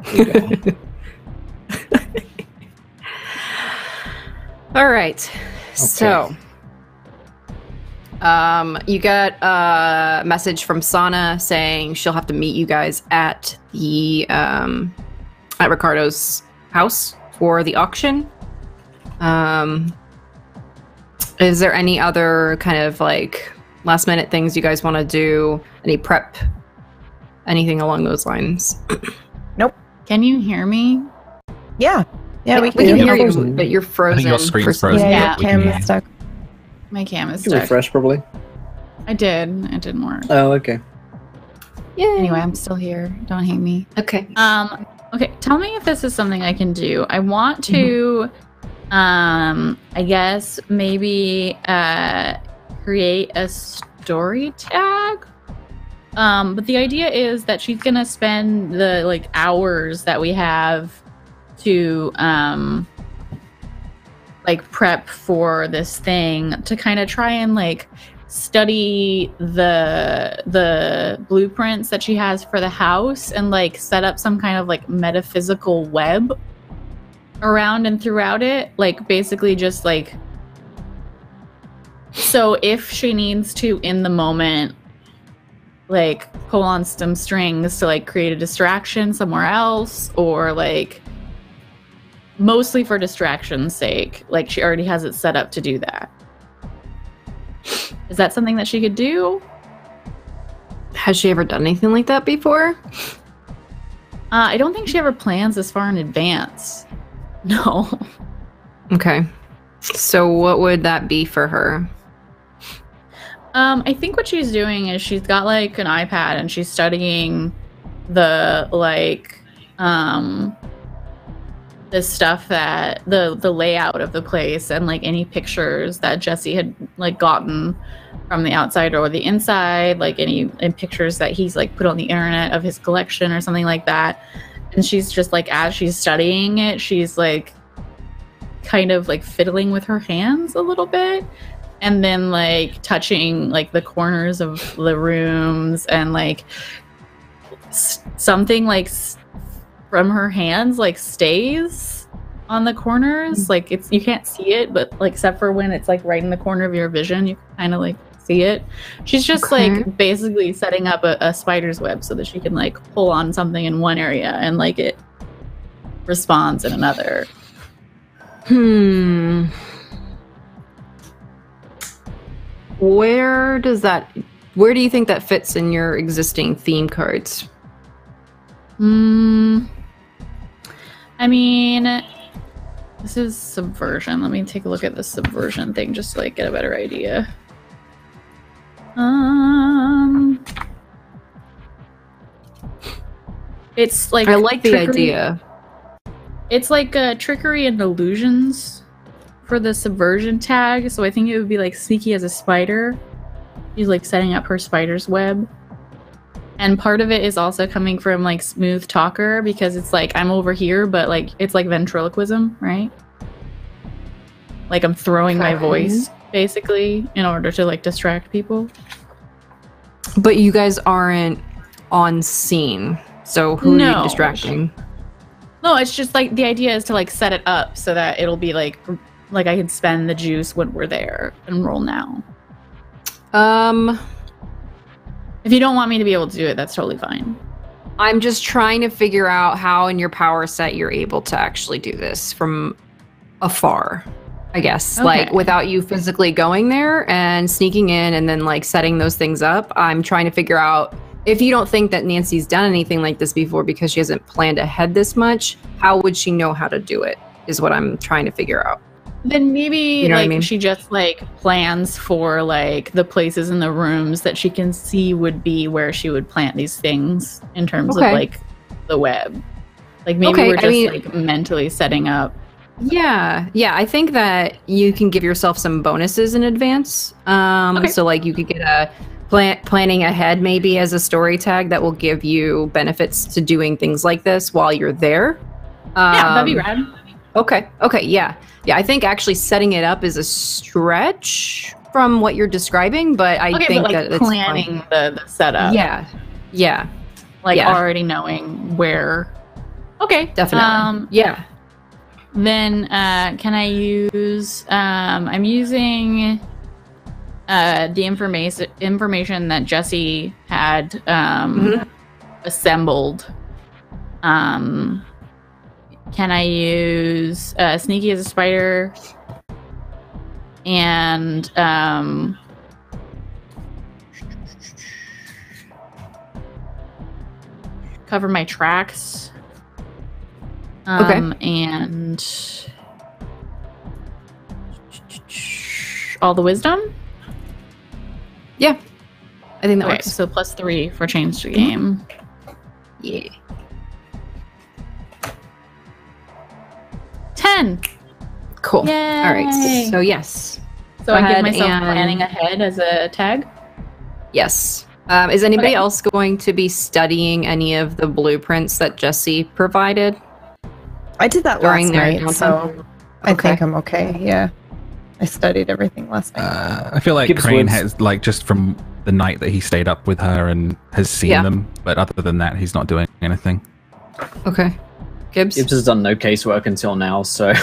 there you go. All right. So, you got a message from Sana saying she'll have to meet you guys at the at Ricardo's house for the auction. Is there any other kind of like last minute things you guys want to do? Any prep? Anything along those lines? Nope. Can you hear me? Yeah. Yeah, we can hear you, frozen. but you're frozen. your screen's for some frozen. reason. Yeah. your cam Yeah. is stuck. My cam is You can stuck. refresh, probably. I did. It didn't work. Oh, okay. Yay. Anyway, I'm still here. Don't hate me. Okay. Okay, tell me if this is something I can do. I want to I guess maybe create a story tag. But the idea is that she's gonna spend the like hours that we have to like prep for this thing to kind of try and like study the blueprints that she has for the house and like set up some kind of like metaphysical web around and throughout it, like basically just like, so if she needs to in the moment like pull on some strings to like create a distraction somewhere else, or like mostly for distraction's sake, like she already has it set up to do that. Is that something that she could do? Has she ever done anything like that before? I don't think she ever plans this far in advance. No. Okay. So what would that be for her? I think what she's doing is she's got like an iPad and she's studying the like the stuff that the layout of the place and like any pictures that Jesse had like gotten from the outside or the inside, like any pictures that he's like put on the internet of his collection or something like that. And she's just like, as she's studying it, she's like kind of like fiddling with her hands a little bit, and then like touching like the corners of the rooms, and like something like from her hands like stays on the corners. Like it's, you can't see it, but like except for when it's like right in the corner of your vision, you kind of like see it. She's just like basically setting up a spider's web so that she can like pull on something in one area and like it responds in another. Where do you think that fits in your existing theme cards? I mean, this is subversion. Let me take a look at the subversion thing just to like get a better idea. It's like, I like the idea. It's like trickery and illusions for the subversion tag. So I think it would be like sneaky as a spider. She's like setting up her spider's web. And part of it is also coming from like smooth talker, because it's like I'm over here, but like it's like ventriloquism, right? Like I'm throwing my voice basically in order to like distract people. But you guys aren't on scene, so who are you distracting? No, it's just like the idea is to like set it up so that it'll be like I can spend the juice when we're there and roll now. If you don't want me to be able to do it, that's totally fine. I'm just trying to figure out how in your power set you're able to actually do this from afar, I guess. Okay. Like without you physically going there and sneaking in and then like setting those things up. I'm trying to figure out, if you don't think that Nancy's done anything like this before because she hasn't planned ahead this much, how would she know how to do it is what I'm trying to figure out. Then maybe you know like what I mean? She just like plans for like the places in the rooms that she can see would be where she would plant these things in terms of like the web. Like maybe we're just like mentally setting up. Yeah, I think that you can give yourself some bonuses in advance. So like you could get a planning ahead maybe as a story tag that will give you benefits to doing things like this while you're there. Yeah, that'd be rad. Okay, yeah. I think actually setting it up is a stretch from what you're describing, but I think but like that it's planning the setup. Yeah. Like already knowing where. Okay, definitely. Yeah. Then can I use? I'm using the information that Jesse had assembled. Can I use sneaky as a spider and cover my tracks? And all the wisdom? Yeah. I think that works. So +3 for change to game. Yeah. 10. Cool. Yay. All right. So yes. So I give myself planning ahead as a tag? Yes. Is anybody else going to be studying any of the blueprints that Jesse provided? I did that last night, so I think I'm okay. Yeah. I studied everything last night. I feel like Crane has, like, just from the night that he stayed up with her and has seen them, but other than that, he's not doing anything. Okay. Gibbs has done no casework until now, so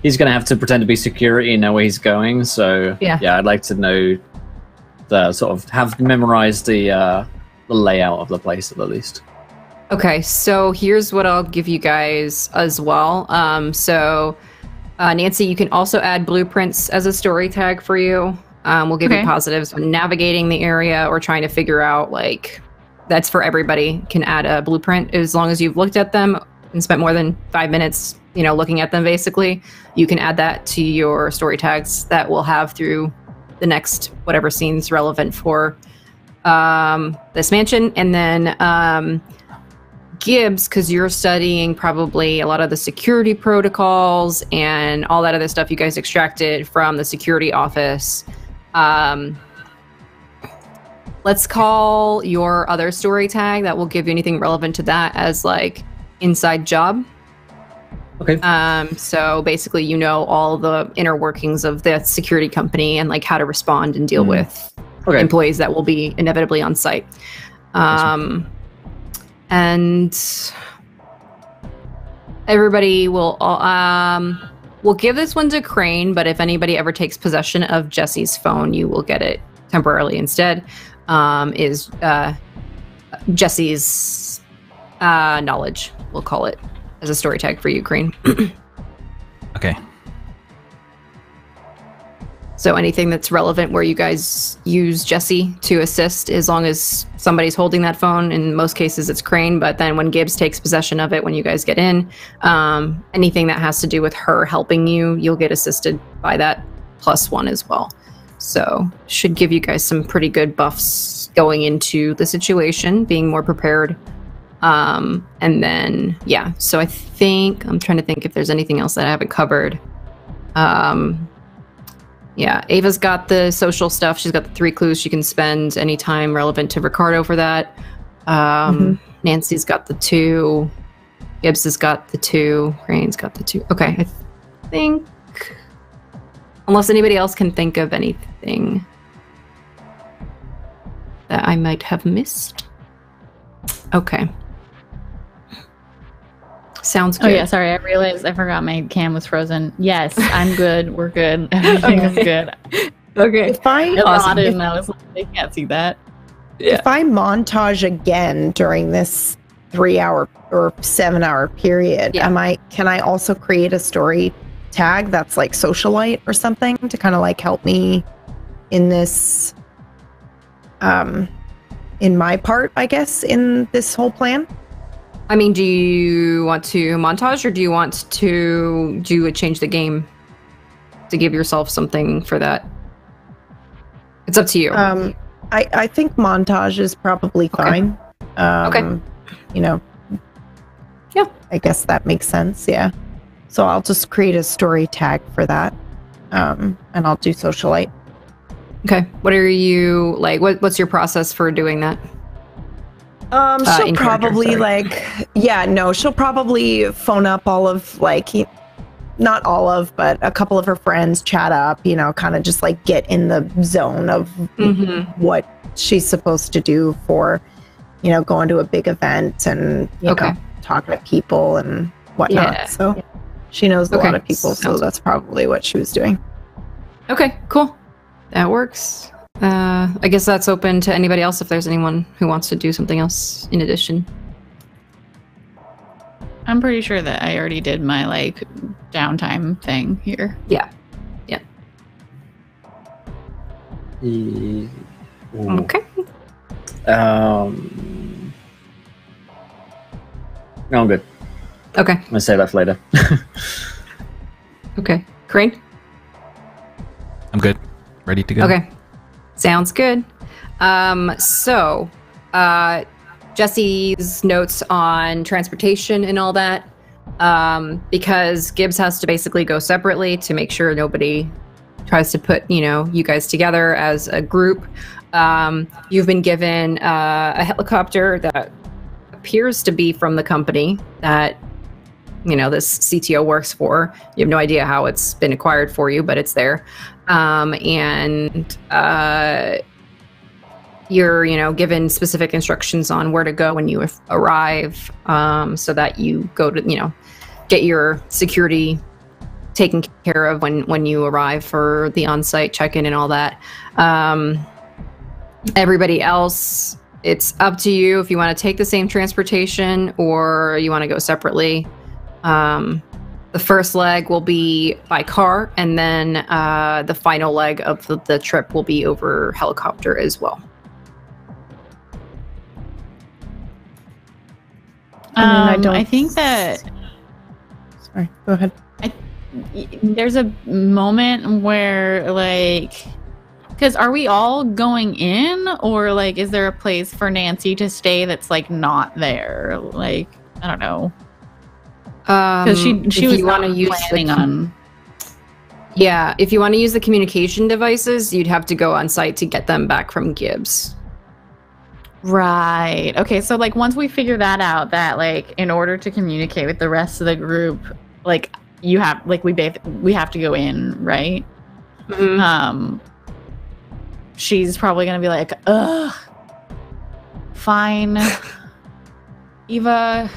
he's going to have to pretend to be security and know where he's going. So yeah, I'd like to know the sort of have memorized the layout of the place at the least. Okay, so here's what I'll give you guys as well. Nancy, you can also add blueprints as a story tag for you. We'll give you positives when navigating the area or trying to figure out, like, that's for everybody. Can add a blueprint as long as you've looked at them and spent more than 5 minutes, looking at them, basically. You can add that to your story tags that we'll have through the next whatever scene's relevant for this mansion. And then Gibbs, because you're studying probably a lot of the security protocols and all that other stuff you guys extracted from the security office. Let's call your other story tag that will give you anything relevant to that as like inside job. Okay. So basically, you know all the inner workings of the security company and like how to respond and deal with employees that will be inevitably on site. And everybody will we'll give this one to Crane, but if anybody ever takes possession of Jesse's phone, you will get it temporarily instead. Is Jesse's knowledge, we'll call it, as a story tag for you, Crane. Okay. So anything that's relevant where you guys use Jesse to assist, as long as somebody's holding that phone. In most cases, it's Crane, but then when Gibbs takes possession of it, when you guys get in, anything that has to do with her helping you, you'll get assisted by that +1 as well. So should give you guys some pretty good buffs going into the situation, being more prepared. And then, yeah, so I'm trying to think if there's anything else that I haven't covered. Yeah, Ava's got the social stuff. She's got the 3 clues she can spend any time relevant to Ricardo for that. Nancy's got the 2. Gibbs has got the 2. Crane's got the 2. Okay, I think... Unless anybody else can think of anything that I might have missed. Okay. Sounds good. Oh yeah, sorry, I realized I forgot my cam was frozen. Yes, I'm good. We're good. Everything is good. Okay. If I It nodded and I was like, they can't see that. Yeah. if I montage again during this 3-hour or 7-hour period, can I also create a story tag that's like socialite or something to kind of like help me in this in my part, I guess, in this whole plan? I mean, do you want to montage or do you want to do a change the game to give yourself something for that? It's up to you. I think montage is probably fine. Okay. You know. Yeah. I guess that makes sense. Yeah. So I'll just create a story tag for that. And I'll do socialite. Okay. What are you like? What's your process for doing that? She'll probably she'll probably phone up all of not all of, but a couple of her friends, chat up, you know, kind of just like get in the zone of what she's supposed to do for, you know, going to a big event and, you know, talking to people and whatnot. Yeah. So she knows a lot of people. So that's probably what she was doing. Okay, cool. That works. I guess that's open to anybody else if there's anyone who wants to do something else in addition. I'm pretty sure that I already did my like downtime thing here. Yeah. Yeah. Okay. No, I'm good. Okay. I'm gonna say that for later. Okay. Crane? I'm good. Ready to go. Okay. Sounds good. So, Jesse's notes on transportation and all that, because Gibbs has to basically go separately to make sure nobody tries to put, you know, you guys together as a group. You've been given a helicopter that appears to be from the company that, you know, this CTO works for. You have no idea how it's been acquired for you, but it's there. You're, you know, given specific instructions on where to go when you arrive, so that you go to, you know, get your security taken care of when you arrive for the on-site check-in and all that. Everybody else, it's up to you if you want to take the same transportation or you want to go separately. The first leg will be by car, and then the final leg of the trip will be over helicopter as well. I think that... Sorry, go ahead. There's a moment where, like... Because are we all going in, or like, is there a place for Nancy to stay that's like not there? Like, I don't know. Because she was want not to use planning on. Yeah, if you want to use the communication devices, you'd have to go on site to get them back from Gibbs. Right. Okay. So like, once we figure that out, that like, in order to communicate with the rest of the group, like you have, like we have to go in, right? Mm-hmm. She's probably gonna be like, ugh, fine. Eva,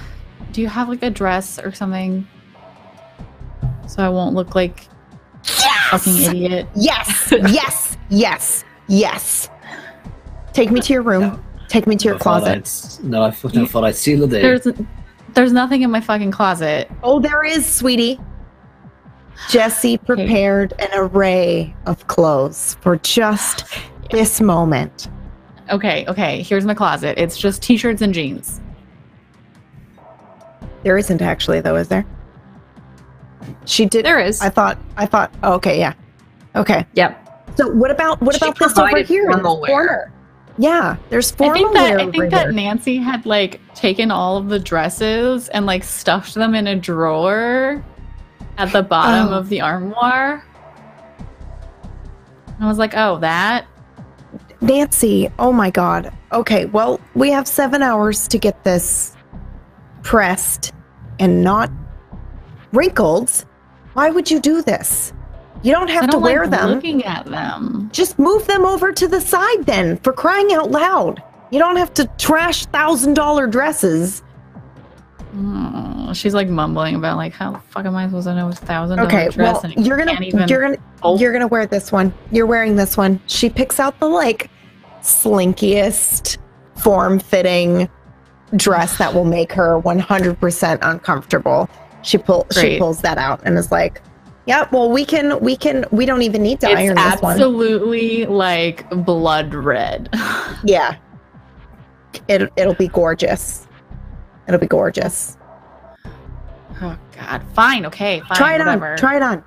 do you have like a dress or something? So I won't look like a fucking idiot. Yes, yes, yes, yes. Take me to your room. Take me to your closet. I thought I'd seal the day. There's nothing in my fucking closet. Oh, there is, sweetie. Jesse prepared an array of clothes for just this moment. Okay. Here's my closet. It's just t-shirts and jeans. There isn't actually, though, is there? She did. There is. I thought. Oh, okay, yeah. Okay. Yep. So what about this over here in the corner? Yeah, there's formal wear. I think that Nancy had like taken all of the dresses and like stuffed them in a drawer at the bottom of the armoire. I was like, oh, that. Nancy, oh my God. Okay, well, we have 7 hours to get this pressed and not wrinkled. Why would you do this? You don't have to wear them. Looking at them. Just move them over to the side then, for crying out loud. You don't have to trash $1,000 dresses. She's like mumbling about like, how the fuck am I supposed to know it's $1,000 dress? Well, and you're gonna wear this one. You're wearing this one. She picks out the like slinkiest, form-fitting dress that will make her 100% uncomfortable. She pulls that out and is like, yeah, well, we don't even need to iron this one. It's absolutely like blood red. Yeah. It'll be gorgeous. It'll be gorgeous. Oh God. Fine. Okay. Fine. Try it whatever. on. Try it on.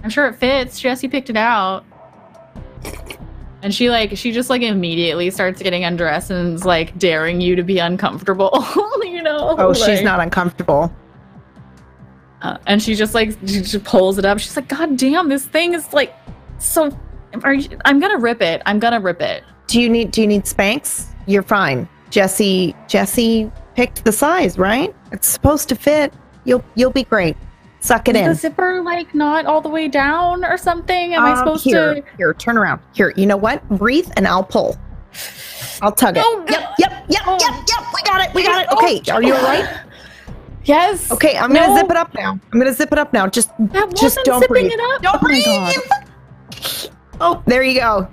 I'm sure it fits. Jesse picked it out. And she just like immediately starts getting undressed and is like daring you to be uncomfortable. You know? Oh, she's not uncomfortable. And she just pulls it up. She's like, God damn, this thing is like so. I'm gonna rip it. Do you need Spanx? You're fine. Jesse picked the size, right? It's supposed to fit. You'll be great. Suck it in. Is the zipper like not all the way down or something? Am I supposed to? Here, turn around. Here, you know what? Breathe and I'll pull. I'll tug it. Oh, Yep. We got it. Okay, are you all right? Yes. Okay, I'm gonna zip it up now. Just don't breathe. It up. Don't breathe. Oh, there you go.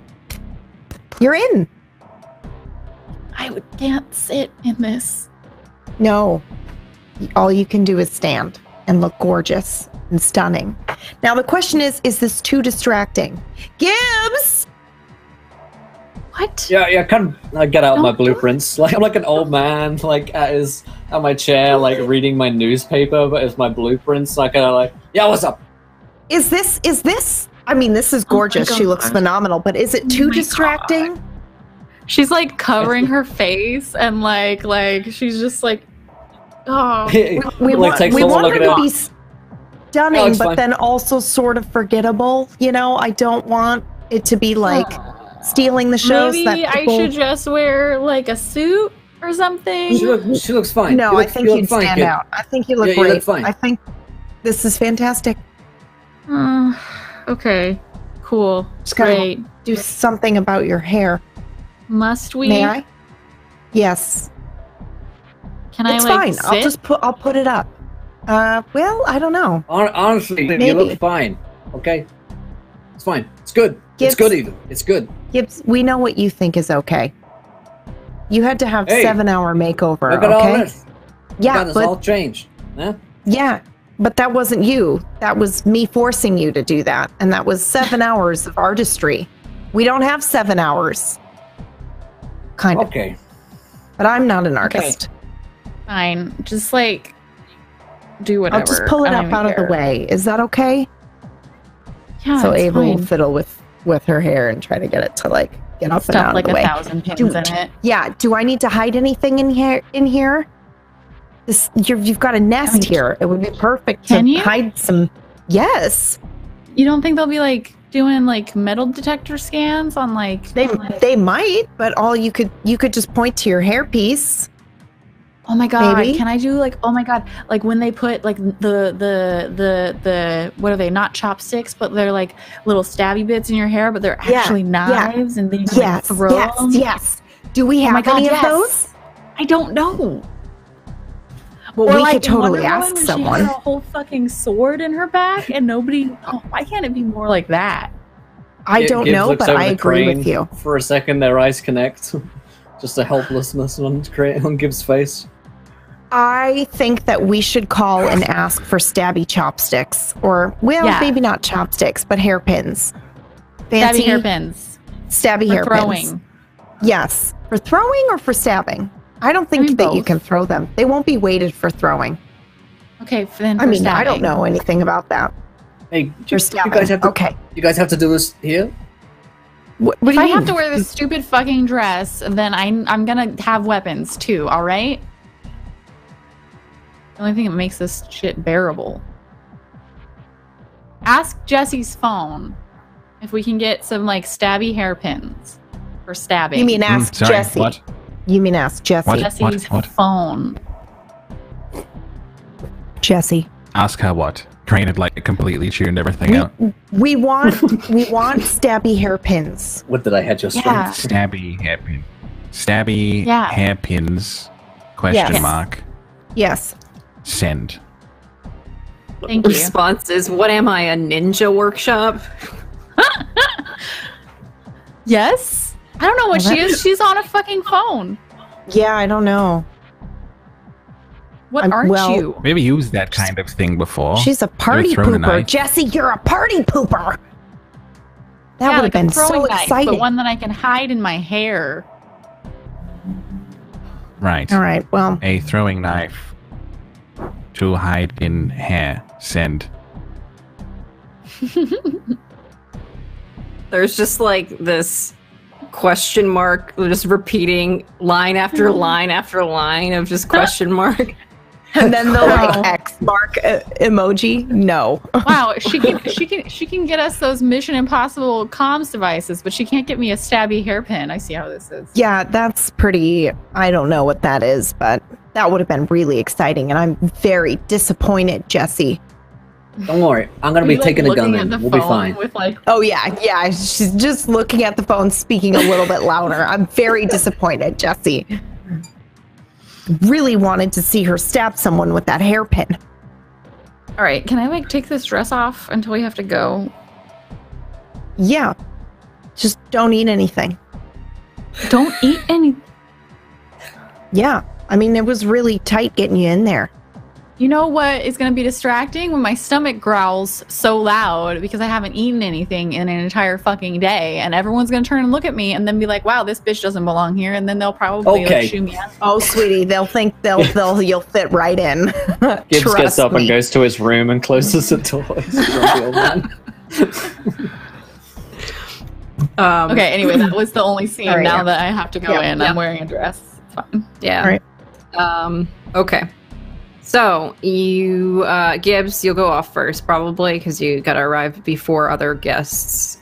You're in. I can't sit in this. No. All you can do is stand and look gorgeous and stunning. Now the question is this too distracting? Gibbs! What? Yeah, I get out my blueprints. Like I'm like an old man, like at my chair, like reading my newspaper, but it's my blueprints. Like yeah, what's up? Is this? I mean, this is gorgeous. She looks phenomenal, but is it too distracting? God. She's like covering her face and like she's just like, oh. We want her to be stunning, but then also sort of forgettable. You know, I don't want it to be like stealing the shows. Maybe I should just wear like a suit or something. She looks fine. No, I think you'd stand out. I think you look great. You look fine. I think this is fantastic. Okay, cool. Just gotta do something about your hair. Must we? May I? Yes. Can I? It's like, fine. sit? I'll put it up. Well, I don't know. Honestly, Maybe. you look fine. Okay, it's fine. It's good. Gibbs, it's good, even. It's good. Gibbs, we know what you think is okay. You had to have 7-hour makeover. Look at all this. Yeah, but all changed. Yeah. Yeah, but that wasn't you. That was me forcing you to do that, and that was 7 hours of artistry. We don't have 7 hours. Kind of. Okay. But I'm not an artist. Okay. Fine. Just like do whatever. I'll just pull it up out of the way. Is that okay? Yeah. So it's Ava will fine. fiddle with with her hair and try to get it to like get up and Stuff out like of the way. 1,000 pins in it. Yeah. Do I need to hide anything in here? You've got a nest here. It would be perfect to Can you? hide some. Yes. You don't think they'll be like doing like metal detector scans on like They might, but all you could just point to your hairpiece. Oh my god! Maybe. Can I do like oh my god? Like when they put like the what are they? Not chopsticks, but they're like little stabby bits in your hair, but they're actually knives, and they just, like, throw them. Yes. Do we have any of those? I don't know. Well, Or we like could in totally Wonder Woman ask when someone. She had a whole fucking sword in her back, and nobody. Oh, why can't it be more like that? I don't Gibbs know, looks but over I the agree crane. with you. For a second, their eyes connect. Just a helplessness on Gibbs' face. I think that we should call and ask for stabby chopsticks, or maybe not chopsticks, but hairpins. Fancy Stabby hairpins. Stabby For hairpins. throwing. Yes, for throwing or for stabbing. I don't think that you both. can throw them. They won't be weighted for throwing. Okay, then. I mean, I don't know anything about that. Hey, For you stabbing. guys have to. Okay. You guys have to do this here. What do If you I mean? have to wear this stupid fucking dress, then I'm gonna have weapons too. All right. The only thing that makes this shit bearable. Ask Jesse's phone if we can get some like stabby hairpins for stabbing. You mean ask sorry, Jesse? what? You mean ask Jesse? What? Jesse's phone? Jesse. Ask her what? Crane had like completely tuned everything out. We want stabby hairpins. What did I had your Yeah. strength? Stabby hairpin. Stabby Yeah. hairpins? Question Yes. mark. Yes. Send. Thank you. Response is, what am I, a ninja workshop? Yes. I don't know what she is. She's on a fucking phone. Yeah, I don't know. What aren't well, you? Maybe used that kind of thing before. She's a party thrown a pooper. knife. Jesse, you're a party pooper. That Yeah, would have like been a throwing so knife, exciting. but one that I can hide in my hair. Right. All right. Well, A throwing knife to hide in hair. Send. There's just like this question mark, just repeating line after line after line of just question mark. and then the Wow. like X mark emoji. No. Wow, she can get us those Mission Impossible comms devices, but she can't get me a stabby hairpin. I see how this is. Yeah, that's pretty. I don't know what that is, but that would have been really exciting, and I'm very disappointed, Jesse. Don't worry, I'm gonna be Are you, taking a looking gun at in. the We'll be phone fine. With like, Oh yeah. She's just looking at the phone, speaking a little bit louder. I'm very disappointed, Jesse. Really wanted to see her stab someone with that hairpin. all right, can I like take this dress off until we have to go? Yeah. Just don't eat anything. Don't eat any. Yeah. I mean, it was really tight getting you in there. You know what is going to be distracting when my stomach growls so loud because I haven't eaten anything in an entire fucking day, and everyone's going to turn and look at me and then be like, "Wow, this bitch doesn't belong here," and then they'll probably Okay. like, shoo me out. Oh, sweetie, they'll think you'll fit right in. Gibbs Trust gets up me. and goes to his room and closes the door. He's a grumpy old man. Okay, anyway, that was the only scene. All right, Now yeah. that I have to go Yeah, in, yeah. I'm wearing a dress. It's fine. Yeah. All right. Okay. So you, Gibbs, you'll go off first probably because you got to arrive before other guests.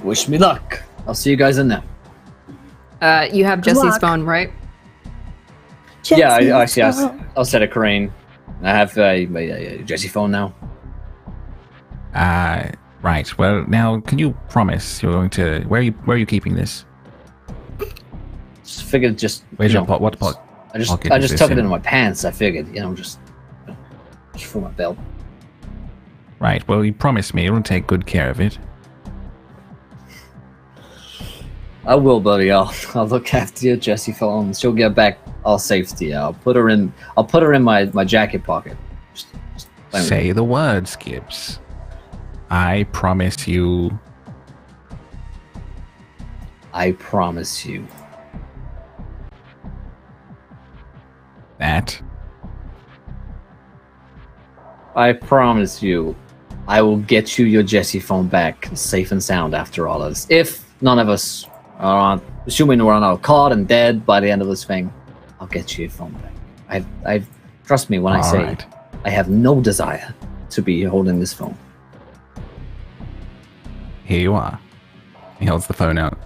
Wish me luck. I'll see you guys in there. You have Jesse's luck. phone, right? Yeah, Jesse's I'll set a crane. I have a Jesse phone now. Right. Well, now, can you promise you're going to... Where are you keeping this? Just figured just. Where's you your know, what pocket? I just pocket I is just this tuck it in? into my pants. I figured, just for my belt. Right. Well, you promised me you'll take good care of it. I will, buddy. I'll look after your Jessie phone. She'll get back all safe to you. I'll put her in my jacket pocket. Just play with Say the words, Gibbs. I promise you. it. I promise you. That. I promise you. I will get you your Jesse phone back, safe and sound after all of this. If none of us are assuming we're on our card and dead by the end of this thing, I'll get you your phone back. I trust me when I say right. I have no desire to be holding this phone. Here you are. He holds the phone out.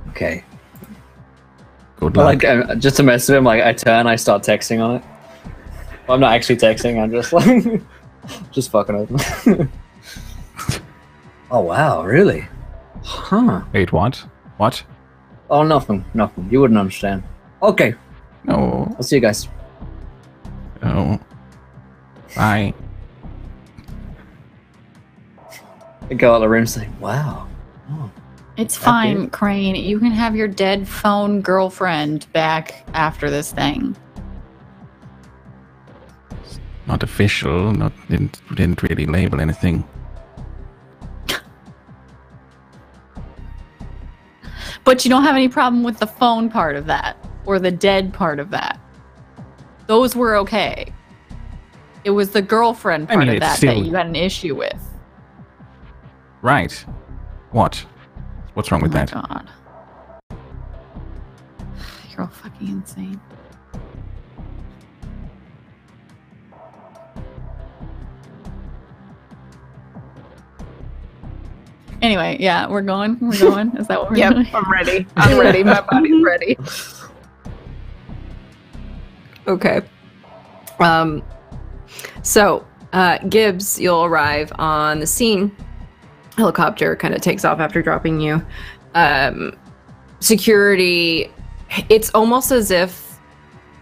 Okay. Good luck. Like, just to mess with him, like I turn, I start texting on it. Well, I'm not actually texting. I'm just like, just fucking with him. Oh wow, really? Huh? Wait, what? What? Oh, nothing. You wouldn't understand. Okay, No. I'll see you guys. No. Bye. I go out of the room saying, "Wow." Oh. It's That fine, big? Crane. You can have your dead phone girlfriend back after this thing. Not official. Didn't really label anything. But you don't have any problem with the phone part of that or the dead part of that. Those were okay. It was the girlfriend part of it's that still- that you had an issue with. Right. What? What's wrong with Oh my that? God. You're all fucking insane. Anyway, yeah, we're going. We're going. Is that what we're Yep, doing? I'm ready. I'm ready. My body's ready. Okay. So, Gibbs, you'll arrive on the scene. Helicopter kind of takes off after dropping you. Security, it's almost as if,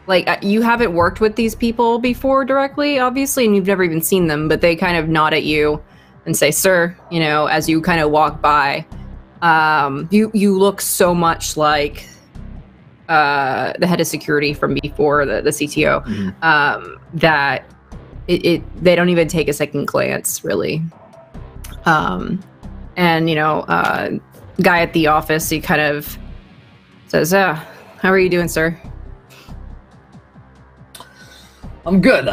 like, you haven't worked with these people before directly, obviously, and you've never even seen them, but they kind of nod at you and say, "Sir," you know, as you kind of walk by. You look so much like the head of security from before, the CTO, that they don't even take a second glance, really. And, you know, guy at the office, he kind of says, "How are you doing, sir?" I'm good.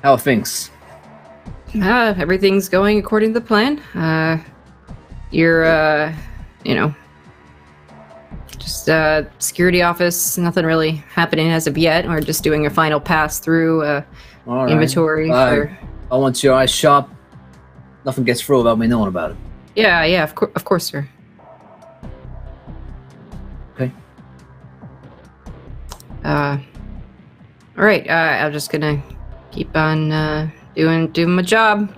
How are things? Everything's going according to the plan. You're, you know, just security office, nothing really happening as of yet. We're just doing a final pass through All right. inventory for... I want your eyes sharp. Nothing gets through without me knowing about it. Yeah, of course, sir. Okay. All right. I'm just gonna keep on doing my job,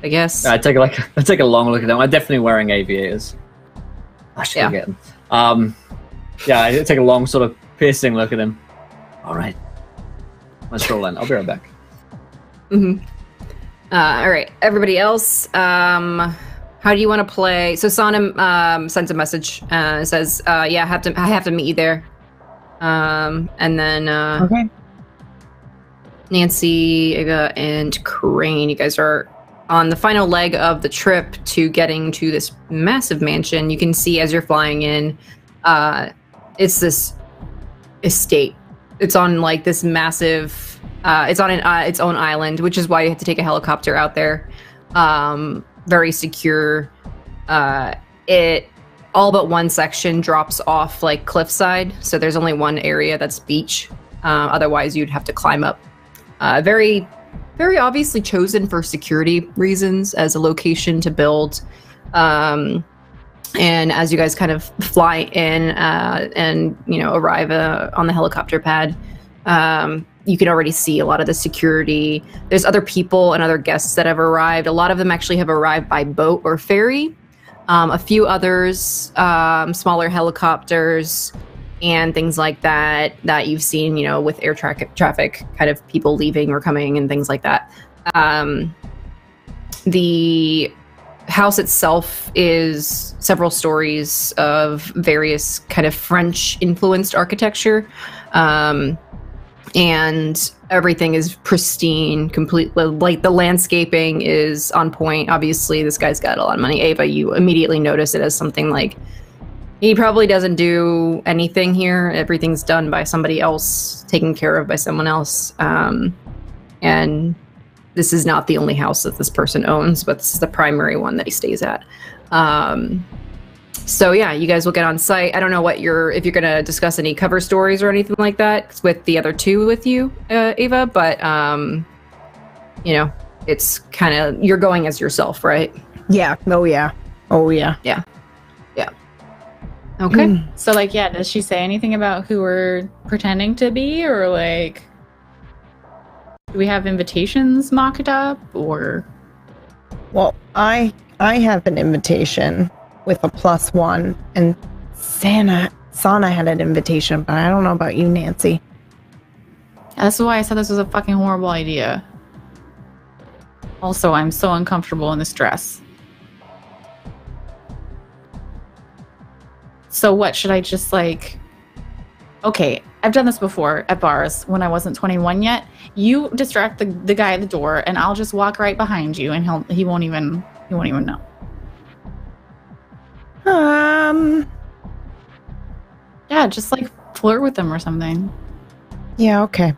I guess. I take a long look at them. I'm definitely wearing aviators. I should get them. Yeah, I take a long sort of piercing look at him. All right. Let's roll in. I'll be right back. Mm-hmm. All right, everybody else. How do you want to play? So Sonam sends a message. Says, "Yeah, I have to meet you there." And then Okay. Nancy, Ava, and Crane, you guys are on the final leg of the trip to getting to this massive mansion. You can see as you're flying in, it's this estate. It's on like this massive. It's on its own island, which is why you have to take a helicopter out there. Very secure. It all but one section drops off like cliffside, so there's only one area that's beach. Otherwise, you'd have to climb up. Very, very obviously chosen for security reasons as a location to build. And as you guys kind of fly in and arrive on the helicopter pad. You can already see a lot of the security. There's other people and other guests that have arrived. A lot of them actually have arrived by boat or ferry. A few others, smaller helicopters and things like that you've seen, with air traffic, kind of people leaving or coming and things like that. The house itself is several stories of various kind of French-influenced architecture. And everything is pristine, completely. Like the landscaping is on point. Obviously, this guy's got a lot of money. Ava, you immediately notice it as something like he probably doesn't do anything here. Everything's done by somebody else, taken care of by someone else. And this is not the only house that this person owns, but this is the primary one that he stays at. So yeah, you guys will get on site. I don't know if you're going to discuss any cover stories or anything like that with the other two with you, Ava, but you know, it's kind of, you're going as yourself, right? Yeah. Oh yeah. Oh yeah. Yeah. Yeah. Okay. So like, yeah, does she say anything about who we're pretending to be, or like, do we have invitations mocked up, or? Well, I have an invitation with a +1, and Sana had an invitation, but I don't know about you, Nancy. That's why I said this was a fucking horrible idea. Also, I'm so uncomfortable in this dress. So what, should I just like... Okay, I've done this before at bars when I wasn't 21 yet. You distract the guy at the door, and I'll just walk right behind you, and he won't even know. Yeah, just like flirt with him or something. Yeah, okay.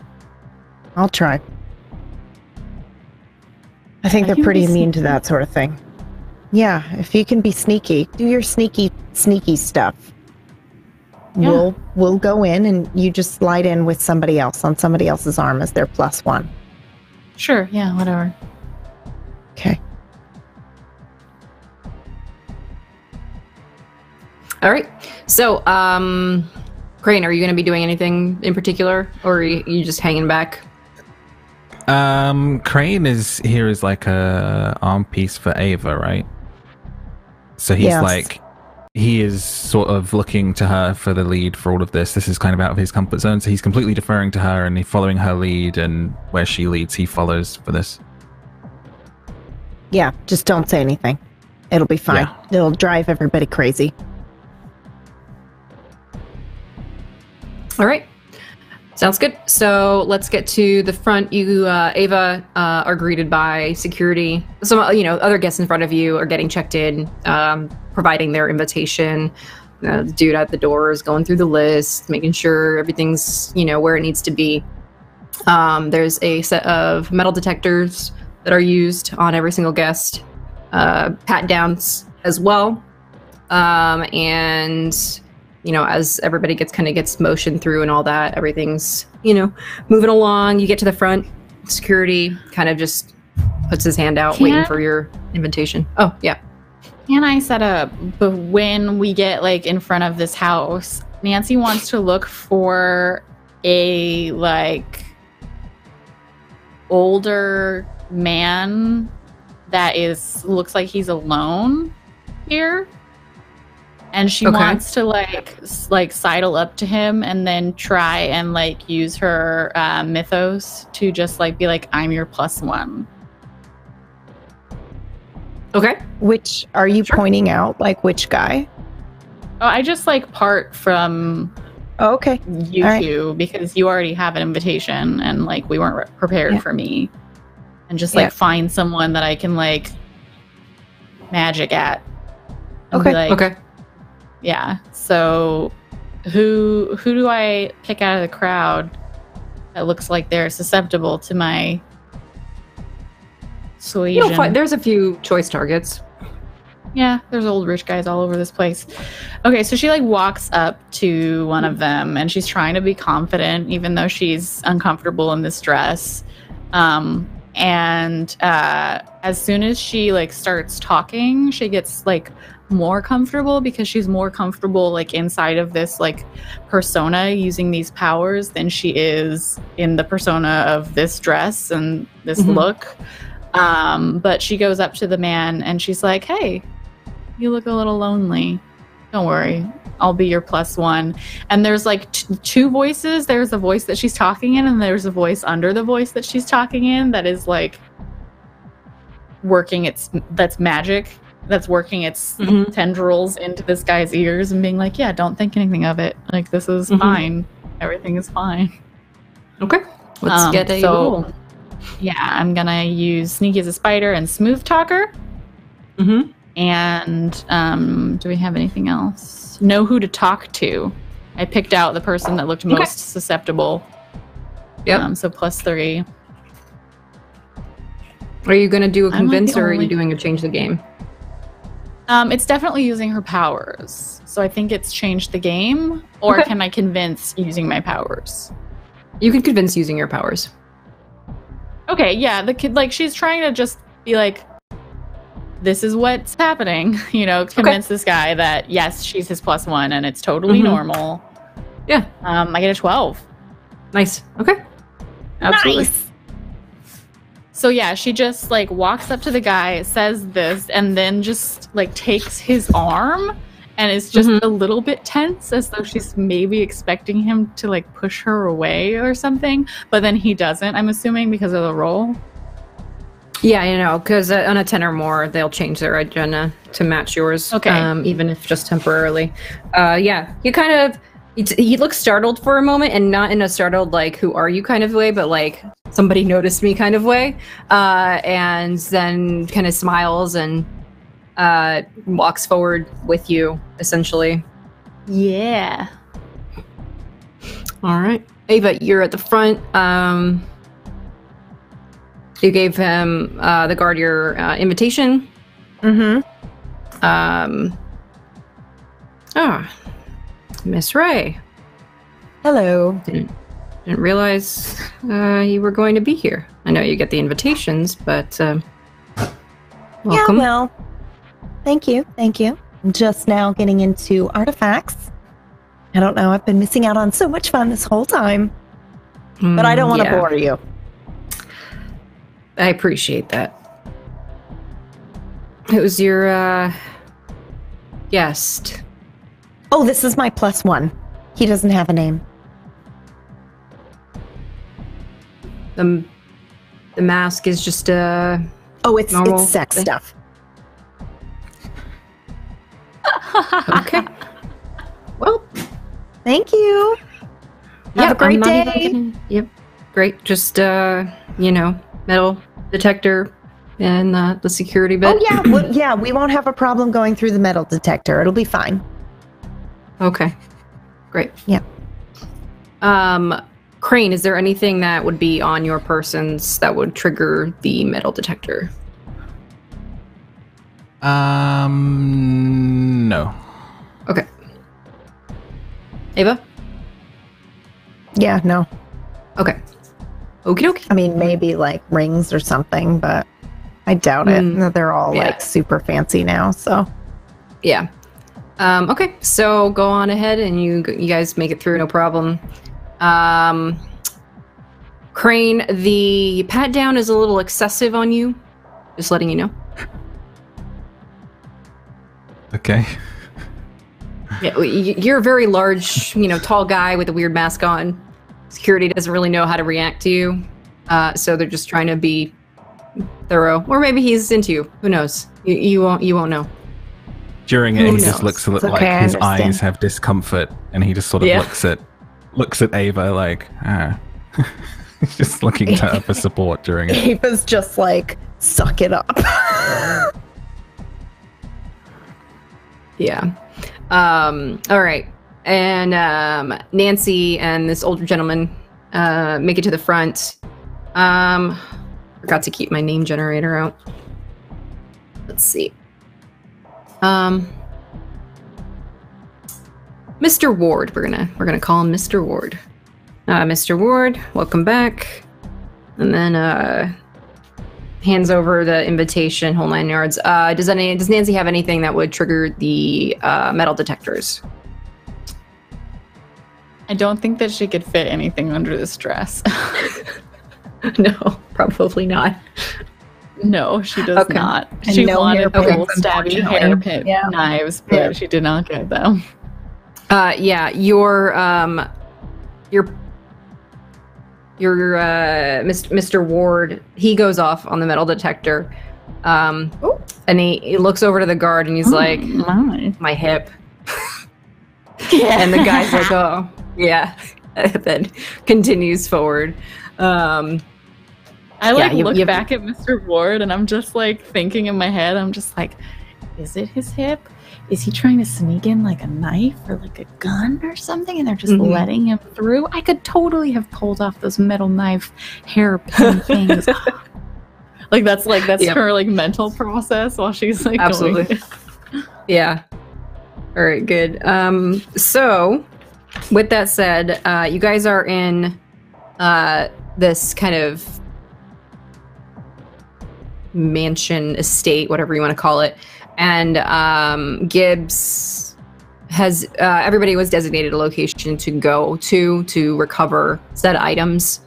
I'll try. I think they're pretty immune to that sort of thing. Yeah, if you can be sneaky, do your sneaky stuff. Yeah. We'll go in and you just slide in with somebody else on somebody else's arm as their +1. Sure, yeah, whatever. Okay. All right. So, Crane, are you going to be doing anything in particular, or are you just hanging back? Crane is here as like a arm piece for Ava, right? So he's like, he is sort of looking to her for the lead for all of this. This is kind of out of his comfort zone, so he's completely deferring to her and he's following her lead, and where she leads, he follows for this. Yeah, just don't say anything. It'll be fine. Yeah. It'll drive everybody crazy. All right. Sounds good. So let's get to the front. You, Ava, are greeted by security. Some, other guests in front of you are getting checked in, providing their invitation. The dude at the door is going through the list, making sure everything's, where it needs to be. There's a set of metal detectors that are used on every single guest, pat downs as well, and as everybody gets motioned through and all that, everything's, moving along. You get to the front, security kind of just puts his hand out, waiting for your invitation. Oh, yeah. Can I set up, but when we get in front of this house, Nancy wants to look for a older man that looks like he's alone here. And she wants to sidle up to him and then try and use her mythos to just be like, I'm your +1. Okay. Which are you pointing out? Which guy? Oh, I just part from you two because you already have an invitation and we weren't prepared for me. And just find someone that I can magic at. And okay. Yeah. So who do I pick out of the crowd that looks like they're susceptible to my suasion? There's a few choice targets. Yeah, there's old rich guys all over this place. Okay, so she walks up to one of them and she's trying to be confident even though she's uncomfortable in this dress. And as soon as she starts talking, she gets more comfortable because she's more comfortable inside of this persona using these powers than she is in the persona of this dress and this look. But she goes up to the man and she's like, hey, you look a little lonely. Don't worry, I'll be your +1. And there's two voices. There's a voice that she's talking in and there's a voice under the voice that she's talking in that is working that's magic. That's working its tendrils into this guy's ears and being like, yeah, don't think anything of it. This is fine. Everything is fine. Okay. Let's get a roll. Yeah, I'm going to use Sneaky as a Spider and Smooth Talker. And do we have anything else? Know who to talk to. I picked out the person that looked most susceptible. Yep. So +3. Are you going to do a I'm like convince, the or are you only- doing a change the game? It's definitely using her powers. So I think it's changed the game. Or Okay. can I convince using my powers? You can convince using your powers. Okay, yeah, the kid, like, she's trying to just be like, this is what's happening, convince this guy that, yes, she's his +1 and it's totally Mhm. normal. Yeah. I get a 12. Nice. Okay. Absolutely. Nice. So yeah, she just like walks up to the guy, says this, and then just like takes his arm and is just Mhm. a little bit tense, as though she's maybe expecting him to like push her away or something. But then he doesn't, I'm assuming, because of the roll. Yeah, because on a 10 or more, they'll change their agenda to match yours. Okay. Even if just temporarily. Yeah, you kind of... He looks startled for a moment, and not in a startled, like, who are you kind of way, but like, somebody noticed me kind of way. And then kind of smiles and walks forward with you, essentially. Yeah. All right. Ava, you're at the front. You gave him, the guard, your invitation. Miss Ray. Hello. Didn't realize you were going to be here. I know you get the invitations, but welcome. Yeah, well, thank you. Thank you. I'm just now getting into artifacts. I don't know. I've been missing out on so much fun this whole time. But I don't want to Yeah, bore you. I appreciate that. It was your guest. Oh, this is my +1. He doesn't have a name. The mask is just Oh, it's Normal sex thing. stuff. okay. Well, Thank you. Have a great I'm not even day. yep, great. Just metal detector and the security bit. Oh yeah, we won't have a problem going through the metal detector. It'll be fine. Okay, great. Yeah. Crane, is there anything that would be on your persons that would trigger the metal detector? No. Okay. Ava? Yeah, no. Okay. Okie dokie. I mean, maybe like rings or something, but I doubt it. Mm, They're all yeah. like super fancy now, so. Yeah. Okay, so go on ahead and you guys make it through, no problem. Crane, the pat down is a little excessive on you. Just letting you know. Okay. Yeah, you're a very large, tall guy with a weird mask on. Security doesn't really know how to react to you, so they're just trying to be thorough. Or maybe he's into you. Who knows? You won't know. During it, Who he knows? just looks a It's little okay, I like his understand. eyes have discomfort, and he just sort of Yeah. looks at Ava like, He's just looking to her for support during it. Ava's just like, suck it up. Yeah. All right. And Nancy and this older gentleman make it to the front. Forgot to keep my name generator out. Let's see. Mr. Ward. We're gonna call him Mr. Ward. Mr. Ward, welcome back. And then hands over the invitation, whole 9 yards. Does Nancy have anything that would trigger the metal detectors? I don't think that she could fit anything under this dress. No, probably not. No, she does Okay. not. And She no wanted hairpins, little stabby unfortunately. hairpin Yeah. knives, but Yeah. she did not get them. Yeah, your Mr. Ward, he goes off on the metal detector, and he looks over to the guard and he's like, my hip. And the guy's like, oh, yeah. And then continues forward. I like you- look you- back at Mr. Ward and I'm just like thinking in my head, I'm just like, is it his hip? Is he trying to sneak in like a knife or like a gun or something and they're just Mhm. letting him through? I could totally have pulled off those metal knife hairpin things. that's Yep. her like mental process while she's like Absolutely. going. Yeah. All right, good. So with that said, you guys are in this kind of mansion estate, whatever you want to call it. And Gibbs has everybody was designated a location to go to recover said items.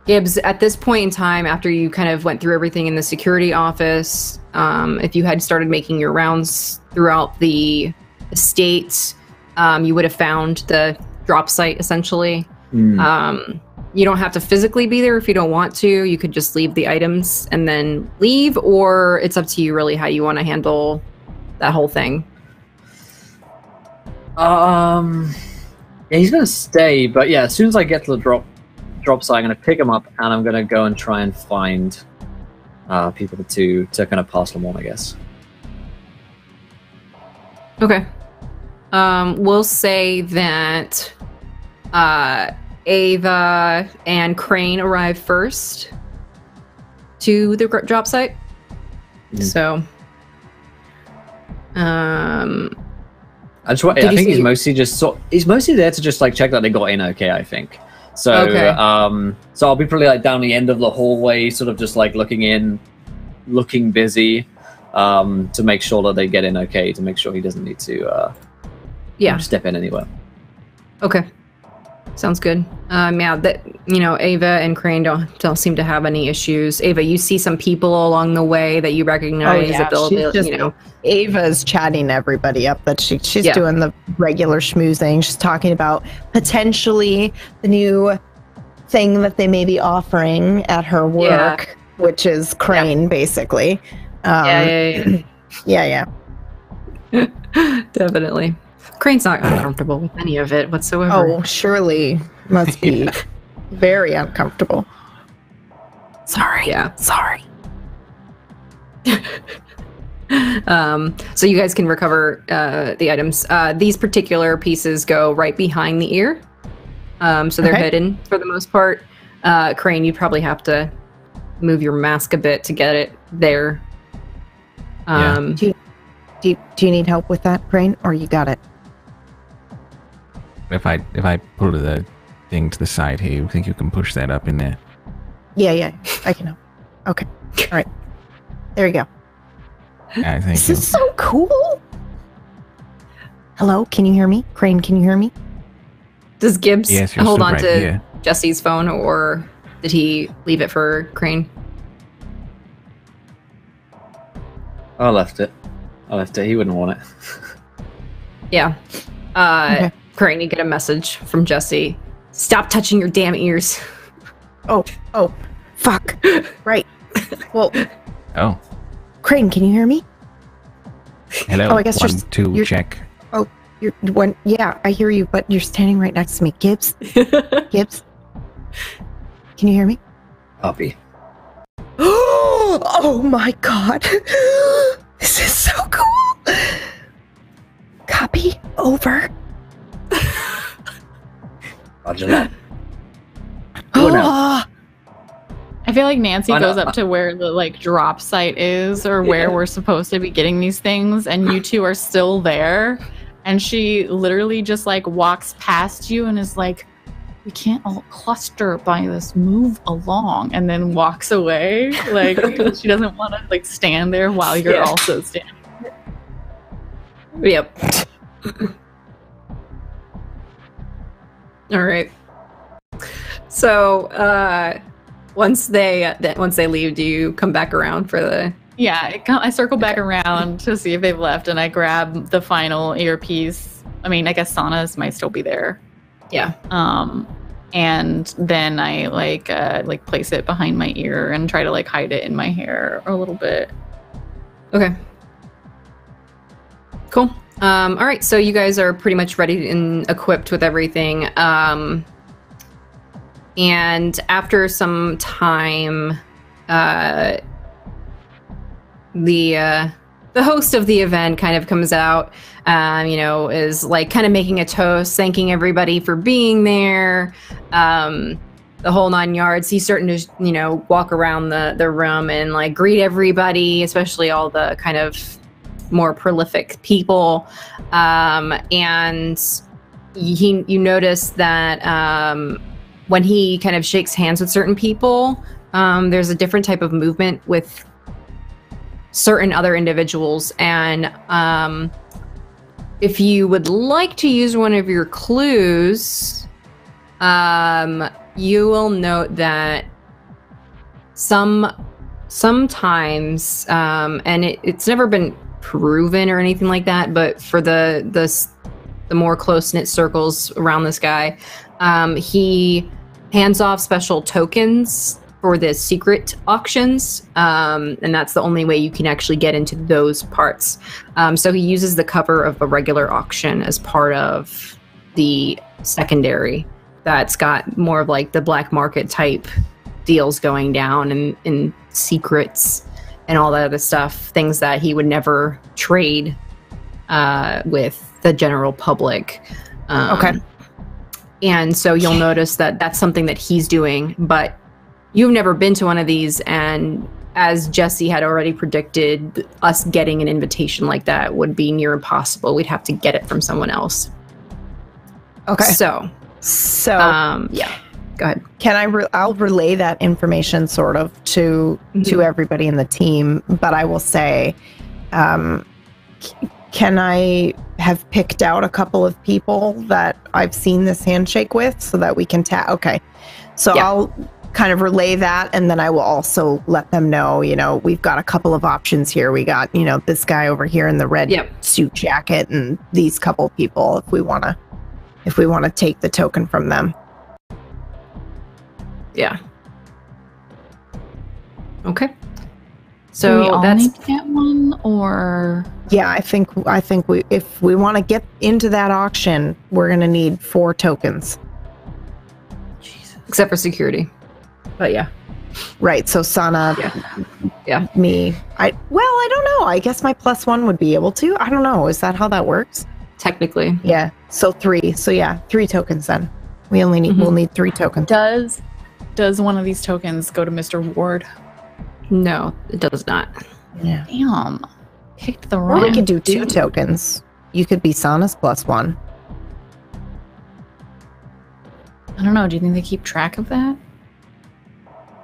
Gibbs, at this point in time, after you kind of went through everything in the security office, if you had started making your rounds throughout the estate, you would have found the drop site, essentially. You don't have to physically be there if you don't want to. You could just leave the items and then leave, or it's up to you really how you want to handle that whole thing. Yeah, he's gonna stay, but yeah, as soon as I get to the drop site, I'm gonna pick him up and I'm gonna go and try and find people to kind of pass them on, I guess. Okay. We'll say that Ava and Crane arrive first to the drop site. So, I think he's mostly there to just like check that they got in okay, I think. So Okay. So I'll be probably like down the end of the hallway, sort of just like looking busy, to make sure that they get in okay, to make sure he doesn't need to step in anywhere. Okay. Sounds good. Yeah, that Ava and Crane don't seem to have any issues. Ava, you see some people along the way that you recognize. That they'll, she's just, Ava's chatting everybody up. That she's doing the regular schmoozing. She's talking about potentially the new thing that they may be offering at her work, which is Crane, basically. Yeah. Definitely. Crane's not uncomfortable with any of it whatsoever. Oh, surely must be very uncomfortable. Sorry. Yeah. Sorry. So you guys can recover the items. These particular pieces go right behind the ear. So they're hidden for the most part. Crane, you probably have to move your mask a bit to get it there. Do you need help with that, Crane, or you got it? If I pull the thing to the side here, you think you can push that up in there? Yeah, I can help. Okay, all right. There you go. I think This is so cool. Hello, can you hear me? Crane, can you hear me? Does Gibbs hold on to here. Jesse's phone, or did he leave it for Crane? I left it. He wouldn't want it. Yeah. Okay. Crane, you get a message from Jesse. Stop touching your damn ears. Oh, fuck. Right. Well, Oh, Crane, can you hear me? hello. Oh, I guess 1, you're- 2, you're- check. You're one. Yeah, I hear you, but you're standing right next to me. Gibbs? Gibbs? Can you hear me? Puppy. Oh my god. This is so cool. Copy. Over. Roger that. Go now. I feel like Nancy I know. goes up to where the like drop site is, or where we're supposed to be getting these things, and you two are still there. And she literally just like walks past you and is like, "We can't all cluster by this. Move along," and then walks away. Like she doesn't want to like stand there while you're also standing. Yep. All right. So, once they leave, do you come back around for the? Yeah, I circle back around to see if they've left, and I grab the final earpiece. I mean, I guess Sana's might still be there. Yeah. And then I like place it behind my ear and try to like hide it in my hair a little bit. Okay. Cool. All right. So you guys are pretty much ready and equipped with everything. And after some time, the host of the event kind of comes out, is like kind of making a toast, thanking everybody for being there. the whole 9 yards. He's starting to, you know, walk around the room and like greet everybody, especially all the kind of more prolific people. And you notice that when he kind of shakes hands with certain people, there's a different type of movement with certain other individuals. And if you would like to use one of your clues, you will note that sometimes, and it's never been proven or anything like that, but for the more close-knit circles around this guy, he hands off special tokens for the secret auctions, and that's the only way you can actually get into those parts. So he uses the cover of a regular auction as part of the secondary that's got more of like the black market type deals going down and secrets and all that other stuff, things that he would never trade with the general public. Okay. And so you'll notice that that's something that he's doing, but you've never been to one of these, and as Jesse had already predicted, us getting an invitation like that would be near impossible. We'd have to get it from someone else. Okay. So yeah, go ahead. Can I'll relay that information sort of to everybody in the team, but I will say, can I have picked out a couple of people that I've seen this handshake with so that we can okay. So yeah. I'll kind of relay that, and then I will also let them know, you know, we've got a couple of options here. We got, you know, this guy over here in the red suit jacket and these couple people if we want to take the token from them. Yeah. Okay. So do we all need to get one, or yeah, I think if we want to get into that auction, we're gonna need 4 tokens. Jesus. Except for security. But yeah. Right. So Sana, yeah, me. I don't know. I guess my +1 would be able to. I don't know. Is that how that works? Technically. Yeah. So 3. So yeah, 3 tokens then. We only need we'll need 3 tokens. Does one of these tokens go to Mr. Ward? No, it does not. Yeah. Damn. Picked the wrong. Or we could do 2 tokens. You could be Sana's +1. I don't know. Do you think they keep track of that?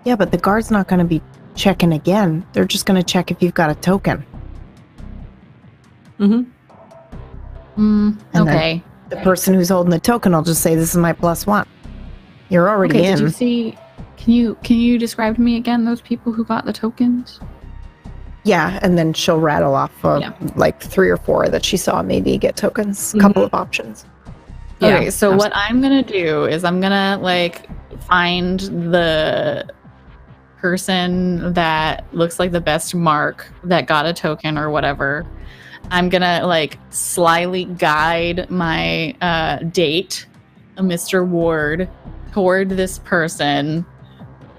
Yeah, but the guard's not going to be checking again. They're just going to check if you've got a token. And okay. The person who's holding the token will just say, "This is my +1." You're already in. Did you see? Can you describe to me again those people who got the tokens? Yeah, and then she'll rattle off like 3 or 4 that she saw maybe get tokens. A couple of options. Yeah, okay, so what I'm gonna do is I'm gonna like find the person that looks like the best mark that got a token or whatever. I'm gonna like slyly guide my date, Mr. Ward, toward this person.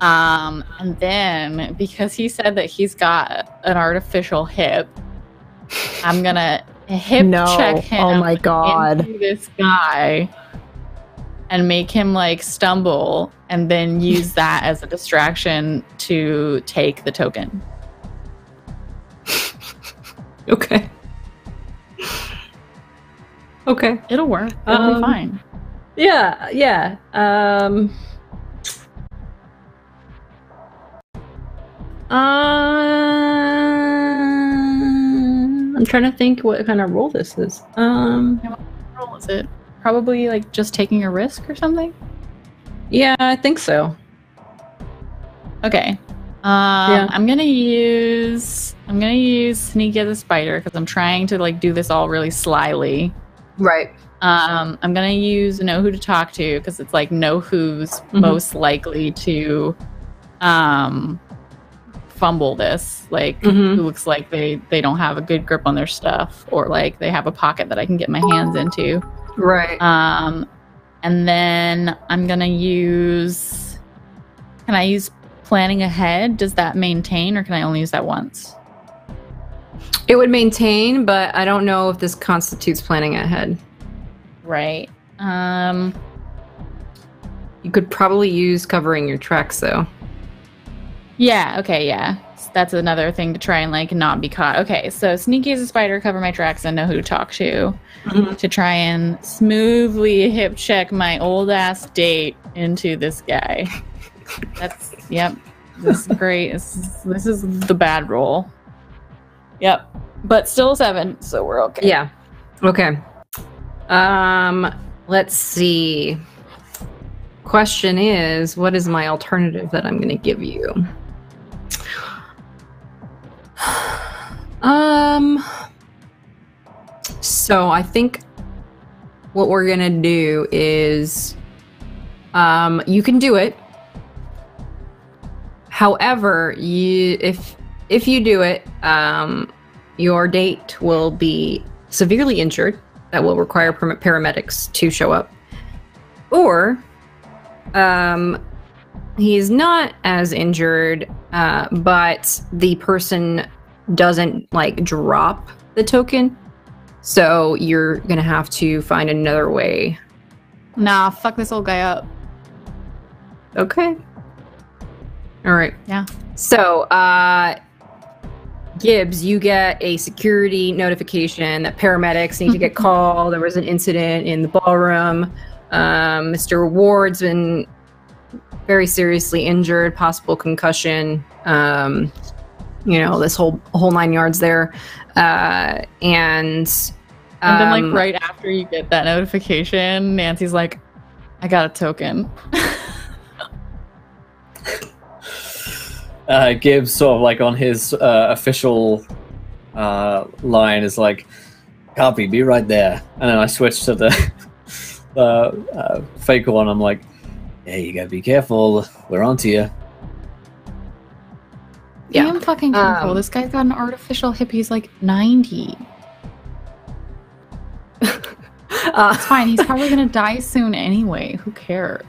And then because he said that he's got an artificial hip, I'm gonna hip check him. Oh my god. Into this guy and make him like stumble, and then use that as a distraction to take the token. Okay. Okay. It'll work. It'll be fine. Yeah. I'm trying to think what kind of role this is. What role is it? Probably like just taking a risk or something? Yeah, I think so. Okay. I'm gonna use sneak as a spider because I'm trying to like do this all really slyly. Right. I'm gonna use know who to talk to because it's like know who's most likely to fumble this, like who looks like they don't have a good grip on their stuff, or like they have a pocket that I can get my hands into. Right. And then I'm gonna use, can I use planning ahead? Does that maintain, or can I only use that once? It would maintain, but I don't know if this constitutes planning ahead. Right. You could probably use covering your tracks, though. Yeah, okay, yeah. That's another thing to try and, like, not be caught. Okay, so sneaky as a spider, cover my tracks, and know who to talk to. To try and smoothly hip check my old ass date into this guy. That's, yep. This is great. This is the bad roll. Yep. But still a 7, so we're okay. Yeah. Okay. Let's see. Question is, what is my alternative that I'm going to give you? So I think what we're going to do is, you can do it. However, if you do it, your date will be severely injured. That will require paramedics to show up. Or he's not as injured, but the person doesn't like drop the token. So you're gonna have to find another way. Nah, fuck this old guy up. Okay. All right. Yeah. So, Gibbs, you get a security notification that paramedics need to get called. There was an incident in the ballroom. Mr. Ward's been very seriously injured, possible concussion. This whole 9 yards there. And then, like, right after you get that notification, Nancy's like, I got a token. Gibbs sort of like on his official line is like, copy, be right there. And then I switch to the fake one. I'm like, hey, you gotta be careful. We're onto you. Yeah, I'm fucking careful. This guy's got an artificial hip. He's like 90. It's fine. He's probably gonna die soon anyway. Who cares?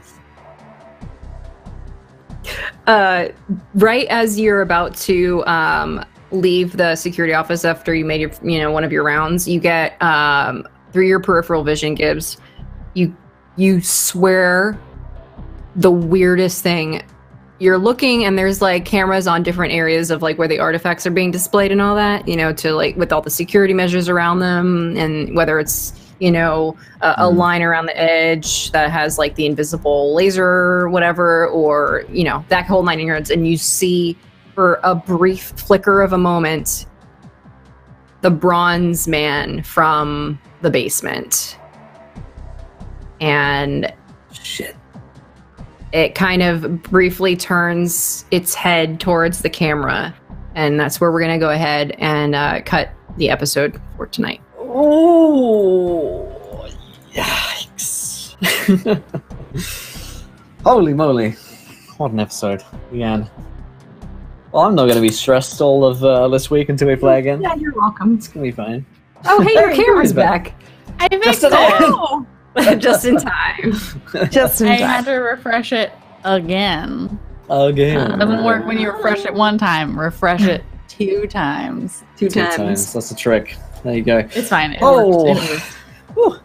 Right as you're about to leave the security office after you made your, one of your rounds, you get through your peripheral vision, Gibbs, you swear the weirdest thing. You're looking and there's like cameras on different areas of like where the artifacts are being displayed and all that, to like with all the security measures around them, and whether it's a line around the edge that has like the invisible laser or whatever, or that whole 9 yards, and you see for a brief flicker of a moment the bronze man from the basement, and shit, it kind of briefly turns its head towards the camera, and that's where we're gonna go ahead and cut the episode for tonight. Oh, yikes. Holy moly. What an episode. Again. Well, I'm not going to be stressed all of this week until we play again. Yeah, you're welcome. It's going to be fine. Oh, hey, your camera's back. I missed it. Just in time. Just in I time. had to refresh it again. Again. It doesn't work when you refresh it one time. Refresh it 2 times. Two times. That's the trick. There you go. It's fine. It Oh. worked. It worked. Whew.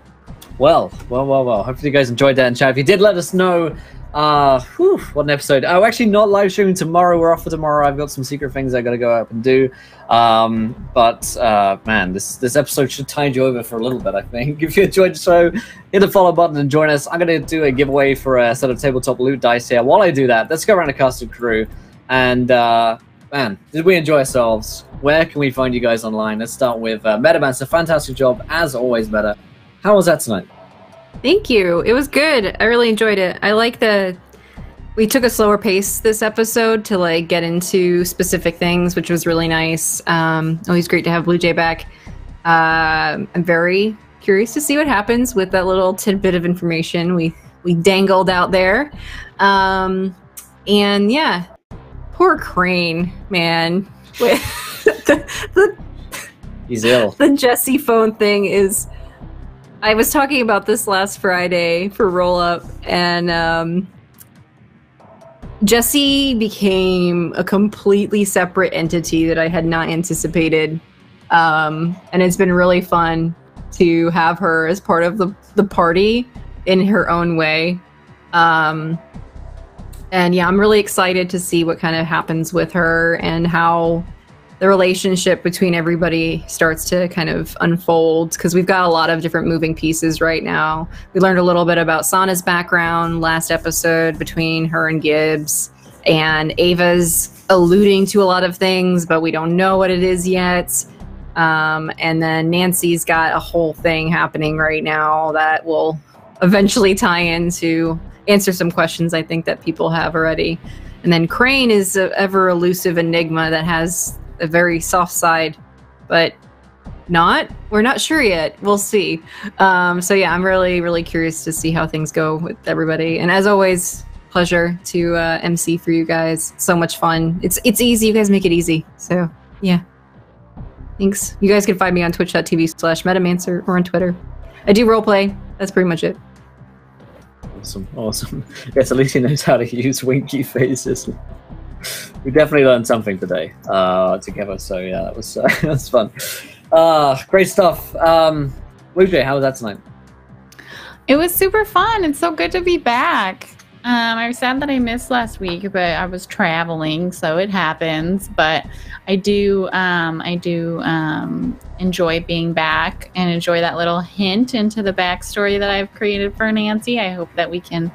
Well. Hopefully you guys enjoyed that in chat. If you did, let us know. What an episode. Oh, actually not live streaming tomorrow. We're off for tomorrow. I've got some secret things I gotta go up and do. Man, this episode should tide you over for a little bit, I think. If you enjoyed the show, hit the follow button and join us. I'm gonna do a giveaway for a set of tabletop loot dice here. While I do that, let's go around the cast and crew. And man, did we enjoy ourselves? Where can we find you guys online? Let's start with Metaman. A fantastic job, as always, Meta. How was that tonight? Thank you. It was good. I really enjoyed it. I like we took a slower pace this episode to like get into specific things, which was really nice. Always great to have Blue Jay back. I'm very curious to see what happens with that little tidbit of information we dangled out there. And yeah, poor Crane, man. He's ill. The Jesse phone thing is... I was talking about this last Friday for Roll Up, and Jesse became a completely separate entity that I had not anticipated. And it's been really fun to have her as part of the party in her own way. And yeah, I'm really excited to see what kind of happens with her and how the relationship between everybody starts to kind of unfold, because we've got a lot of different moving pieces right now. We learned a little bit about Sana's background last episode between her and Gibbs, and Ava's alluding to a lot of things, but we don't know what it is yet. And then Nancy's got a whole thing happening right now that will eventually tie into answer some questions I think that people have already. And then Crane is an ever elusive enigma that has a very soft side, but we're not sure yet. We'll see. So yeah, I'm really curious to see how things go with everybody. And as always, pleasure to MC for you guys. So much fun. It's easy. You guys make it easy. So yeah. Thanks. You guys can find me on twitch.tv/Metamancer or on Twitter. I do roleplay. That's pretty much it. Awesome. Yes, at least he knows how to use winky faces. We definitely learned something today together. So yeah, that was fun. Great stuff. Blue Jay, how was that tonight? It was super fun. It's so good to be back. I was sad that I missed last week, but I was traveling, so it happens. But I do enjoy being back and enjoy that little hint into the backstory that I've created for Nancy. I hope that we can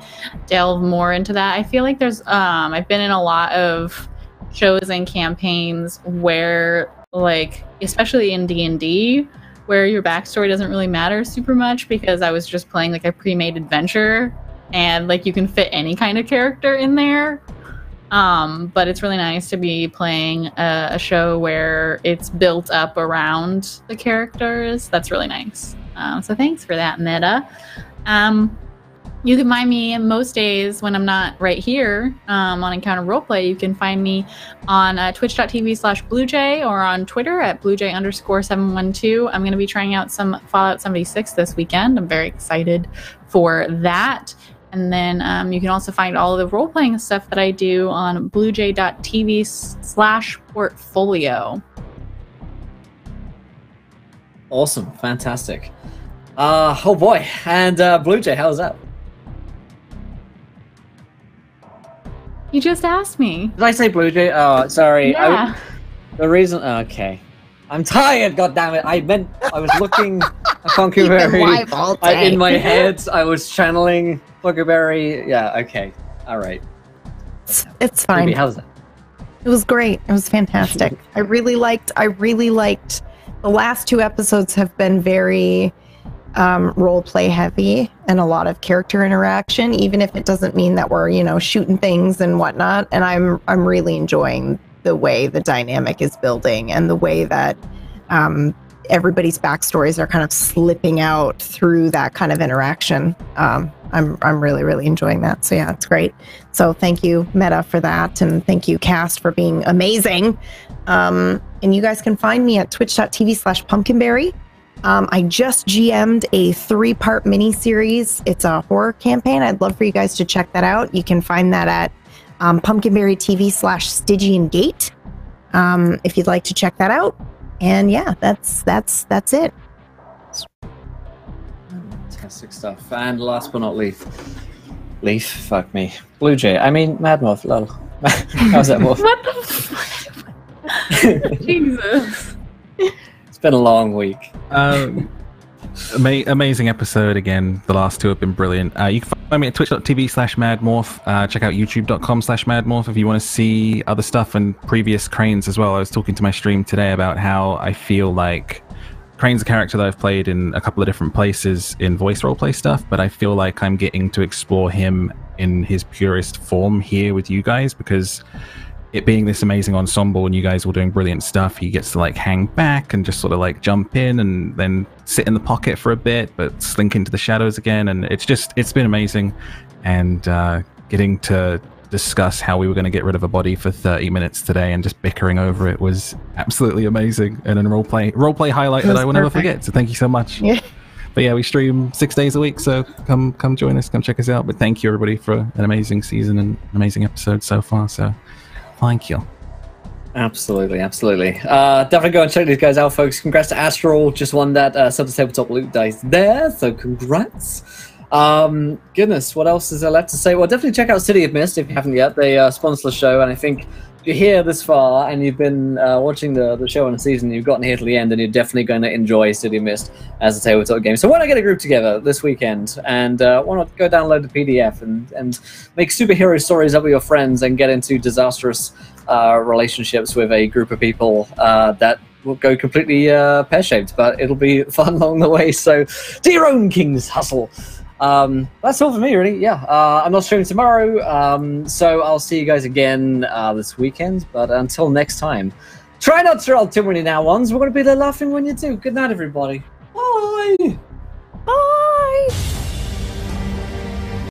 delve more into that. I feel like there's I've been in a lot of shows and campaigns where, like, especially in D&D, where your backstory doesn't really matter super much, because I was just playing like a pre-made adventure. And like you can fit any kind of character in there, but it's really nice to be playing a show where it's built up around the characters. That's really nice. So thanks for that, Meta. You can find me most days when I'm not right here on Encounter Roleplay. You can find me on twitch.tv/BlueJay or on Twitter at BlueJay_712. I'm going to be trying out some Fallout 76 this weekend. I'm very excited for that. And then you can also find all of the role-playing stuff that I do on bluejay.tv/portfolio. Awesome. Fantastic. Oh boy. And Blue Jay, how was that? You just asked me. Did I say Blue Jay? Oh, sorry. Yeah. The reason... Okay. I'm tired, goddammit. I was looking at Funkyberry. In my head, I was channeling Funkyberry. Yeah, okay. All right. It's fine. How's that? It was great. It was fantastic. I really liked the last two episodes have been very role play heavy and a lot of character interaction, even if it doesn't mean that we're, shooting things and whatnot. And I'm really enjoying the way the dynamic is building and the way that everybody's backstories are kind of slipping out through that kind of interaction. I'm really enjoying that. So yeah, it's great. So thank you, Meta, for that, and thank you, Cast, for being amazing. And you guys can find me at twitch.tv/pumpkinberry. I just GM'd a 3-part mini-series. It's a horror campaign. I'd love for you guys to check that out. You can find that at Pumpkinberry TV/Stygian Gate, if you'd like to check that out. And yeah, that's it. Fantastic stuff. And last but not least, fuck me, Blue Jay. I mean, Mad Morph. Lol. How's that, Morph? What the fuck? Jesus. It's been a long week. Amazing episode again. The last two have been brilliant. You can find me at twitch.tv/madmorph. Check out youtube.com/madmorph if you want to see other stuff and previous Cranes as well. I was talking to my stream today about how I feel like Crane's a character that I've played in a couple of different places in voice roleplay stuff, but I feel like I'm getting to explore him in his purest form here with you guys, because it being this amazing ensemble and you guys all doing brilliant stuff, he gets to like hang back and just sort of like jump in and then sit in the pocket for a bit but slink into the shadows again. And it's been amazing. And getting to discuss how we were going to get rid of a body for 30 minutes today and just bickering over it was absolutely amazing, and a roleplay highlight that I will never forget. So thank you so much. Yeah. But yeah, we stream 6 days a week, so come join us, come check us out. But thank you everybody for an amazing season and amazing episodes so far. So thank you. Absolutely. Definitely go and check these guys out, folks. Congrats to Astral, just won that Sub Tabletop Loot Dice there, so congrats. Goodness, what else is there left to say? Well, definitely check out City of Mist if you haven't yet. They sponsor the show, and I think if you're here this far and you've been watching the show on a season, you've gotten here to the end, and you're definitely going to enjoy City of Mist as a tabletop game. So why not get a group together this weekend, and why not go download the PDF and make superhero stories up with your friends and get into disastrous relationships with a group of people that will go completely pear-shaped, but it'll be fun along the way. So do your own King's Hustle. That's all for me, really. Yeah, I'm not streaming tomorrow, so I'll see you guys again this weekend. But until next time, try not to roll too many now ones. We're going to be there laughing when you do. Good night, everybody. Bye.